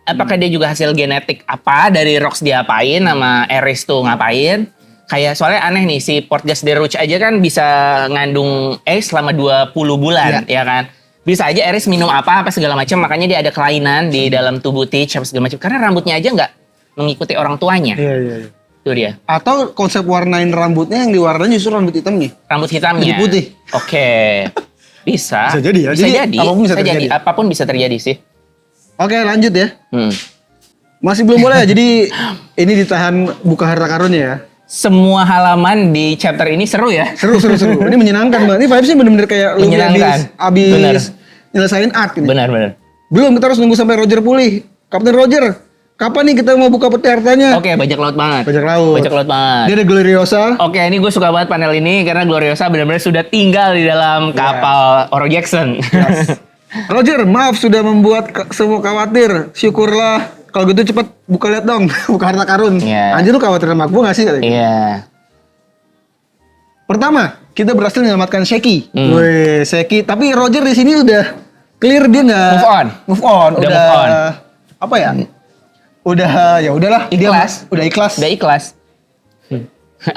[SPEAKER 2] Apakah dia juga hasil genetik apa dari Rox diapain sama Eris tuh ngapain? Kayak soalnya aneh nih si Portgas de Roche aja kan bisa ngandung Ace selama 20 bulan ya kan. Bisa aja Eris minum apa segala macam makanya dia ada kelainan di dalam tubuh Teach apa segala macam karena rambutnya aja nggak mengikuti orang tuanya.
[SPEAKER 1] Iya.
[SPEAKER 2] Itu dia.
[SPEAKER 1] Atau konsep warnain rambutnya yang diwarnain justru rambut hitamnya.
[SPEAKER 2] Rambut hitamnya.
[SPEAKER 1] Jadi putih.
[SPEAKER 2] Oke. Bisa.
[SPEAKER 1] Bisa jadi ya.
[SPEAKER 2] Bisa
[SPEAKER 1] Jadi
[SPEAKER 2] jadi.
[SPEAKER 1] apapun bisa terjadi.
[SPEAKER 2] Apapun bisa terjadi sih.
[SPEAKER 1] Oke lanjut ya. Masih belum boleh ya. Jadi ini ditahan buka harta karunnya ya.
[SPEAKER 2] Semua halaman di chapter ini seru ya.
[SPEAKER 1] Seru. Ini menyenangkan banget. Ini vibes-nya bener-bener kayak lu
[SPEAKER 2] Menyenangkan.
[SPEAKER 1] abis
[SPEAKER 2] Bener.
[SPEAKER 1] nyelesain art ini.
[SPEAKER 2] Benar.
[SPEAKER 1] Belum, kita harus nunggu sampai Roger pulih. Kapten Roger, kapan nih kita mau buka peti hartanya?
[SPEAKER 2] Oke, bajak laut banget.
[SPEAKER 1] Bajak laut.
[SPEAKER 2] Bajak laut banget.
[SPEAKER 1] Dia ada Gloriosa.
[SPEAKER 2] Oke, ini gue suka banget panel ini karena Gloriosa benar-benar sudah tinggal di dalam kapal Oro Jackson.
[SPEAKER 1] Roger, maaf sudah membuat semua khawatir. Syukurlah. Kalau gitu cepet buka lihat dong. Buka harta karun.
[SPEAKER 2] Iya.
[SPEAKER 1] Anjir lu khawatir sama gue gak sih?
[SPEAKER 2] Iya.
[SPEAKER 1] Pertama, kita berhasil menyelamatkan Sheki.
[SPEAKER 2] Hmm.
[SPEAKER 1] Wih, Sheki. Tapi Roger di sini udah clear, dia nggak
[SPEAKER 2] Move on. Udah move on.
[SPEAKER 1] Apa ya? Udah ya udahlah.
[SPEAKER 2] Ikhlas.
[SPEAKER 1] Dia udah ikhlas.
[SPEAKER 2] Udah ikhlas.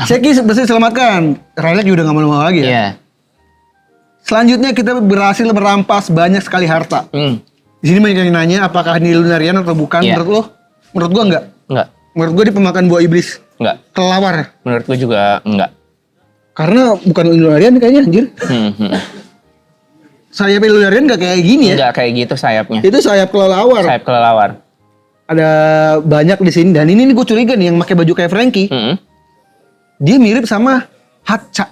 [SPEAKER 1] Sheki berhasil diselamatkan. Riley juga udah nggak mau lagi ya.
[SPEAKER 2] Iya.
[SPEAKER 1] Selanjutnya kita berhasil merampas banyak sekali harta. Di sini banyak yang nanya apakah ini Lunarian atau bukan.
[SPEAKER 2] Iya.
[SPEAKER 1] Menurut lo? Menurut gua enggak.
[SPEAKER 2] Enggak.
[SPEAKER 1] Menurut gua dia pemakan buah iblis.
[SPEAKER 2] Enggak.
[SPEAKER 1] Kelawar.
[SPEAKER 2] Menurut gue juga enggak.
[SPEAKER 1] Karena bukan Lunarian kayaknya anjir. Sayapnya Lunarian nggak kayak gini ya.
[SPEAKER 2] Enggak kayak gitu sayapnya.
[SPEAKER 1] Itu sayap kelelawar.
[SPEAKER 2] Sayap kelelawar.
[SPEAKER 1] Ada banyak di sini dan ini gue curiga nih yang pakai baju kayak Frankie. Dia mirip sama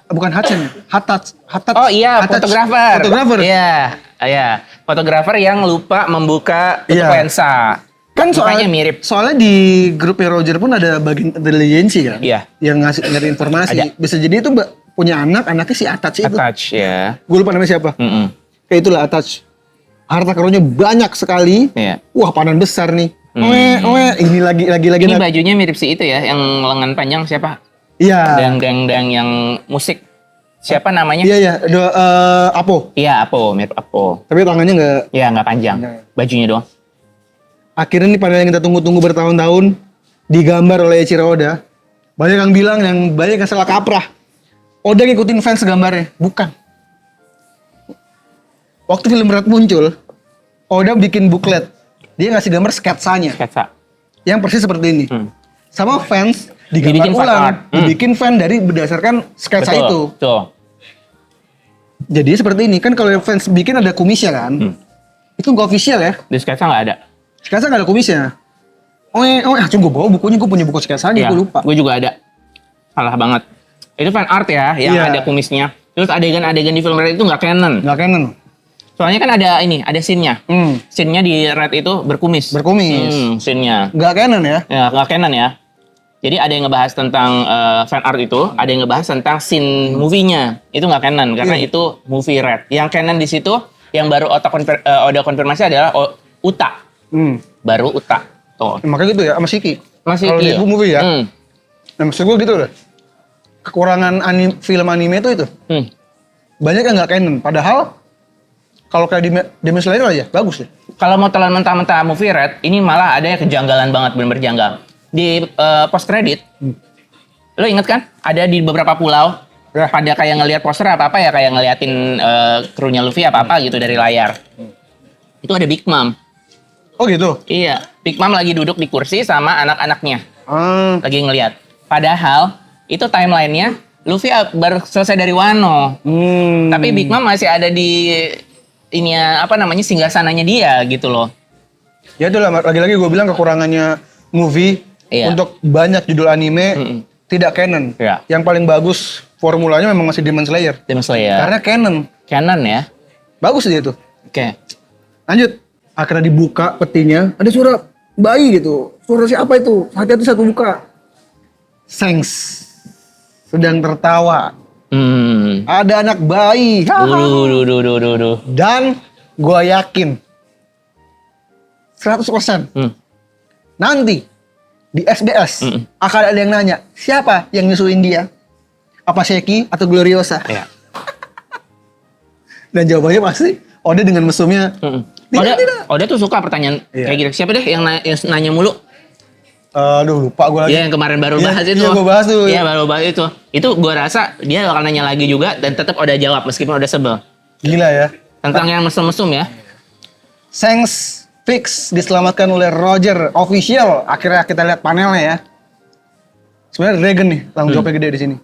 [SPEAKER 1] bukan Hatchan. Hatat.
[SPEAKER 2] Oh iya, fotografer.
[SPEAKER 1] Fotografer.
[SPEAKER 2] Iya. Fotografer yang lupa membuka tutup
[SPEAKER 1] Iya.
[SPEAKER 2] lensa.
[SPEAKER 1] Kan
[SPEAKER 2] Mukanya mirip.
[SPEAKER 1] Soalnya di grupnya Roger pun ada bagian intelijensi kan.
[SPEAKER 2] Iya.
[SPEAKER 1] Yang ngasih nyari informasi.
[SPEAKER 2] Ada.
[SPEAKER 1] Bisa jadi itu punya anaknya si Attach itu.
[SPEAKER 2] Attach ya.
[SPEAKER 1] Gue lupa namanya siapa.
[SPEAKER 2] Mm-mm.
[SPEAKER 1] Kayak itulah Attach. Harta karunnya banyak sekali.
[SPEAKER 2] Iya.
[SPEAKER 1] Wah, panen besar nih. Ini lagi.
[SPEAKER 2] Ini bajunya mirip si itu ya, yang lengan panjang siapa?
[SPEAKER 1] Iya.
[SPEAKER 2] Dang yang musik. Siapa namanya?
[SPEAKER 1] Iya. Apo.
[SPEAKER 2] Iya, Apo, mirip Apo.
[SPEAKER 1] Tapi tangannya nggak.
[SPEAKER 2] Iya, nggak panjang. Bajunya doang.
[SPEAKER 1] Akhirnya nih panel yang kita tunggu-tunggu bertahun-tahun digambar oleh Eiichiro Oda. Banyak yang bilang banyak yang salah kaprah. Oda ngikutin fans gambarnya, bukan. Waktu film Red muncul, Oda bikin booklet. Dia ngasih gambar sketsanya
[SPEAKER 2] Sketsa.
[SPEAKER 1] yang persis seperti ini. Sama fans digambar
[SPEAKER 2] Dibikin fan
[SPEAKER 1] ulang,
[SPEAKER 2] art.
[SPEAKER 1] dibikin fan dari berdasarkan sketsa itu.
[SPEAKER 2] Betul.
[SPEAKER 1] Jadi seperti ini kan kalau fans bikin ada kumisnya kan. Itu nggak official ya.
[SPEAKER 2] Di sketsa nggak ada.
[SPEAKER 1] Sketsa nggak ada kumisnya. Gue bawa bukunya, gue punya buku sketsanya, gue lupa.
[SPEAKER 2] Gue juga ada. Salah banget. Itu fan art ya, yang
[SPEAKER 1] Iya.
[SPEAKER 2] ada kumisnya. Terus adegan-adegan di film Red itu nggak canon.
[SPEAKER 1] Nggak canon.
[SPEAKER 2] Soalnya kan ada scene-nya. Scene-nya di Red itu berkumis.
[SPEAKER 1] Berkumis.
[SPEAKER 2] Scene-nya.
[SPEAKER 1] Nggak canon ya.
[SPEAKER 2] Ya, nggak canon ya. Jadi ada yang ngebahas tentang fan art itu, ada yang ngebahas tentang scene movie-nya. Itu nggak canon, karena itu movie Red. Yang canon di situ, yang baru Oda konfirmasi adalah Uta. Baru Uta. Tuh.
[SPEAKER 1] Makanya gitu ya, sama Shiki.
[SPEAKER 2] Masih
[SPEAKER 1] Kalau di movie ya. Nah, maksud gue gitu udah. Kekurangan film anime itu. Banyak yang nggak canon. Padahal, kalau kayak Demon Slayer aja, bagus ya.
[SPEAKER 2] Kalau mau telan mentah-mentah movie Red, ini malah ada yang kejanggalan banget, bener-bener janggal. di post credit, lo inget kan? Ada di beberapa pulau, pada kayak ngelihat poster apa-apa ya, kayak ngeliatin krunya Luffy apa-apa gitu dari layar. Itu ada Big Mom.
[SPEAKER 1] Oh gitu?
[SPEAKER 2] Iya, Big Mom lagi duduk di kursi sama anak-anaknya.
[SPEAKER 1] Ah.
[SPEAKER 2] Lagi ngelihat. Padahal, itu timelinenya Luffy baru selesai dari Wano. Tapi Big Mom masih ada di singgasananya dia gitu loh.
[SPEAKER 1] Ya itulah, lagi-lagi gue bilang kekurangannya movie untuk banyak judul anime tidak canon.
[SPEAKER 2] Iya.
[SPEAKER 1] Yang paling bagus formulanya memang masih Demon Slayer.
[SPEAKER 2] Demon Slayer.
[SPEAKER 1] Karena canon.
[SPEAKER 2] Canon ya.
[SPEAKER 1] Bagus dia itu.
[SPEAKER 2] Oke.
[SPEAKER 1] Lanjut. Akhirnya dibuka petinya, ada suara bayi gitu. Suara siapa itu? Hati-hati satu buka. Shanks sedang tertawa. Ada anak bayi.
[SPEAKER 2] Duh.
[SPEAKER 1] Dan gue yakin 100% nanti di SBS akan ada yang nanya, siapa yang nyusuin dia? Apa Sheki atau Gloriosa?
[SPEAKER 2] Iya.
[SPEAKER 1] Dan jawabannya pasti Oda dengan mesumnya. Tidak.
[SPEAKER 2] Oda tuh suka pertanyaan kayak gitu. Siapa deh yang nanya mulu?
[SPEAKER 1] Aduh, lupa gue lagi.
[SPEAKER 2] Iya, yang kemarin baru bahas itu.
[SPEAKER 1] Iya, gue bahas tuh.
[SPEAKER 2] Iya, baru bahas itu. Itu gue rasa dia bakal nanya lagi juga dan tetap Oda jawab meskipun Oda sebel.
[SPEAKER 1] Gila ya.
[SPEAKER 2] Tentang yang mesum-mesum ya.
[SPEAKER 1] Shanks fix diselamatkan oleh Roger official. Akhirnya kita lihat panelnya ya. Sebenarnya Dragon nih, tanggung jawabnya gede di sini.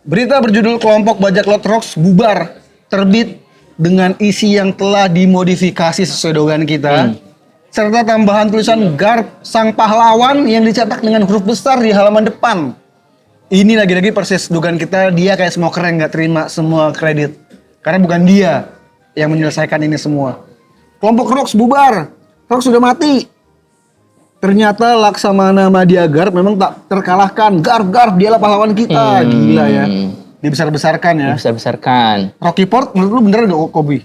[SPEAKER 1] Berita berjudul kelompok bajak laut Rocks bubar, terbit dengan isi yang telah dimodifikasi sesuai dogan kita. Serta tambahan tulisan Garp sang pahlawan yang dicetak dengan huruf besar di halaman depan. Ini lagi-lagi persis dugaan kita, dia kayak smoker yang nggak terima semua kredit. Karena bukan dia yang menyelesaikan ini semua. Kelompok Rocks bubar, Rocks sudah mati. Ternyata Laksamana Madya Garp memang tak terkalahkan. Garp, dialah pahlawan kita. Gila ya. Dibesar-besarkan ya.
[SPEAKER 2] Dibesar-besarkan.
[SPEAKER 1] Rocky Port menurut lu bener gak Kobe?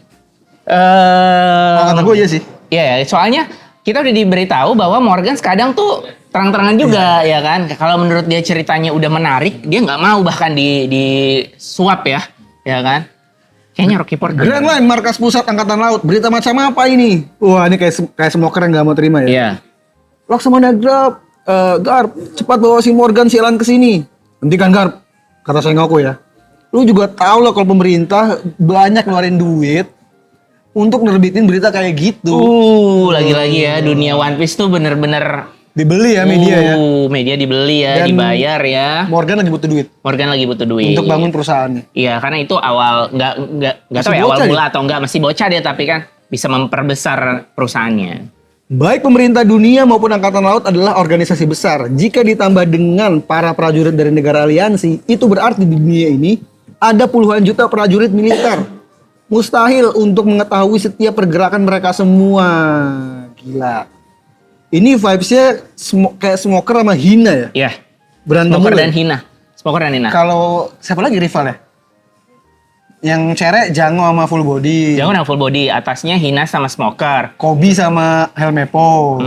[SPEAKER 1] Kata gue iya sih.
[SPEAKER 2] Iya, soalnya kita udah diberitahu bahwa Morgan kadang tuh terang-terangan juga ya kan. Kalau menurut dia ceritanya udah menarik, dia nggak mau bahkan di suap ya kan. Kayaknya Rocky Port.
[SPEAKER 1] Grand Line, markas pusat angkatan laut. Berita macam apa ini? Wah, ini kayak smoker yang nggak mau terima ya.
[SPEAKER 2] Iya.
[SPEAKER 1] Laksamana Garp, cepat bawa si Morgan sialan ke sini. Hentikan Garp, kata Sengoku ya. Lu juga tahu lah kalau pemerintah banyak ngeluarin duit untuk nerbitin berita kayak gitu.
[SPEAKER 2] Lagi-lagi ya dunia One Piece tuh bener-bener
[SPEAKER 1] dibeli ya media ya.
[SPEAKER 2] Media dibeli ya,
[SPEAKER 1] Dan
[SPEAKER 2] dibayar ya.
[SPEAKER 1] Morgan lagi butuh duit untuk bangun perusahaannya.
[SPEAKER 2] Iya, karena itu awal nggak tahu ya awal mula atau enggak, masih bocah dia, tapi kan bisa memperbesar perusahaannya.
[SPEAKER 1] Baik pemerintah dunia maupun angkatan laut adalah organisasi besar. Jika ditambah dengan para prajurit dari negara aliansi, itu berarti di dunia ini ada puluhan juta prajurit militer. Mustahil untuk mengetahui setiap pergerakan mereka semua. Gila. Ini vibes-nya kayak Smoker sama Hina ya?
[SPEAKER 2] Iya.
[SPEAKER 1] Berantem
[SPEAKER 2] Smoker
[SPEAKER 1] mulu
[SPEAKER 2] dan
[SPEAKER 1] ya?
[SPEAKER 2] Hina. Smoker dan Hina.
[SPEAKER 1] Kalau siapa lagi rivalnya? Yang cerek Jango sama Full Body.
[SPEAKER 2] Jangan yang full body, atasnya Hina sama Smoker.
[SPEAKER 1] Kobe sama Helmepo.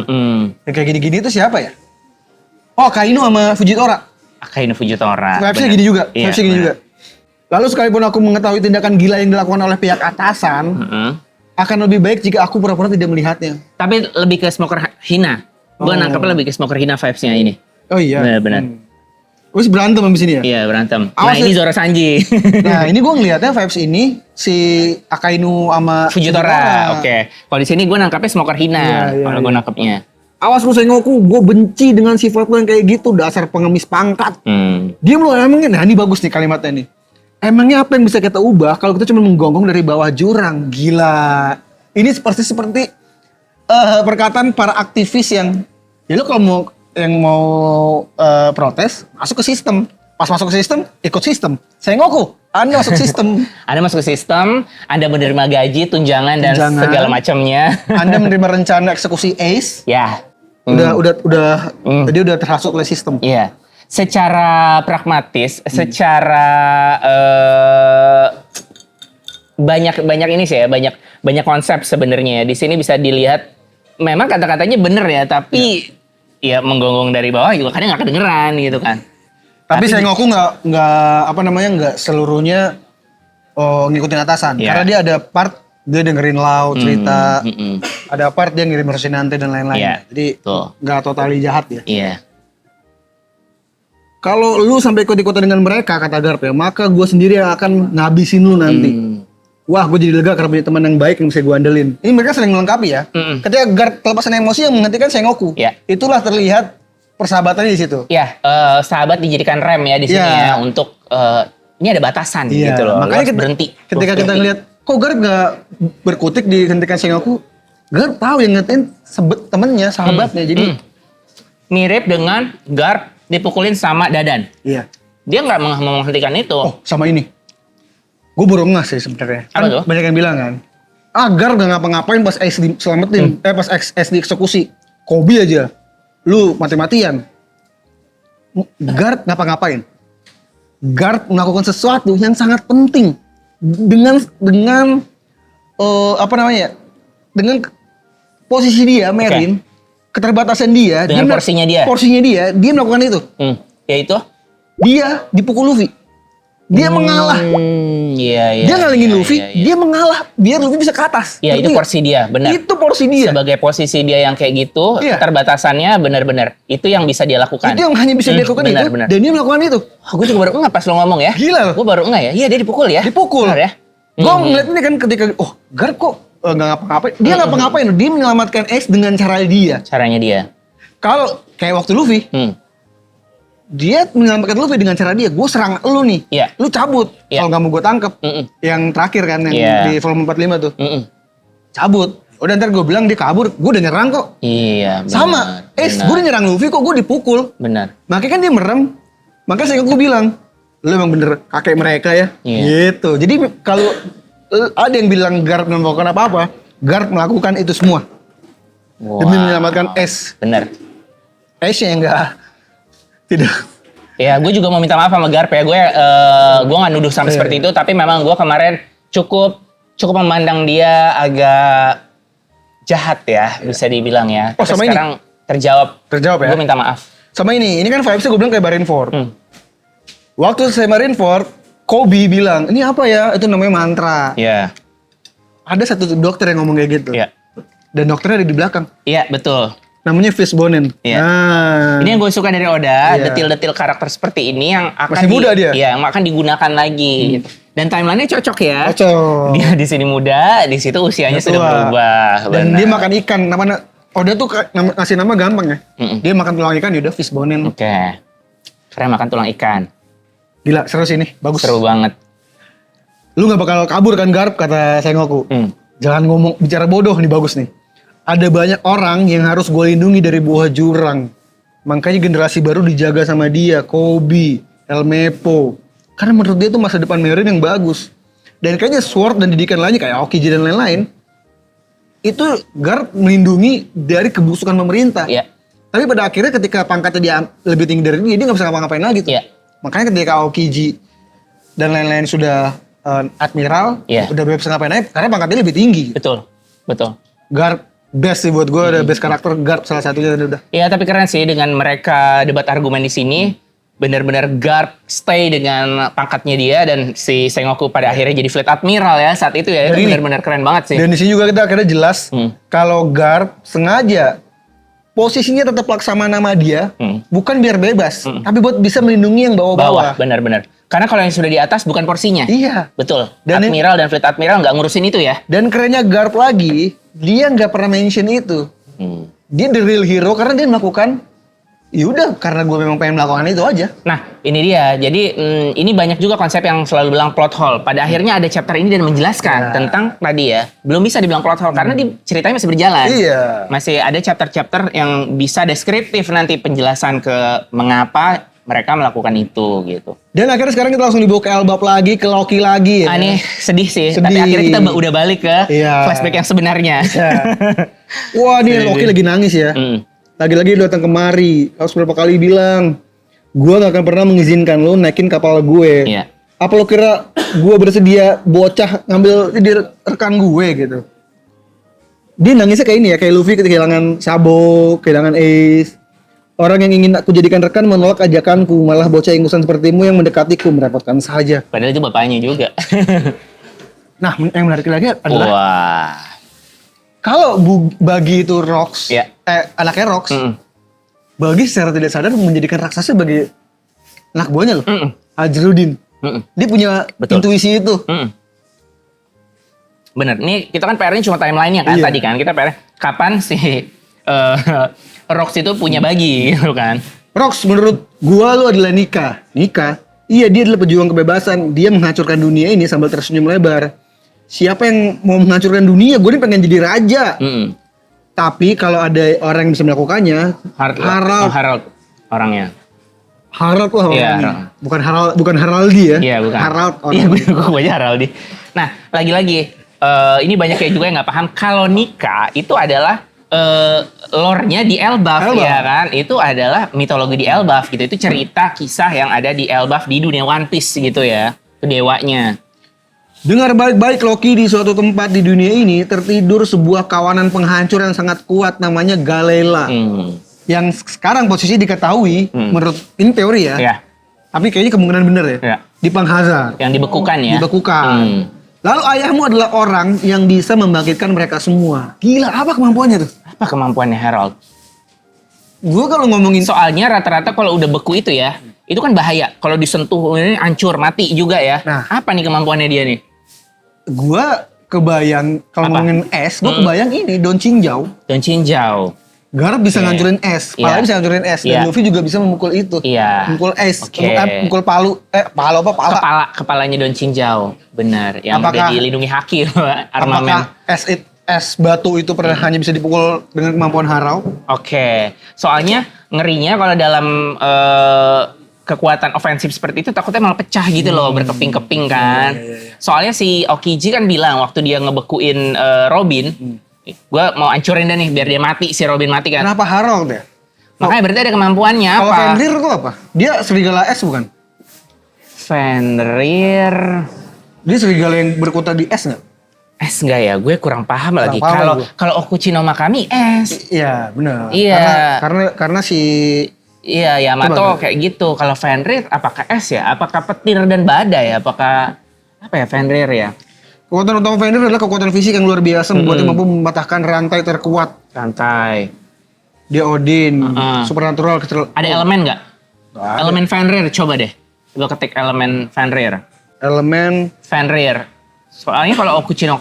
[SPEAKER 1] Yang kayak gini-gini itu siapa ya? Oh, Kaino sama Fujitora.
[SPEAKER 2] Akainu Fujitora.
[SPEAKER 1] Vibes-nya gini juga.
[SPEAKER 2] Iya,
[SPEAKER 1] Vibes-nya gini juga. Lalu sekalipun aku mengetahui tindakan gila yang dilakukan oleh pihak atasan, akan lebih baik jika aku pura-pura tidak melihatnya.
[SPEAKER 2] Tapi lebih ke Smoker Hina. Gue nangkepnya lebih ke Smoker Hina vibes-nya ini.
[SPEAKER 1] Oh iya.
[SPEAKER 2] Benar.
[SPEAKER 1] Wis berantem habis ini ya?
[SPEAKER 2] Iya, berantem.
[SPEAKER 1] Awas
[SPEAKER 2] Ini
[SPEAKER 1] ya.
[SPEAKER 2] Zoro Sanji.
[SPEAKER 1] Nah, ini gue ngelihatnya vibes ini si Akainu sama
[SPEAKER 2] Fujitora. Oke. Kalau di sini gue nangkapnya Smoker Hina.
[SPEAKER 1] Iya,
[SPEAKER 2] Kalau gue nangkapnya.
[SPEAKER 1] Awas lu Sengoku, gue benci dengan sifat lu yang kayak gitu, dasar pengemis pangkat. Diam lu, emangnya, nah ini bagus nih kalimatnya nih. Emangnya apa yang bisa kita ubah kalau kita cuma menggonggong dari bawah jurang? Gila. Ini seperti perkataan para aktivis yang, ya lu kalau mau protes, masuk ke sistem. Pas masuk ke sistem, ikut sistem. Sengoku, Anda masuk sistem.
[SPEAKER 2] Anda masuk ke sistem, Anda menerima gaji, tunjangan dan segala macamnya.
[SPEAKER 1] Anda menerima rencana eksekusi ACE.
[SPEAKER 2] Ya.
[SPEAKER 1] Jadi udah terhasut oleh sistem.
[SPEAKER 2] Iya. Secara pragmatis, secara banyak ini sih ya, banyak konsep sebenarnya ya. Di sini bisa dilihat memang kata-katanya bener ya, tapi ya menggonggong dari bawah juga kadang nggak kedengeran gitu kan.
[SPEAKER 1] Tapi Sengoku nggak seluruhnya ngikutin atasan.
[SPEAKER 2] Iya.
[SPEAKER 1] Karena dia ada part Dia dengerin Lau cerita.
[SPEAKER 2] Mm-mm.
[SPEAKER 1] Ada part dia ngirim Rosinante dan lain-lain.
[SPEAKER 2] Iya,
[SPEAKER 1] Jadi
[SPEAKER 2] betul.
[SPEAKER 1] nggak totali jahat ya.
[SPEAKER 2] Iya.
[SPEAKER 1] Kalau lu sampai ikut-ikutan dengan mereka kata Garp ya, maka gue sendiri yang akan ngabisin lu nanti. Wah, gue jadi lega karena punya teman yang baik yang bisa gue andelin. Ini mereka sering melengkapi ya. Ketika Garp kelepasan emosi yang menghentikan Sengoku.
[SPEAKER 2] Iya.
[SPEAKER 1] Itulah terlihat persahabatannya di situ.
[SPEAKER 2] Ya, sahabat dijadikan rem ya di sini
[SPEAKER 1] Iya.
[SPEAKER 2] ya untuk ini ada batasan
[SPEAKER 1] Iya,
[SPEAKER 2] gitu loh.
[SPEAKER 1] makanya
[SPEAKER 2] Lu harus berhenti.
[SPEAKER 1] Ketika kita ngeliat, kok Garp gak berkutik dihentikan Sengoku? Garp tahu yang ngetin temennya, sahabatnya. Jadi
[SPEAKER 2] Mirip dengan Garp dipukulin sama Dadan.
[SPEAKER 1] iya.
[SPEAKER 2] Dia nggak menghentikan itu.
[SPEAKER 1] Oh, sama ini. Gue baru ngeh sih sebenarnya.
[SPEAKER 2] Apa
[SPEAKER 1] Kan
[SPEAKER 2] tuh?
[SPEAKER 1] banyak yang bilang kan, Garp gak ngapa-ngapain pas Ace diselamatin, pas Ace dieksekusi. Kobe aja, lu mati-matian. Garp ngapa-ngapain? Garp melakukan sesuatu yang sangat penting dengan apa namanya? Dengan posisi dia, Merin, keterbatasan dia,
[SPEAKER 2] Dengan porsinya dia.
[SPEAKER 1] Porsinya dia melakukan itu.
[SPEAKER 2] Yaitu?
[SPEAKER 1] Dia dipukul Luffy. Dia mengalah.
[SPEAKER 2] Iya.
[SPEAKER 1] Dia ngalingin Luffy,
[SPEAKER 2] iya.
[SPEAKER 1] dia mengalah biar Luffy bisa ke atas.
[SPEAKER 2] Iya, itu
[SPEAKER 1] Ngerti nggak?
[SPEAKER 2] porsi dia, benar.
[SPEAKER 1] Itu porsi dia.
[SPEAKER 2] Sebagai posisi dia yang kayak gitu,
[SPEAKER 1] Iya.
[SPEAKER 2] keterbatasannya benar-benar itu yang bisa dia lakukan.
[SPEAKER 1] Itu yang hanya bisa dilakukan itu.
[SPEAKER 2] benar.
[SPEAKER 1] Dan dia melakukan itu.
[SPEAKER 2] Gue juga baru nggak pas lo ngomong ya.
[SPEAKER 1] Gila loh.
[SPEAKER 2] Gue baru nggak ya. Iya, dia dipukul ya.
[SPEAKER 1] Dipukul.
[SPEAKER 2] Benar ya.
[SPEAKER 1] Gue ngeliat ini kan ketika, Garp kok nggak ngapa-ngapain. Dia nggak ngapa-ngapain. Dia menyelamatkan Ace dengan cara dia.
[SPEAKER 2] Caranya dia.
[SPEAKER 1] Kalau kayak waktu Luffy, dia menyelamatkan Luffy dengan cara dia. Gue serang lu nih.
[SPEAKER 2] Iya.
[SPEAKER 1] Lu cabut.
[SPEAKER 2] Iya.
[SPEAKER 1] Kalau nggak mau gue tangkep. Yang terakhir kan, yang
[SPEAKER 2] Iya.
[SPEAKER 1] di volume 45 tuh.
[SPEAKER 2] Mm-mm.
[SPEAKER 1] Cabut. Udah ntar gue bilang dia kabur. Gue udah nyerang kok.
[SPEAKER 2] Iya. Benar,
[SPEAKER 1] Sama. Ace, gue udah nyerang Luffy kok gue dipukul.
[SPEAKER 2] Benar.
[SPEAKER 1] Makanya kan dia merem. Makanya saya gue bilang, lu emang bener kakek mereka ya.
[SPEAKER 2] Iya.
[SPEAKER 1] Gitu. Jadi kalau ada yang bilang Garp nggak melakukan apa-apa, Garp melakukan itu semua demi menyelamatkan Ace.
[SPEAKER 2] Benar.
[SPEAKER 1] Ace yang enggak tidak.
[SPEAKER 2] Ya, gue juga mau minta maaf sama Garp ya. Gue nggak nuduh sampai seperti itu, tapi memang gue kemarin cukup memandang dia agak jahat ya, bisa dibilang ya.
[SPEAKER 1] Oh,
[SPEAKER 2] Tapi
[SPEAKER 1] sama ini?
[SPEAKER 2] sekarang terjawab
[SPEAKER 1] ya.
[SPEAKER 2] Gue minta maaf.
[SPEAKER 1] Sama ini kan vibes-nya gue bilang kayak Marineford. Waktu saya Marineford, Kobe bilang, ini apa ya? Itu namanya mantra.
[SPEAKER 2] Iya.
[SPEAKER 1] Ada satu dokter yang ngomong kayak gitu.
[SPEAKER 2] Iya.
[SPEAKER 1] Dan dokternya ada di belakang.
[SPEAKER 2] Iya, betul.
[SPEAKER 1] Namanya Fishbonen.
[SPEAKER 2] Iya.
[SPEAKER 1] Nah.
[SPEAKER 2] Ini yang gue suka dari Oda,
[SPEAKER 1] Iya.
[SPEAKER 2] detil-detil karakter seperti ini yang akan
[SPEAKER 1] Masih muda dia.
[SPEAKER 2] Iya, yang akan digunakan lagi. Dan timelinenya cocok ya.
[SPEAKER 1] Cocok.
[SPEAKER 2] Dia di sini muda, di situ usianya sudah
[SPEAKER 1] Tua.
[SPEAKER 2] berubah.
[SPEAKER 1] Dan
[SPEAKER 2] Benar.
[SPEAKER 1] dia makan ikan. Namanya Oda tuh ngasih nama gampang ya. Dia makan tulang ikan, yaudah Fishbonen.
[SPEAKER 2] Oke. Karena makan tulang ikan.
[SPEAKER 1] Gila, seru sih ini. Bagus.
[SPEAKER 2] Seru banget.
[SPEAKER 1] Lu gak bakal kabur kan Garp, kata Sengoku. Jangan ngomong, bicara bodoh nih, bagus nih. Ada banyak orang yang harus gue lindungi dari buah jurang. Makanya generasi baru dijaga sama dia, Kobe, Elmepo. Karena menurut dia tuh masa depan Merin yang bagus. Dan kayaknya Sword dan didikan lainnya kayak Aokiji dan lain-lain. Itu Garp melindungi dari kebusukan pemerintah.
[SPEAKER 2] Iya.
[SPEAKER 1] Tapi pada akhirnya ketika pangkatnya dia lebih tinggi dari dia nggak bisa ngapa-ngapain lagi tuh.
[SPEAKER 2] Iya.
[SPEAKER 1] Makanya ketika Aokiji dan lain-lain sudah admiral,
[SPEAKER 2] Iya.
[SPEAKER 1] udah bebas ngapain aja karena pangkatnya lebih tinggi.
[SPEAKER 2] Betul.
[SPEAKER 1] Garp best sih buat gue, ada best karakter Garp salah satunya udah.
[SPEAKER 2] Iya, tapi keren sih dengan mereka debat argumen di sini. Benar-benar Garp stay dengan pangkatnya dia dan si Sengoku pada akhirnya jadi Fleet Admiral ya saat itu ya. Itu
[SPEAKER 1] Dan ini-
[SPEAKER 2] benar-benar keren banget sih.
[SPEAKER 1] Dan di sini juga kita akhirnya jelas kalau Garp sengaja posisinya tetap laksamana nama dia, bukan biar bebas, tapi buat bisa melindungi yang
[SPEAKER 2] Bawah,
[SPEAKER 1] bawah-bawah.
[SPEAKER 2] benar-benar. Karena kalau yang sudah di atas bukan porsinya.
[SPEAKER 1] Iya.
[SPEAKER 2] Betul.
[SPEAKER 1] Dan
[SPEAKER 2] Admiral dan Fleet Admiral nggak ngurusin itu ya.
[SPEAKER 1] Dan kerennya Garp lagi, dia nggak pernah mention itu. Dia the real hero karena dia melakukan, yaudah karena gue memang pengen melakukan itu aja.
[SPEAKER 2] Nah, ini dia. Jadi ini banyak juga konsep yang selalu bilang plot hole. Pada akhirnya ada chapter ini dan menjelaskan tentang tadi ya. Belum bisa dibilang plot hole karena ceritanya masih berjalan.
[SPEAKER 1] Iya.
[SPEAKER 2] Masih ada chapter-chapter yang bisa deskriptif nanti penjelasan ke mengapa mereka melakukan itu gitu.
[SPEAKER 1] Dan akhirnya sekarang kita langsung dibawa ke Elbap lagi, ke Loki lagi ya.
[SPEAKER 2] Ini sedih sih.
[SPEAKER 1] Sedih.
[SPEAKER 2] Tapi akhirnya kita udah balik ke
[SPEAKER 1] Iya.
[SPEAKER 2] flashback yang sebenarnya.
[SPEAKER 1] Ya. Wah, nih Loki lagi nangis ya. Lagi-lagi dia datang kemari. Harus berapa kali bilang, gue gak akan pernah mengizinkan lo naikin kapal gue.
[SPEAKER 2] Iya.
[SPEAKER 1] Apa lo kira gue bersedia bocah ngambil jadi rekan gue gitu? Dia nangisnya kayak ini ya, kayak Luffy kehilangan Sabo, kehilangan Ace. Orang yang ingin aku jadikan rekan menolak ajakanku, malah bocah ingusan sepertimu yang mendekatiku merepotkan saja.
[SPEAKER 2] Padahal itu bapaknya juga.
[SPEAKER 1] Nah, yang menarik lagi adalah
[SPEAKER 2] Wah.
[SPEAKER 1] kalau Bagi itu Rox,
[SPEAKER 2] Iya.
[SPEAKER 1] anaknya Rox,
[SPEAKER 2] Mm-mm.
[SPEAKER 1] Bagi secara tidak sadar menjadikan raksasa sebagai anak buahnya loh,
[SPEAKER 2] Mm-mm.
[SPEAKER 1] Ajrudin.
[SPEAKER 2] Mm-mm.
[SPEAKER 1] Dia punya
[SPEAKER 2] Betul.
[SPEAKER 1] intuisi itu.
[SPEAKER 2] Mm-mm. Bener, ini kita kan PR-nya cuma timeline-nya kan
[SPEAKER 1] Iya.
[SPEAKER 2] tadi kan. Kita PR kapan si Rox itu punya bagi gitu kan.
[SPEAKER 1] Rox, menurut gua lu adalah Nika. Iya, dia adalah pejuang kebebasan. Dia menghancurkan dunia ini sambil tersenyum lebar. Siapa yang mau menghancurkan dunia? Gue ini pengen jadi raja.
[SPEAKER 2] Mm-mm.
[SPEAKER 1] Tapi kalau ada orang yang bisa melakukannya,
[SPEAKER 2] Harold orangnya.
[SPEAKER 1] Harald lah
[SPEAKER 2] Iya,
[SPEAKER 1] orangnya.
[SPEAKER 2] Harold.
[SPEAKER 1] Bukan Haraldi ya.
[SPEAKER 2] Iya bukan.
[SPEAKER 1] Harald
[SPEAKER 2] Iya
[SPEAKER 1] orangnya.
[SPEAKER 2] gue baca Haraldi. Nah lagi-lagi ini banyak kayak juga yang nggak paham kalau Nika itu adalah lore-nya di Elbaf
[SPEAKER 1] Elbaf.
[SPEAKER 2] ya kan. Itu adalah mitologi di Elbaf gitu. Itu cerita kisah yang ada di Elbaf di dunia One Piece gitu ya. Itu dewanya.
[SPEAKER 1] Dengar baik-baik, Loki, di suatu tempat di dunia ini tertidur sebuah kawanan penghancur yang sangat kuat namanya Galela. Yang sekarang posisi diketahui menurut ini teori ya.
[SPEAKER 2] Ya,
[SPEAKER 1] Tapi kayaknya kemungkinan bener ya.
[SPEAKER 2] ya.
[SPEAKER 1] Di Panghazar.
[SPEAKER 2] Yang dibekukan ya.
[SPEAKER 1] Dibekukan.
[SPEAKER 2] Hmm.
[SPEAKER 1] Lalu ayahmu adalah orang yang bisa membangkitkan mereka semua. Gila, apa kemampuannya tuh?
[SPEAKER 2] Apa kemampuannya Harold?
[SPEAKER 1] Gue kalau ngomongin
[SPEAKER 2] Soalnya rata-rata kalau udah beku itu ya, itu kan bahaya. Kalau disentuh ini hancur, mati juga ya.
[SPEAKER 1] Nah.
[SPEAKER 2] Apa nih kemampuannya dia nih?
[SPEAKER 1] gue kebayang kalau
[SPEAKER 2] Apa?
[SPEAKER 1] ngomongin es, gue kebayang ini Don Chinjau.
[SPEAKER 2] Don Chinjau.
[SPEAKER 1] Garp bisa
[SPEAKER 2] Iya.
[SPEAKER 1] ngancurin es,
[SPEAKER 2] Iya.
[SPEAKER 1] Palu bisa ngancurin es, dan
[SPEAKER 2] Iya.
[SPEAKER 1] Luffy juga bisa memukul itu.
[SPEAKER 2] Iya.
[SPEAKER 1] Memukul es,
[SPEAKER 2] Oke.
[SPEAKER 1] memukul palu, pala apa pala?
[SPEAKER 2] Kepalanya Don Chinjau. Benar. Yang
[SPEAKER 1] Apakah-
[SPEAKER 2] udah dilindungi haki armamen.
[SPEAKER 1] Apakah es batu itu hanya bisa dipukul dengan kemampuan Harau?
[SPEAKER 2] Oke. Soalnya ngerinya kalau dalam kekuatan ofensif seperti itu takutnya malah pecah gitu loh, berkeping-keping kan. Soalnya si Okiji kan bilang waktu dia ngebekuin Robin, gue mau hancurin dia nih biar dia mati, si Robin mati kan.
[SPEAKER 1] Kenapa Harau deh?
[SPEAKER 2] Makanya berarti ada kemampuannya
[SPEAKER 1] Kalau
[SPEAKER 2] apa?
[SPEAKER 1] Fenrir itu apa? Dia serigala es bukan?
[SPEAKER 2] Fenrir.
[SPEAKER 1] Dia serigala yang berkutat di es nggak?
[SPEAKER 2] Es enggak ya? Gue kurang paham lagi.
[SPEAKER 1] paham
[SPEAKER 2] Kalau
[SPEAKER 1] gue.
[SPEAKER 2] kalau Okuchi no Makami es.
[SPEAKER 1] Iya, benar.
[SPEAKER 2] Iya.
[SPEAKER 1] Karena si
[SPEAKER 2] Iya, Yamato
[SPEAKER 1] Coba,
[SPEAKER 2] kayak gitu. Kalau Fenrir apakah es ya? Apakah petir dan badai? Apakah apa ya Fenrir ya?
[SPEAKER 1] kekuatan utama Fenrir adalah kekuatan fisik yang luar biasa membuatnya mampu mematahkan rantai terkuat.
[SPEAKER 2] Rantai.
[SPEAKER 1] Dia Odin,
[SPEAKER 2] Heeh.
[SPEAKER 1] supernatural,
[SPEAKER 2] Ada elemen nggak?
[SPEAKER 1] Nggak ada.
[SPEAKER 2] Elemen Fenrir coba deh. Coba ketik elemen Fenrir.
[SPEAKER 1] elemen
[SPEAKER 2] Fenrir. Soalnya kalau Okuchi no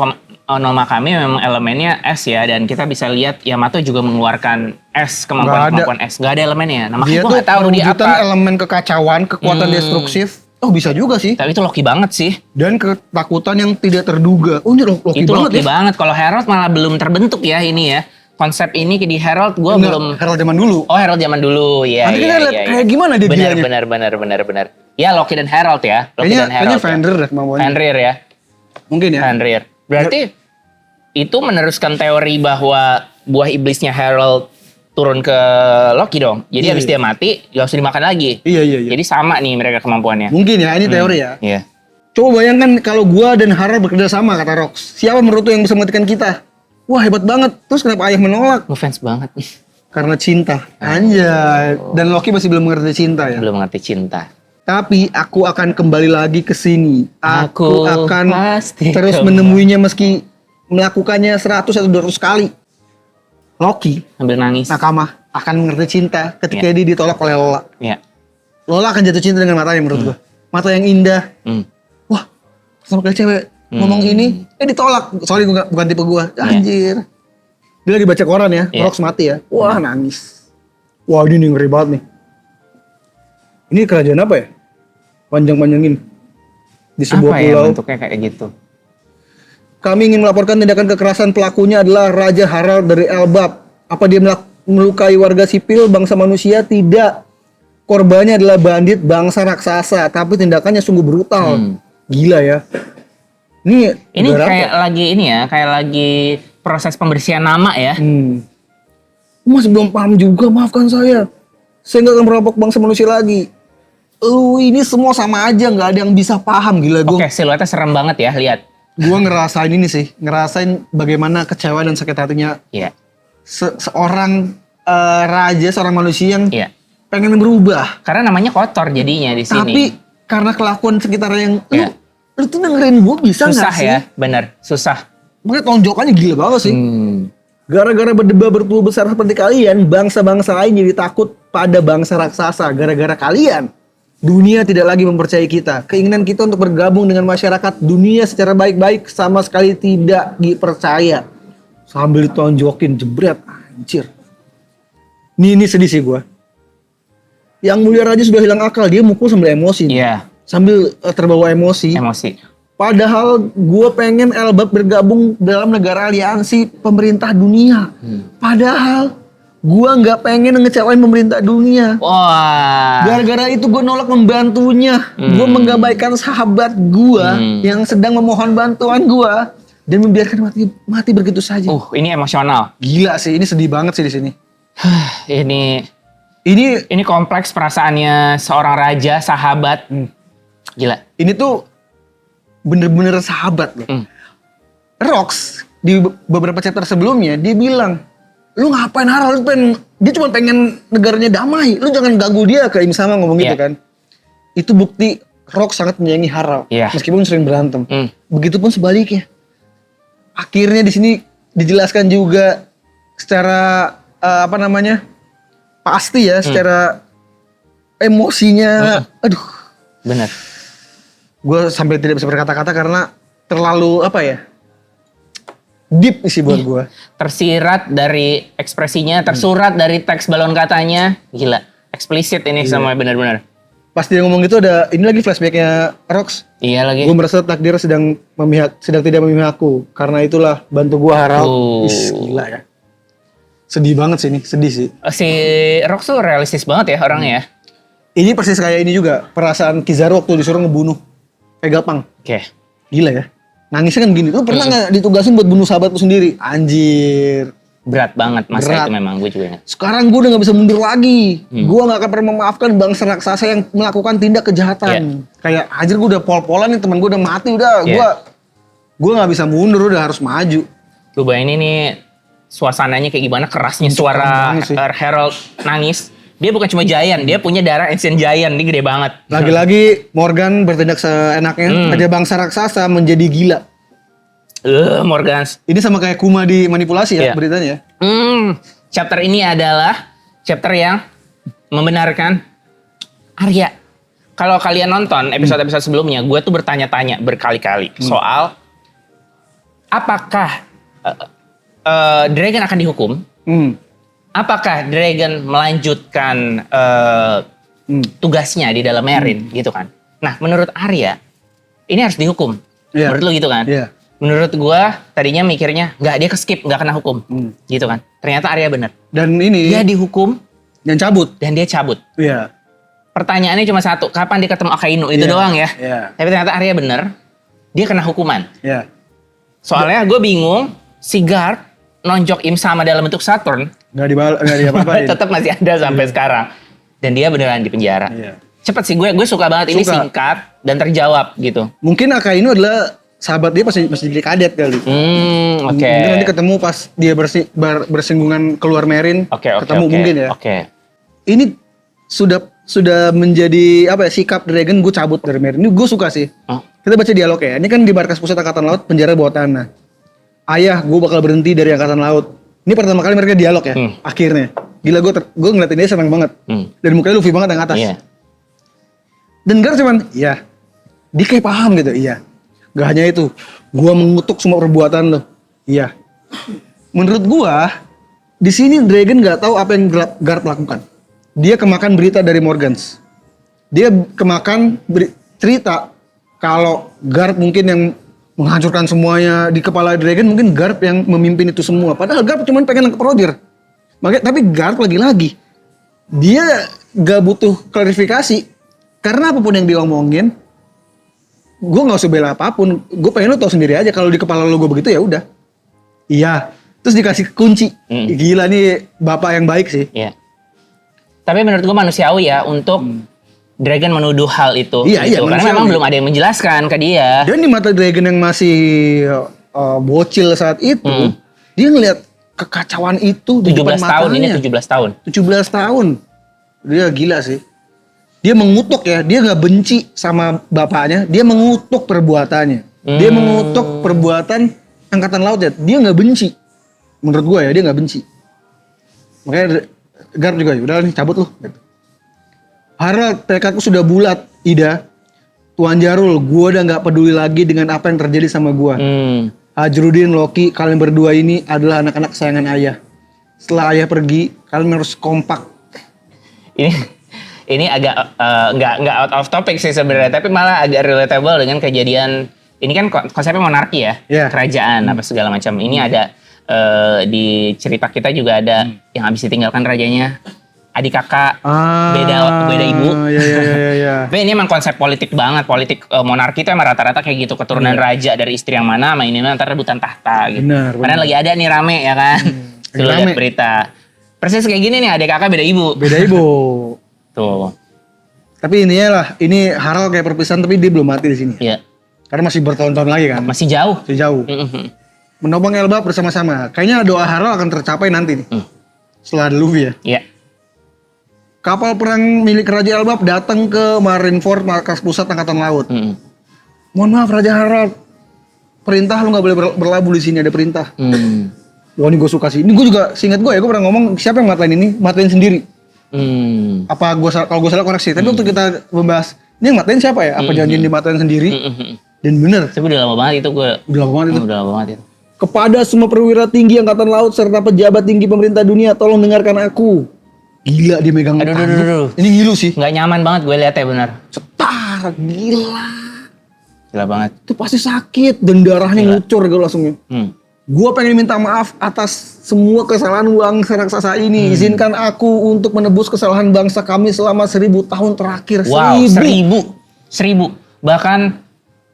[SPEAKER 2] Makami memang elemennya es ya, dan kita bisa lihat Yamato juga mengeluarkan es, kemampuan es. Gak ada elemennya. Nah, makanya
[SPEAKER 1] dia
[SPEAKER 2] gue
[SPEAKER 1] tuh
[SPEAKER 2] nggak tahu dia
[SPEAKER 1] mewujudkan
[SPEAKER 2] apa.
[SPEAKER 1] elemen kekacauan, kekuatan destruktif. Oh, bisa juga sih.
[SPEAKER 2] Tapi itu Loki banget sih.
[SPEAKER 1] Dan ketakutan yang tidak terduga. Oh, ini Loki
[SPEAKER 2] Itu
[SPEAKER 1] banget
[SPEAKER 2] Loki
[SPEAKER 1] ya.
[SPEAKER 2] banget. Kalau Herald malah belum terbentuk ya ini ya. Konsep ini di Herald gue
[SPEAKER 1] Enggak,
[SPEAKER 2] belum.
[SPEAKER 1] Herald zaman dulu.
[SPEAKER 2] Oh, Herald zaman dulu. Iya,
[SPEAKER 1] Nanti
[SPEAKER 2] iya,
[SPEAKER 1] kita lihat
[SPEAKER 2] iya,
[SPEAKER 1] kayak
[SPEAKER 2] iya.
[SPEAKER 1] gimana dia
[SPEAKER 2] Benar,
[SPEAKER 1] gilanya.
[SPEAKER 2] benar. Ya, Loki dan Herald ya. Loki
[SPEAKER 1] Kayaknya
[SPEAKER 2] dan Herald.
[SPEAKER 1] Fenrir deh kemampuannya.
[SPEAKER 2] Fenrir ya.
[SPEAKER 1] Mungkin ya.
[SPEAKER 2] Fenrir. Berarti itu meneruskan teori bahwa buah iblisnya Herald turun ke Loki dong. Jadi
[SPEAKER 1] Iya,
[SPEAKER 2] habis
[SPEAKER 1] iya.
[SPEAKER 2] dia mati, gak usah dimakan lagi.
[SPEAKER 1] Iya.
[SPEAKER 2] Jadi sama nih mereka kemampuannya.
[SPEAKER 1] Mungkin ya, ini teori ya.
[SPEAKER 2] Iya.
[SPEAKER 1] Coba bayangkan kalau gua dan Harald bekerja sama, kata Rox. Siapa menurut lu yang bisa menghentikan kita? Wah, hebat banget. Terus kenapa ayah menolak?
[SPEAKER 2] Ngefans banget.
[SPEAKER 1] Karena cinta. Anjay. Dan Loki masih belum mengerti cinta ya.
[SPEAKER 2] Belum ngerti cinta.
[SPEAKER 1] Tapi aku akan kembali lagi ke sini. Aku
[SPEAKER 2] Aku
[SPEAKER 1] akan
[SPEAKER 2] pasti
[SPEAKER 1] terus
[SPEAKER 2] kembali.
[SPEAKER 1] menemuinya meski melakukannya 100 atau 200 kali. Loki,
[SPEAKER 2] Sambil nangis.
[SPEAKER 1] Nakama, akan mengerti cinta ketika
[SPEAKER 2] Iya.
[SPEAKER 1] dia ditolak oleh Lola.
[SPEAKER 2] Iya.
[SPEAKER 1] Lola akan jatuh cinta dengan matanya menurut gua. Mata yang indah.
[SPEAKER 2] Hmm.
[SPEAKER 1] Wah, sama kali cewek ngomong ini, ditolak. Sorry, gua bukan tipe gua. Anjir. Dia lagi baca koran ya,
[SPEAKER 2] Iya.
[SPEAKER 1] Rox mati ya. Wah, nangis. Wah, ini ngeri banget nih. Ini kerajaan apa ya? Panjang-panjangin. Di sebuah
[SPEAKER 2] Apa ya
[SPEAKER 1] pulau.
[SPEAKER 2] bentuknya kayak gitu?
[SPEAKER 1] Kami ingin melaporkan tindakan kekerasan, pelakunya adalah Raja Harald dari Elbap. Apa dia melukai warga sipil bangsa manusia? Tidak. Korbannya adalah bandit bangsa raksasa, tapi tindakannya sungguh brutal. Gila ya. Ini negara
[SPEAKER 2] kayak
[SPEAKER 1] apa?
[SPEAKER 2] lagi ini ya, kayak lagi proses pembersihan nama ya.
[SPEAKER 1] Masih belum paham juga, maafkan saya. Saya nggak akan merampok bangsa manusia lagi. Lu ini semua sama aja, nggak ada yang bisa paham, gila gue.
[SPEAKER 2] Oke, siluetnya serem banget ya, lihat.
[SPEAKER 1] Gue ngerasain ini sih, ngerasain bagaimana kecewa dan sakit hatinya
[SPEAKER 2] Iya,
[SPEAKER 1] seorang raja, seorang manusia yang
[SPEAKER 2] iya.
[SPEAKER 1] pengen berubah.
[SPEAKER 2] Karena namanya kotor jadinya di sini.
[SPEAKER 1] Tapi karena kelakuan sekitar yang
[SPEAKER 2] Iya.
[SPEAKER 1] lu tuh dengerin gue bisa
[SPEAKER 2] Susah
[SPEAKER 1] nggak sih?
[SPEAKER 2] ya, bener, susah.
[SPEAKER 1] Makanya tonjokannya gila banget sih. Gara-gara berdebar bertubuh besar seperti kalian, bangsa-bangsa lain jadi takut pada bangsa raksasa. Gara-gara kalian, dunia tidak lagi mempercayai kita. Keinginan kita untuk bergabung dengan masyarakat dunia secara baik-baik sama sekali tidak dipercaya. Sambil ditonjokin, jebret, anjir. Ini sedih sih gue. Yang mulia raja sudah hilang akal, dia mukul sambil emosi.
[SPEAKER 2] Iya,
[SPEAKER 1] Sambil terbawa emosi.
[SPEAKER 2] emosi.
[SPEAKER 1] Padahal gue pengen Elbap bergabung dalam negara aliansi pemerintah dunia. Padahal gue nggak pengen ngecewain pemerintah dunia.
[SPEAKER 2] Wah.
[SPEAKER 1] Gara-gara itu gue nolak membantunya. Gue menggabaikan sahabat gue yang sedang memohon bantuan gue dan membiarkan mati begitu saja.
[SPEAKER 2] Ini emosional.
[SPEAKER 1] Gila sih, ini sedih banget sih di sini.
[SPEAKER 2] Ini kompleks perasaannya seorang raja, sahabat. Gila.
[SPEAKER 1] Ini tuh bener-bener sahabat loh. Rox di beberapa chapter sebelumnya dia bilang, lu ngapain Harald? Dia cuma pengen negaranya damai. Lu jangan ganggu dia, kayak Im sama ngomong gitu kan. Itu bukti Rox sangat menyayangi Harald, meskipun sering berantem. Begitupun sebaliknya. Akhirnya di sini dijelaskan juga secara pasti ya, secara emosinya. Aduh,
[SPEAKER 2] bener.
[SPEAKER 1] gue sampai tidak bisa berkata-kata karena terlalu deep isi buat gue.
[SPEAKER 2] Tersirat dari ekspresinya, tersurat dari teks balon katanya. Gila, eksplisit ini sama benar-benar.
[SPEAKER 1] Pas dia ngomong gitu ini lagi flashbacknya Rox.
[SPEAKER 2] Iya lagi.
[SPEAKER 1] Gue merasa takdir sedang tidak memihakku. Karena itulah bantu gue Harald. Gila ya. Sedih banget sih ini, sedih sih.
[SPEAKER 2] Si Rox tuh realistis banget ya orangnya ya.
[SPEAKER 1] Ini persis kayak ini juga, perasaan Kizaru waktu disuruh ngebunuh Vegapunk.
[SPEAKER 2] Oke.
[SPEAKER 1] Gila ya. Nangisnya kan gini, lu pernah gak ditugasin buat bunuh sahabat lu sendiri? Anjir.
[SPEAKER 2] Berat banget masa
[SPEAKER 1] Berat.
[SPEAKER 2] itu memang, gue juga ingat.
[SPEAKER 1] Sekarang gue udah gak bisa mundur lagi. Gue gak akan pernah memaafkan bangsa raksasa yang melakukan tindak kejahatan. Kayak anjir gue udah pol-polan nih, teman gue udah mati, gue gak bisa mundur, udah harus maju.
[SPEAKER 2] Lu bayangin ini suasananya kayak gimana, kerasnya suara Herald nangis. Dia bukan cuma Giant, dia punya darah Ancient Giant, dia gede banget.
[SPEAKER 1] Lagi-lagi Morgan bertindak seenaknya, aja bangsa raksasa menjadi gila.
[SPEAKER 2] Morgans.
[SPEAKER 1] Ini sama kayak Kuma dimanipulasi ya beritanya.
[SPEAKER 2] Chapter ini adalah chapter yang membenarkan Arya. Kalau kalian nonton episode-episode sebelumnya, gue tuh bertanya-tanya berkali-kali soal apakah Dragon akan dihukum? Apakah Dragon melanjutkan tugasnya di dalam Meereen gitu kan? Nah, menurut Arya ini harus dihukum. Menurut lu gitu kan? Menurut gua tadinya mikirnya nggak, dia ke-skip, nggak kena hukum, gitu kan? Ternyata Arya bener.
[SPEAKER 1] Dan ini
[SPEAKER 2] dia dihukum
[SPEAKER 1] dan cabut.
[SPEAKER 2] Dan dia cabut.
[SPEAKER 1] Iya.
[SPEAKER 2] Pertanyaannya cuma satu, kapan dia ketemu Akainu itu doang ya? Tapi ternyata Arya bener, dia kena hukuman. Soalnya gue bingung, si Garp nonjok Im sama dalam bentuk Saturn. Nggak diapa-apain. Tetap masih ada sampai sekarang. Dan dia beneran di penjara. Cepet sih, gue suka banget. Ini singkat dan terjawab gitu.
[SPEAKER 1] Mungkin Akainu adalah sahabat dia masih jadi kadet kali. Mungkin nanti ketemu pas dia bersinggungan keluar Meereen. Ketemu mungkin ya. Ini sudah menjadi sikap Dragon, gue cabut dari Meereen. Ini gue suka sih. Kita baca dialog ya. Ini kan di markas pusat Angkatan Laut, penjara bawah tanah. Ayah, gue bakal berhenti dari Angkatan Laut. Ini pertama kali mereka dialog ya, akhirnya. Gila, gue ngeliatin dia senang banget. Dan mukanya Luffy banget yang atas. Dan Garp cuman, iya. Dia kayak paham gitu, iya. Gak hanya itu, gue mengutuk semua perbuatan lo. Iya. Menurut gue, di sini Dragon gak tahu apa yang Garp lakukan. Dia kemakan berita dari Morgans. Dia kemakan cerita kalau Garp mungkin yang menghancurkan semuanya di kepala Dragon, mungkin Garp yang memimpin itu semua. Padahal Garp cuma pengen nangkep Roger. Makanya, tapi Garp lagi-lagi dia gak butuh klarifikasi karena apapun yang diomongin, gue nggak usah bela apapun. Gue pengen lo tau sendiri aja kalau di kepala lo gue begitu ya udah. Iya. Terus dikasih kunci. Gila nih bapak yang baik sih.
[SPEAKER 2] Iya. Tapi menurut gue manusiawi ya untuk Dragon menuduh hal itu.
[SPEAKER 1] Iya,
[SPEAKER 2] karena memang belum ada yang menjelaskan ke dia.
[SPEAKER 1] Dan di mata Dragon yang masih bocil saat itu, dia ngelihat kekacauan itu di depan matanya.
[SPEAKER 2] 17 tahun, ini 17 tahun.
[SPEAKER 1] 17 tahun. Dia gila sih. Dia mengutuk ya, dia nggak benci sama bapaknya, dia mengutuk perbuatannya. Dia mengutuk perbuatan angkatan laut ya, dia nggak benci. Menurut gue ya, dia nggak benci. Makanya Gar juga ya, udah nih cabut lu. Gitu. Harald, tekadku sudah bulat, Ida. Tuan Jarul, gue udah nggak peduli lagi dengan apa yang terjadi sama gue. Hajrudin, Loki, kalian berdua ini adalah anak-anak kesayangan ayah. Setelah ayah pergi, kalian harus kompak.
[SPEAKER 2] Ini agak nggak out of topic sih sebenarnya, tapi malah agak relatable dengan kejadian. Ini kan konsepnya monarki ya, kerajaan apa segala macam. Ini ada di cerita kita juga ada yang habis ditinggalkan rajanya, adik kakak, beda ibu.
[SPEAKER 1] Iya.
[SPEAKER 2] Tapi ini emang konsep politik banget, politik monarki itu emang rata-rata kayak gitu, keturunan raja dari istri yang mana, sama ini ntar rebutan tahta gitu. Karena lagi ada nih rame ya kan, lu lihat berita. Persis kayak gini nih, adik kakak beda ibu.
[SPEAKER 1] Tuh. Tapi ini Harald kayak perpisahan tapi dia belum mati di sini.
[SPEAKER 2] Iya.
[SPEAKER 1] Karena masih bertahun-tahun lagi kan.
[SPEAKER 2] Masih jauh.
[SPEAKER 1] Menopang Elbap bersama-sama. Kayaknya doa Harald akan tercapai nanti nih. Setelah ada Luffy ya.
[SPEAKER 2] Iya.
[SPEAKER 1] Kapal perang milik Raja Elbap datang ke Marineford, markas pusat angkatan laut. Mohon maaf Raja Harald. Perintah lu nggak boleh berlabuh di sini, ada perintah. Wah ini gue suka sih. Ini gue juga, seingat gue ya, gue pernah ngomong siapa yang matain ini? Matain sendiri. Apa kalau gue salah koreksi. Tapi waktu kita membahas ini yang matain siapa ya? Apa janjian dimatain sendiri? Dan bener.
[SPEAKER 2] Tapi udah lama banget itu gue.
[SPEAKER 1] Udah lama banget itu.
[SPEAKER 2] Udah lama banget itu.
[SPEAKER 1] Kepada semua perwira tinggi angkatan laut serta pejabat tinggi pemerintah dunia, tolong dengarkan aku. Gila dia megang
[SPEAKER 2] Aduh.
[SPEAKER 1] Ini ngilu sih.
[SPEAKER 2] Nggak nyaman banget gue liatnya bener.
[SPEAKER 1] Cetar, gila.
[SPEAKER 2] Gila banget.
[SPEAKER 1] Itu pasti sakit dan darahnya ngucur gitu langsungnya. Gue pengen minta maaf atas semua kesalahan bangsa raksasa ini. Izinkan aku untuk menebus kesalahan bangsa kami selama 1000 tahun terakhir.
[SPEAKER 2] Wow, 1000. Bahkan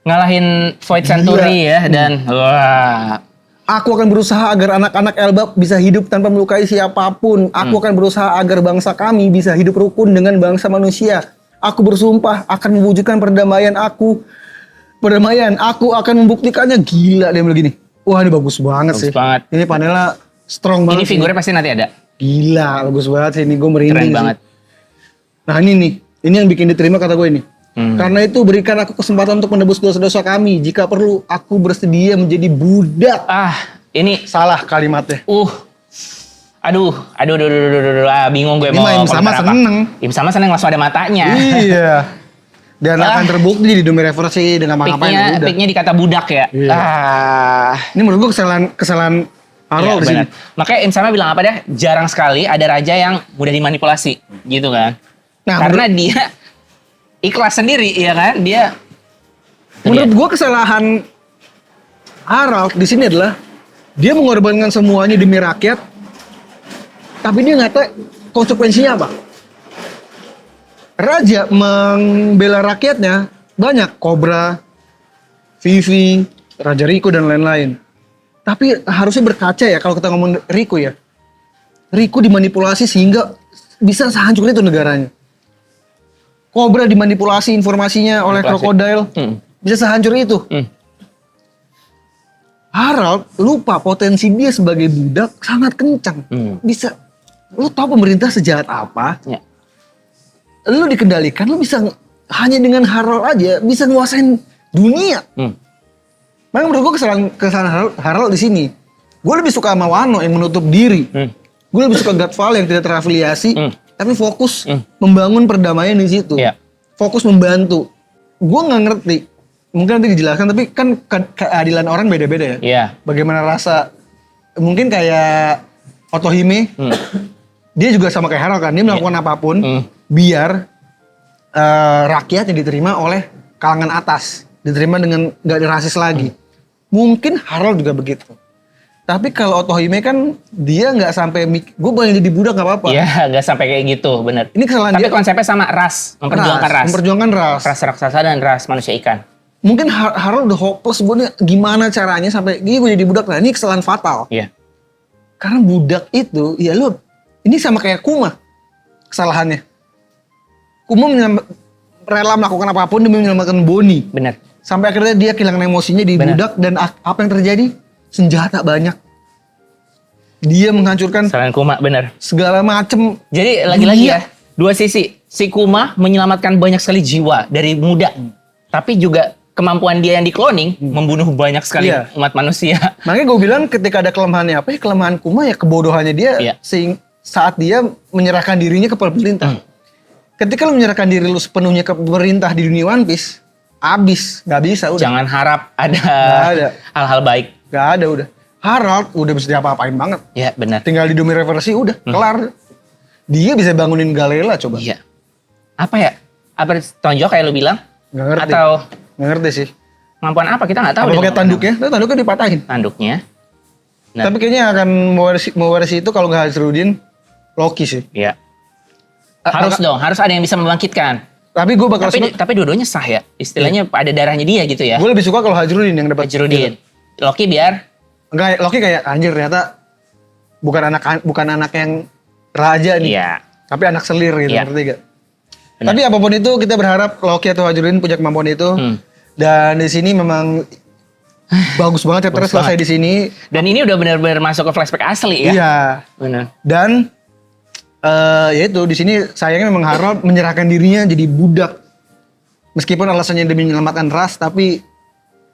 [SPEAKER 2] ngalahin Void Century ya dan wah.
[SPEAKER 1] Aku akan berusaha agar anak-anak Elbap bisa hidup tanpa melukai siapapun. Aku akan berusaha agar bangsa kami bisa hidup rukun dengan bangsa manusia. Aku bersumpah akan mewujudkan perdamaian aku. Aku akan membuktikannya. Gila dia begini. Wah ini bagus banget sih.
[SPEAKER 2] Banget.
[SPEAKER 1] Ini panelnya strong banget.
[SPEAKER 2] Ini figurnya pasti nanti ada.
[SPEAKER 1] Gila, bagus banget sih. Ini gue merinding.
[SPEAKER 2] Keren banget.
[SPEAKER 1] Nah ini nih. Ini yang bikin diterima kata gue ini. Karena itu berikan aku kesempatan untuk menebus dosa-dosa kami. Jika perlu, aku bersedia menjadi budak.
[SPEAKER 2] Ini
[SPEAKER 1] salah kalimatnya.
[SPEAKER 2] Aduh, bingung gue
[SPEAKER 1] ini
[SPEAKER 2] mau
[SPEAKER 1] Im sama seneng.
[SPEAKER 2] Im sama seneng langsung ada matanya.
[SPEAKER 1] Iya. Dan akan terbukti di Domi Reversi dengan ngapain budak.
[SPEAKER 2] Piknya dikata budak ya.
[SPEAKER 1] Ini menurut gue kesalahan Harald di sini.
[SPEAKER 2] Makanya Im sama bilang apa deh? Jarang sekali ada raja yang mudah dimanipulasi, gitu kan? Nah, karena dia ikhlas sendiri, ya kan?
[SPEAKER 1] Menurut gue kesalahan Harald di sini adalah dia mengorbankan semuanya demi rakyat, tapi dia nggak tahu konsekuensinya apa. Raja membela rakyatnya banyak, Cobra, Vivi, Raja Rico dan lain-lain. Tapi harusnya berkaca ya kalau kita ngomong Rico ya. Rico dimanipulasi sehingga bisa sehancur itu negaranya. Cobra dimanipulasi informasinya oleh Crocodile. Bisa sehancur itu. Harald lupa potensi dia sebagai budak sangat kencang. Bisa, lu tahu pemerintah sejahat apa? Lu dikendalikan, lu bisa hanya dengan Harald aja bisa nguasain dunia. Makanya menurut gue kesalahan Harald di sini. Gue lebih suka sama Wano yang menutup diri. Gue lebih suka Godfall yang tidak terafiliasi. Tapi fokus membangun perdamaian di situ. Fokus membantu. Gue nggak ngerti. Mungkin nanti dijelaskan, tapi kan keadilan orang beda-beda ya. Bagaimana rasa, mungkin kayak Otohime, dia juga sama kayak Harald kan. Dia melakukan apapun biar rakyatnya diterima oleh kalangan atas. Diterima dengan nggak ada rasis lagi. Mungkin Harald juga begitu. Tapi kalau Otohime kan dia nggak sampai gue boleh jadi budak nggak apa-apa.
[SPEAKER 2] Iya, nggak sampai kayak gitu, bener.
[SPEAKER 1] Ini kesalahan
[SPEAKER 2] tapi
[SPEAKER 1] dia.
[SPEAKER 2] Konsepnya sama ras, memperjuangkan ras. Ras raksasa dan ras manusia ikan.
[SPEAKER 1] Mungkin Harald udah hopeless sebenarnya gimana caranya sampai gue jadi budak. Nah ini kesalahan fatal. Karena budak itu, ya lu ini sama kayak Kuma kesalahannya. Kuma rela melakukan apapun demi menyelamatkan Bonnie.
[SPEAKER 2] Bener.
[SPEAKER 1] Sampai akhirnya dia kehilangan emosinya di budak dan apa yang terjadi? Senjata banyak. Dia menghancurkan
[SPEAKER 2] kesalahan Kuma, bener.
[SPEAKER 1] Segala macem.
[SPEAKER 2] Jadi lagi-lagi ya, dua sisi. si Kuma menyelamatkan banyak sekali jiwa dari muda. Tapi juga kemampuan dia yang di cloning membunuh banyak sekali
[SPEAKER 1] Iya.
[SPEAKER 2] umat manusia.
[SPEAKER 1] Makanya gue bilang ketika ada kelemahannya apa ya, kelemahan Kuma ya kebodohannya dia
[SPEAKER 2] Iya.
[SPEAKER 1] saat dia menyerahkan dirinya ke pemerintah. Ketika lu menyerahkan diri lu sepenuhnya ke pemerintah di dunia One Piece, abis, nggak bisa udah.
[SPEAKER 2] Jangan harap ada
[SPEAKER 1] Nggak ada.
[SPEAKER 2] hal-hal baik.
[SPEAKER 1] Nggak ada udah. Harald udah bisa diapa-apain banget.
[SPEAKER 2] Ya benar.
[SPEAKER 1] Tinggal di Domi Reversi udah kelar. Dia bisa bangunin Galela coba.
[SPEAKER 2] Iya. Apa ya? Apa tonjok kayak lu bilang?
[SPEAKER 1] Nggak ngerti.
[SPEAKER 2] Atau
[SPEAKER 1] Nggak ngerti sih.
[SPEAKER 2] kemampuan apa? Kita nggak tahu.
[SPEAKER 1] Apa
[SPEAKER 2] deh
[SPEAKER 1] pakai
[SPEAKER 2] kemampuan
[SPEAKER 1] tanduknya? Tuh tanduknya dipatahin.
[SPEAKER 2] apa. Tanduknya. Nah.
[SPEAKER 1] Tapi kayaknya akan mewarisi itu kalau nggak Hazrudin, Loki sih.
[SPEAKER 2] Iya. Harus dong, harus ada yang bisa membangkitkan.
[SPEAKER 1] Tapi gue bakal
[SPEAKER 2] Tapi dua-duanya sah ya. Istilahnya ada darahnya dia gitu ya.
[SPEAKER 1] gue lebih suka kalau Hazrudin yang dapat.
[SPEAKER 2] Fajrudin. Loki biar
[SPEAKER 1] Enggak, Loki kayak anjir ternyata bukan anak yang raja nih.
[SPEAKER 2] iya.
[SPEAKER 1] Tapi anak selir gitu,
[SPEAKER 2] Iya.
[SPEAKER 1] ngerti gak?
[SPEAKER 2] Benar.
[SPEAKER 1] Tapi apapun itu kita berharap Loki atau Hazrudin punya kemampuan itu. Dan di sini memang bagus banget chapternya
[SPEAKER 2] Bagus
[SPEAKER 1] selesai di sini.
[SPEAKER 2] Dan ini udah benar-benar masuk ke flashback asli ya.
[SPEAKER 1] Iya.
[SPEAKER 2] Benar.
[SPEAKER 1] Dan ya itu di sini sayangnya memang Harold menyerahkan dirinya jadi budak. Meskipun alasannya demi menyelamatkan ras, tapi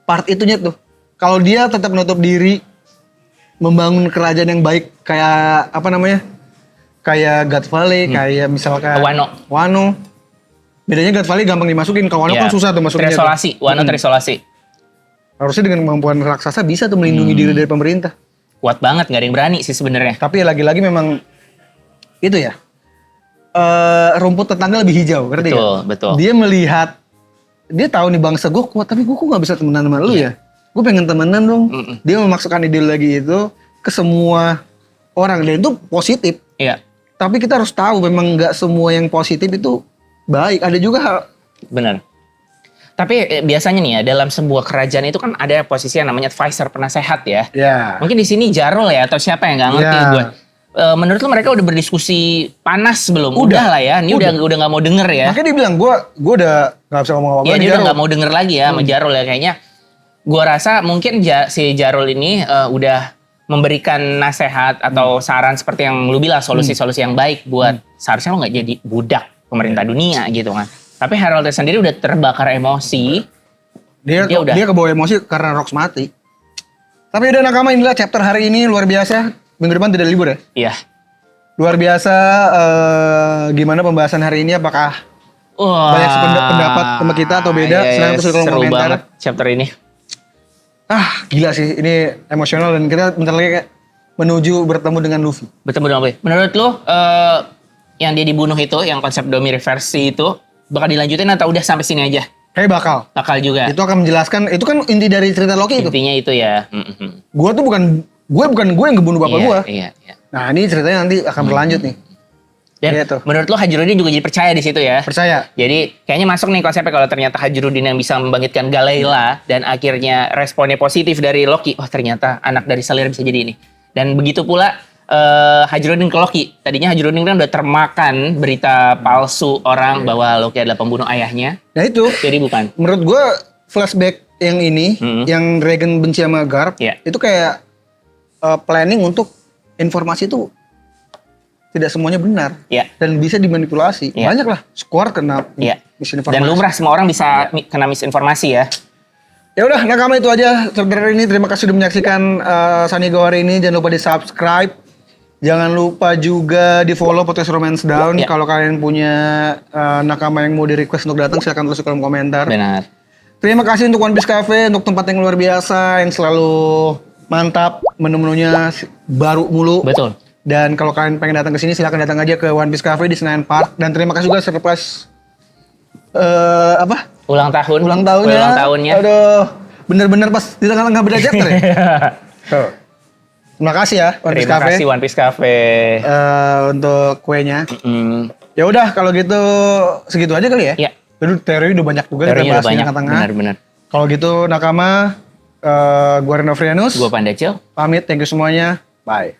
[SPEAKER 1] part itunya tuh. Kalau dia tetap menutup diri, membangun kerajaan yang baik kayak apa namanya? Kayak God Valley, kayak misalkan Wano. Bedanya God Valley gampang dimasukin, kalau Wano
[SPEAKER 2] Iya.
[SPEAKER 1] kan susah tuh masukinnya. tuh.
[SPEAKER 2] Terisolasi, Wano terisolasi.
[SPEAKER 1] Harusnya dengan kemampuan raksasa bisa tuh melindungi diri dari pemerintah.
[SPEAKER 2] Kuat banget, nggak ada yang berani sih sebenarnya.
[SPEAKER 1] Tapi lagi-lagi memang itu ya. Rumput tetangga lebih hijau, ngerti
[SPEAKER 2] Betul,
[SPEAKER 1] nggak?
[SPEAKER 2] betul.
[SPEAKER 1] Dia melihat, dia tahu nih bangsa gue kuat, tapi gue kok nggak bisa temenan sama lu ya? Gue pengen temenan dong. Dia memaksakan ideologi itu ke semua orang, dan itu positif.
[SPEAKER 2] Iya,
[SPEAKER 1] Tapi kita harus tahu memang nggak semua yang positif itu baik. Ada juga hal,
[SPEAKER 2] benar. Tapi biasanya nih ya, dalam sebuah kerajaan itu kan ada posisi yang namanya advisor, penasehat ya.
[SPEAKER 1] ya.
[SPEAKER 2] Mungkin di sini Jarol ya, atau siapa yang nggak ngerti
[SPEAKER 1] Ya.
[SPEAKER 2] gue. Menurut lu mereka udah berdiskusi panas belum? Udah lah ya, ini udah nggak mau denger ya.
[SPEAKER 1] Makanya dia bilang gue udah nggak bisa ngomong apa-apa.
[SPEAKER 2] Iya,
[SPEAKER 1] nih,
[SPEAKER 2] dia udah
[SPEAKER 1] Jarwo.
[SPEAKER 2] nggak mau denger lagi ya sama Jarol ya kayaknya. Gua rasa mungkin si Jarol ini udah memberikan nasihat atau saran seperti yang lu bilang, solusi-solusi yang baik buat seharusnya lo nggak jadi budak pemerintah dunia gitu kan. Tapi Harold sendiri udah terbakar emosi.
[SPEAKER 1] Dia
[SPEAKER 2] udah.
[SPEAKER 1] kebawa emosi karena Rox mati. Tapi udah nakama, inilah chapter hari ini luar biasa. Minggu depan tidak libur ya?
[SPEAKER 2] Iya.
[SPEAKER 1] Luar biasa. Gimana pembahasan hari ini? Apakah
[SPEAKER 2] Wah,
[SPEAKER 1] banyak pendapat sama kita atau beda? Silahkan tulis di kolom
[SPEAKER 2] seru
[SPEAKER 1] komentar.
[SPEAKER 2] banget chapter ini.
[SPEAKER 1] Gila sih. Ini emosional dan kita bentar lagi kayak menuju bertemu dengan Luffy.
[SPEAKER 2] Bertemu dengan Boy. Menurut lu yang dia dibunuh itu, yang konsep Domi Reversi itu bakal dilanjutin atau udah sampai sini aja?
[SPEAKER 1] Kayak bakal.
[SPEAKER 2] Bakal juga.
[SPEAKER 1] Itu akan menjelaskan. Itu kan inti dari cerita Loki itu.
[SPEAKER 2] Intinya itu ya.
[SPEAKER 1] Gue bukan gue yang ngebunuh bapak
[SPEAKER 2] Iya,
[SPEAKER 1] gue.
[SPEAKER 2] Iya, iya.
[SPEAKER 1] Nah ini ceritanya nanti akan berlanjut nih.
[SPEAKER 2] Dan
[SPEAKER 1] Gitu.
[SPEAKER 2] menurut lo Hajrudin juga jadi percaya di situ ya?
[SPEAKER 1] Percaya.
[SPEAKER 2] Jadi kayaknya masuk nih konsepnya kalau ternyata Hajrudin yang bisa membangkitkan Galela dan akhirnya responnya positif dari Loki. Oh ternyata anak dari Selir bisa jadi ini. Dan begitu pula Hajrudin ke Loki. Tadinya Hajrudin kan udah termakan berita palsu orang bahwa Loki adalah pembunuh ayahnya.
[SPEAKER 1] Nah itu.
[SPEAKER 2] Jadi bukan.
[SPEAKER 1] Menurut gue flashback yang ini, yang Dragon benci sama Garp,
[SPEAKER 2] Iya.
[SPEAKER 1] itu kayak planning untuk informasi itu tidak semuanya benar
[SPEAKER 2] Iya.
[SPEAKER 1] dan bisa dimanipulasi.
[SPEAKER 2] Iya.
[SPEAKER 1] Banyak lah, Squad kena
[SPEAKER 2] Iya.
[SPEAKER 1] misinformasi.
[SPEAKER 2] Dan lumrah semua orang bisa kena misinformasi ya.
[SPEAKER 1] Ya udah, nakama itu aja saudara ini. Terima kasih sudah menyaksikan Sanigo hari ini. Jangan lupa di subscribe. Jangan lupa juga di follow podcast Romance Down.
[SPEAKER 2] Iya.
[SPEAKER 1] Kalau kalian punya nakama yang mau di request untuk datang, silahkan tulis di kolom komentar.
[SPEAKER 2] Benar.
[SPEAKER 1] Terima kasih untuk One Piece Cafe, untuk tempat yang luar biasa, yang selalu mantap, menu-menunya baru mulu.
[SPEAKER 2] Betul.
[SPEAKER 1] Dan kalau kalian pengen datang ke sini, silakan datang aja ke One Piece Cafe di Senayan Park. Dan terima kasih juga surprise
[SPEAKER 2] Ulang tahun.
[SPEAKER 1] ulang tahunnya.
[SPEAKER 2] Kue ulang tahunnya.
[SPEAKER 1] Aduh, bener-bener pas di tengah-tengah beda chapter ya. Tuh. Terima kasih ya One Piece
[SPEAKER 2] Terima
[SPEAKER 1] Cafe
[SPEAKER 2] kasih One Piece Cafe.
[SPEAKER 1] untuk kuenya.
[SPEAKER 2] Mm.
[SPEAKER 1] Ya udah kalau gitu segitu aja kali ya.
[SPEAKER 2] Iya.
[SPEAKER 1] Aduh, teori udah banyak juga kita
[SPEAKER 2] Teorinya
[SPEAKER 1] bahas
[SPEAKER 2] udah
[SPEAKER 1] di
[SPEAKER 2] banyak.
[SPEAKER 1] tengah-tengah.
[SPEAKER 2] Benar-benar.
[SPEAKER 1] Kalau gitu nakama, gua Reno Frianus.
[SPEAKER 2] Gua Pandacil.
[SPEAKER 1] Pamit, thank you semuanya. Bye.